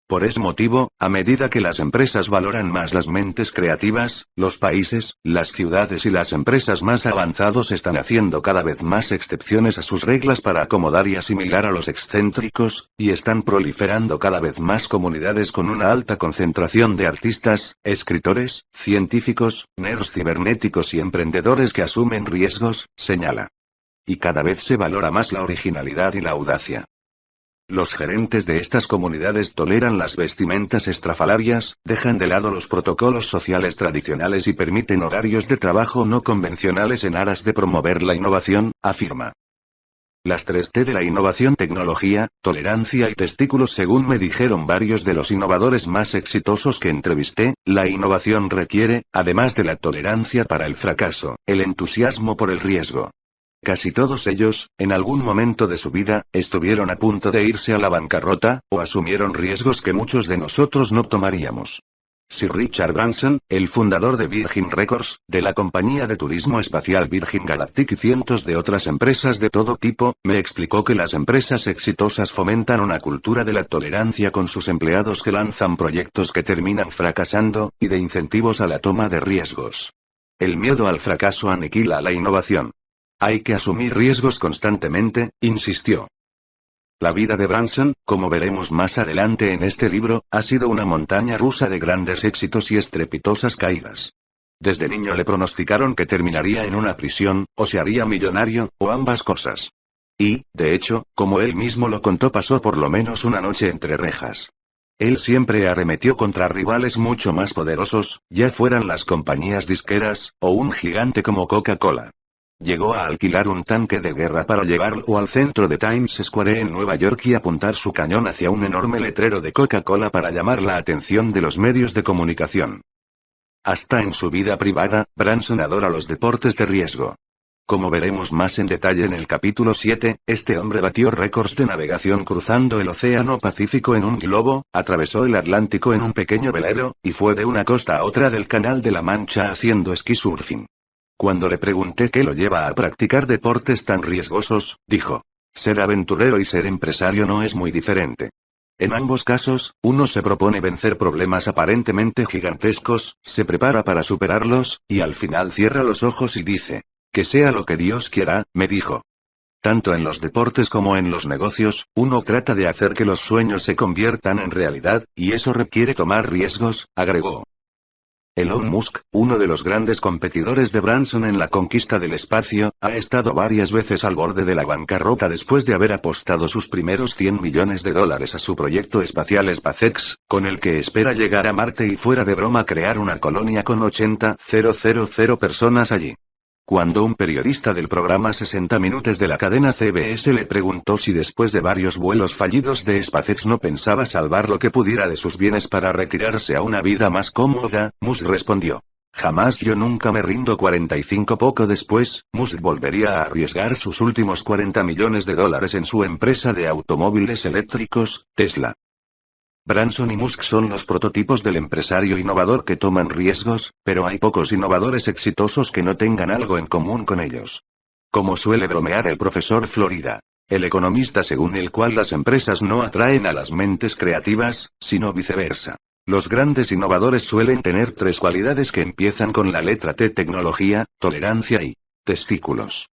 Por ese motivo, a medida que las empresas valoran más las mentes creativas, los países, las ciudades y las empresas más avanzados están haciendo cada vez más excepciones a sus reglas para acomodar y asimilar a los excéntricos, y están proliferando cada vez más comunidades con una alta concentración de artistas, escritores, científicos, nerds cibernéticos y emprendedores que asumen riesgos, señala. Y cada vez se valora más la originalidad y la audacia. Los gerentes de estas comunidades toleran las vestimentas estrafalarias, dejan de lado los protocolos sociales tradicionales y permiten horarios de trabajo no convencionales en aras de promover la innovación, afirma. Las 3T de la innovación: tecnología, tolerancia y testículos. Según me dijeron varios de los innovadores más exitosos que entrevisté, la innovación requiere, además de la tolerancia para el fracaso, el entusiasmo por el riesgo. Casi todos ellos, en algún momento de su vida, estuvieron a punto de irse a la bancarrota, o asumieron riesgos que muchos de nosotros no tomaríamos. Sir Richard Branson, el fundador de Virgin Records, de la compañía de turismo espacial Virgin Galactic y cientos de otras empresas de todo tipo, me explicó que las empresas exitosas fomentan una cultura de la tolerancia con sus empleados que lanzan proyectos que terminan fracasando, y de incentivos a la toma de riesgos. El miedo al fracaso aniquila la innovación. Hay que asumir riesgos constantemente, insistió. La vida de Branson, como veremos más adelante en este libro, ha sido una montaña rusa de grandes éxitos y estrepitosas caídas. Desde niño le pronosticaron que terminaría en una prisión, o se haría millonario, o ambas cosas. Y, de hecho, como él mismo lo contó, pasó por lo menos una noche entre rejas. Él siempre arremetió contra rivales mucho más poderosos, ya fueran las compañías disqueras, o un gigante como Coca-Cola. Llegó a alquilar un tanque de guerra para llevarlo al centro de Times Square en Nueva York y apuntar su cañón hacia un enorme letrero de Coca-Cola para llamar la atención de los medios de comunicación. Hasta en su vida privada, Branson adora los deportes de riesgo. Como veremos más en detalle en el capítulo 7, este hombre batió récords de navegación cruzando el Océano Pacífico en un globo, atravesó el Atlántico en un pequeño velero, y fue de una costa a otra del Canal de la Mancha haciendo esquí surfing. Cuando le pregunté qué lo lleva a practicar deportes tan riesgosos, dijo: ser aventurero y ser empresario no es muy diferente. En ambos casos, uno se propone vencer problemas aparentemente gigantescos, se prepara para superarlos, y al final cierra los ojos y dice: que sea lo que Dios quiera, me dijo. Tanto en los deportes como en los negocios, uno trata de hacer que los sueños se conviertan en realidad, y eso requiere tomar riesgos, agregó. Elon Musk, uno de los grandes competidores de Branson en la conquista del espacio, ha estado varias veces al borde de la bancarrota después de haber apostado sus primeros $100 millones a su proyecto espacial SpaceX, con el que espera llegar a Marte y, fuera de broma, crear una colonia con 80.000 personas allí. Cuando un periodista del programa 60 Minutos de la cadena CBS le preguntó si después de varios vuelos fallidos de SpaceX no pensaba salvar lo que pudiera de sus bienes para retirarse a una vida más cómoda, Musk respondió: jamás, yo nunca me rindo. 45 poco después, Musk volvería a arriesgar sus últimos $40 millones en su empresa de automóviles eléctricos, Tesla. Branson y Musk son los prototipos del empresario innovador que toman riesgos, pero hay pocos innovadores exitosos que no tengan algo en común con ellos. Como suele bromear el profesor Florida, el economista según el cual las empresas no atraen a las mentes creativas, sino viceversa. Los grandes innovadores suelen tener 3 cualidades que empiezan con la letra T: tecnología, tolerancia y Testículos.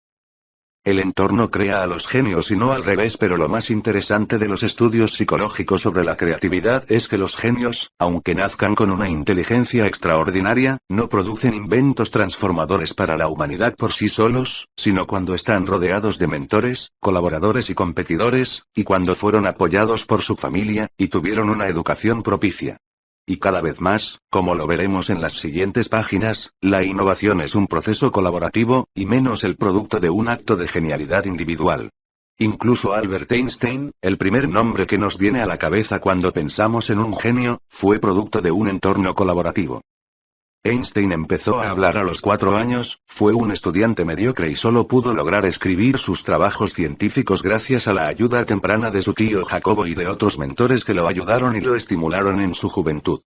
El entorno crea a los genios y no al revés, pero lo más interesante de los estudios psicológicos sobre la creatividad es que los genios, aunque nazcan con una inteligencia extraordinaria, no producen inventos transformadores para la humanidad por sí solos, sino cuando están rodeados de mentores, colaboradores y competidores, y cuando fueron apoyados por su familia, y tuvieron una educación propicia. Y cada vez más, como lo veremos en las siguientes páginas, la innovación es un proceso colaborativo, y menos el producto de un acto de genialidad individual. Incluso Albert Einstein, el primer nombre que nos viene a la cabeza cuando pensamos en un genio, fue producto de un entorno colaborativo. Einstein empezó a hablar a los 4 años, fue un estudiante mediocre y solo pudo lograr escribir sus trabajos científicos gracias a la ayuda temprana de su tío Jacobo y de otros mentores que lo ayudaron y lo estimularon en su juventud.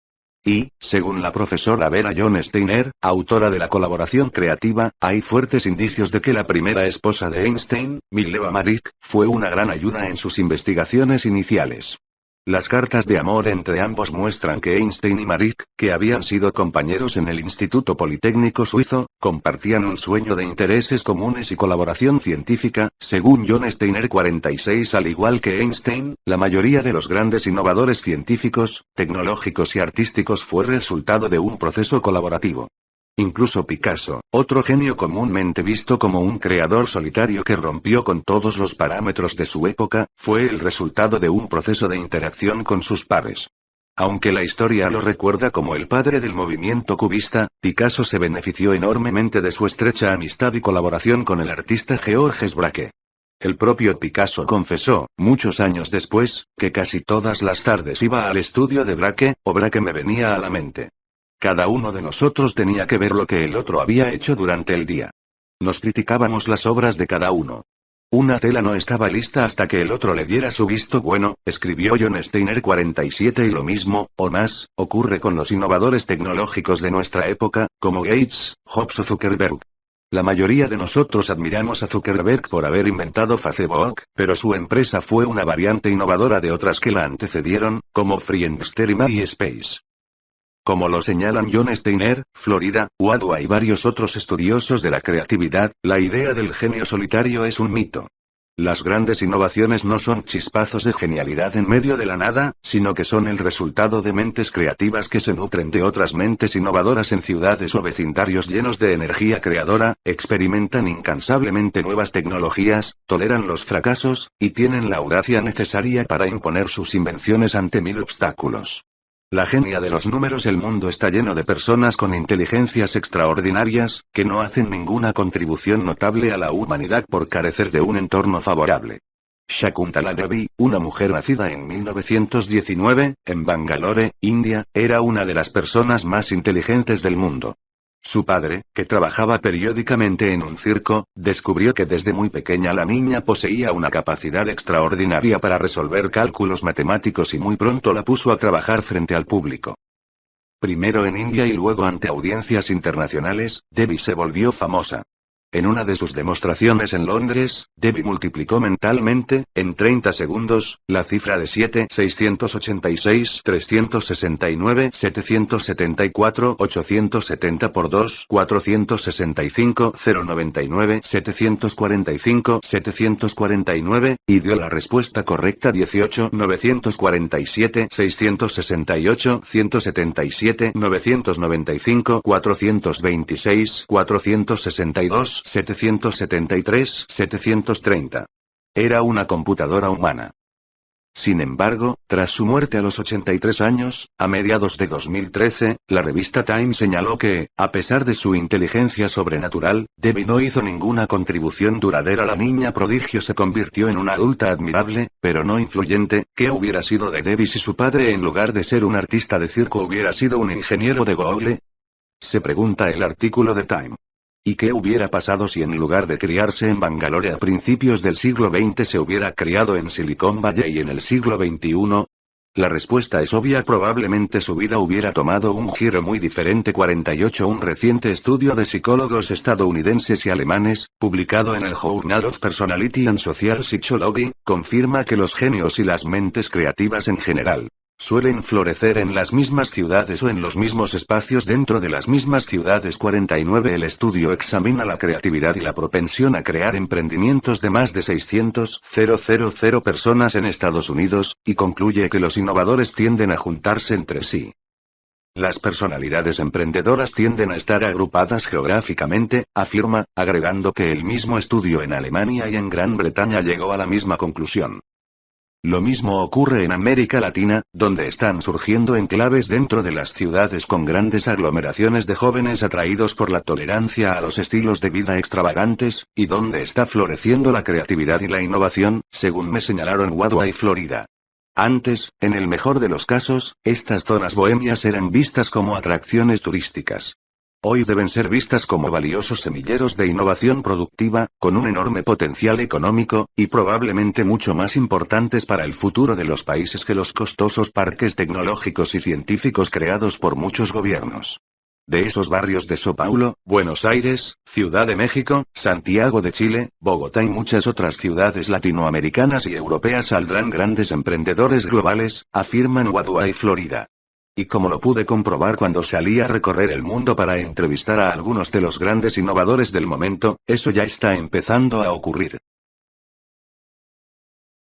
Y, según la profesora Vera John Steiner, autora de La colaboración creativa, hay fuertes indicios de que la primera esposa de Einstein, Mileva Maric, fue una gran ayuda en sus investigaciones iniciales. Las cartas de amor entre ambos muestran que Einstein y Maric, que habían sido compañeros en el Instituto Politécnico Suizo, compartían un sueño de intereses comunes y colaboración científica, según John Steiner 46. Al igual que Einstein, la mayoría de los grandes innovadores científicos, tecnológicos y artísticos fue resultado de un proceso colaborativo. Incluso Picasso, otro genio comúnmente visto como un creador solitario que rompió con todos los parámetros de su época, fue el resultado de un proceso de interacción con sus pares. Aunque la historia lo recuerda como el padre del movimiento cubista, Picasso se benefició enormemente de su estrecha amistad y colaboración con el artista Georges Braque. El propio Picasso confesó, muchos años después, que casi todas las tardes iba al estudio de Braque, o Braque me venía a la mente. Cada uno de nosotros tenía que ver lo que el otro había hecho durante el día. Nos criticábamos las obras de cada uno. Una tela no estaba lista hasta que el otro le diera su visto bueno, escribió John Steiner 47. Y lo mismo, o más, ocurre con los innovadores tecnológicos de nuestra época, como Gates, Jobs o Zuckerberg. La mayoría de nosotros admiramos a Zuckerberg por haber inventado Facebook, pero su empresa fue una variante innovadora de otras que la antecedieron, como Friendster y MySpace. Como lo señalan John Steiner, Florida, Wadhwa y varios otros estudiosos de la creatividad, la idea del genio solitario es un mito. Las grandes innovaciones no son chispazos de genialidad en medio de la nada, sino que son el resultado de mentes creativas que se nutren de otras mentes innovadoras en ciudades o vecindarios llenos de energía creadora, experimentan incansablemente nuevas tecnologías, toleran los fracasos, y tienen la audacia necesaria para imponer sus invenciones ante 1000 obstáculos. La genia de los números. El mundo está lleno de personas con inteligencias extraordinarias, que no hacen ninguna contribución notable a la humanidad por carecer de un entorno favorable. Shakuntala Devi, una mujer nacida en 1919, en Bangalore, India, era una de las personas más inteligentes del mundo. Su padre, que trabajaba periódicamente en un circo, descubrió que desde muy pequeña la niña poseía una capacidad extraordinaria para resolver cálculos matemáticos y muy pronto la puso a trabajar frente al público. Primero en India y luego ante audiencias internacionales, Devi se volvió famosa. En una de sus demostraciones en Londres, Devi multiplicó mentalmente, en 30 segundos, la cifra de 7, 686, 369, 774, 870 por 2, 465, 099, 745, 749, y dio la respuesta correcta 18, 947, 668, 177, 995, 426, 462, 773, 730. Era una computadora humana. Sin embargo, tras su muerte a los 83 años, a mediados de 2013, la revista Time señaló que, a pesar de su inteligencia sobrenatural, Devi no hizo ninguna contribución duradera. La niña prodigio se convirtió en una adulta admirable, pero no influyente. ¿Qué hubiera sido de Devi si su padre, en lugar de ser un artista de circo, hubiera sido un ingeniero de Google? Se pregunta el artículo de Time. ¿Y qué hubiera pasado si en lugar de criarse en Bangalore a principios del siglo XX se hubiera criado en Silicon Valley en el siglo XXI? La respuesta es obvia, probablemente su vida hubiera tomado un giro muy diferente. 48. Un reciente estudio de psicólogos estadounidenses y alemanes, publicado en el Journal of Personality and Social Psychology, confirma que los genios y las mentes creativas en general Suelen florecer en las mismas ciudades o en los mismos espacios dentro de las mismas ciudades. 49. El estudio examina la creatividad y la propensión a crear emprendimientos de más de 600,000 personas en Estados Unidos, y concluye que los innovadores tienden a juntarse entre sí. Las personalidades emprendedoras tienden a estar agrupadas geográficamente, afirma, agregando que el mismo estudio en Alemania y en Gran Bretaña llegó a la misma conclusión. Lo mismo ocurre en América Latina, donde están surgiendo enclaves dentro de las ciudades con grandes aglomeraciones de jóvenes atraídos por la tolerancia a los estilos de vida extravagantes, y donde está floreciendo la creatividad y la innovación, según me señalaron Wadway, Florida. Antes, en el mejor de los casos, estas zonas bohemias eran vistas como atracciones turísticas. Hoy deben ser vistas como valiosos semilleros de innovación productiva, con un enorme potencial económico, y probablemente mucho más importantes para el futuro de los países que los costosos parques tecnológicos y científicos creados por muchos gobiernos. De esos barrios de São Paulo, Buenos Aires, Ciudad de México, Santiago de Chile, Bogotá y muchas otras ciudades latinoamericanas y europeas saldrán grandes emprendedores globales, afirman Wadway, Florida. Y como lo pude comprobar cuando salí a recorrer el mundo para entrevistar a algunos de los grandes innovadores del momento, eso ya está empezando a ocurrir.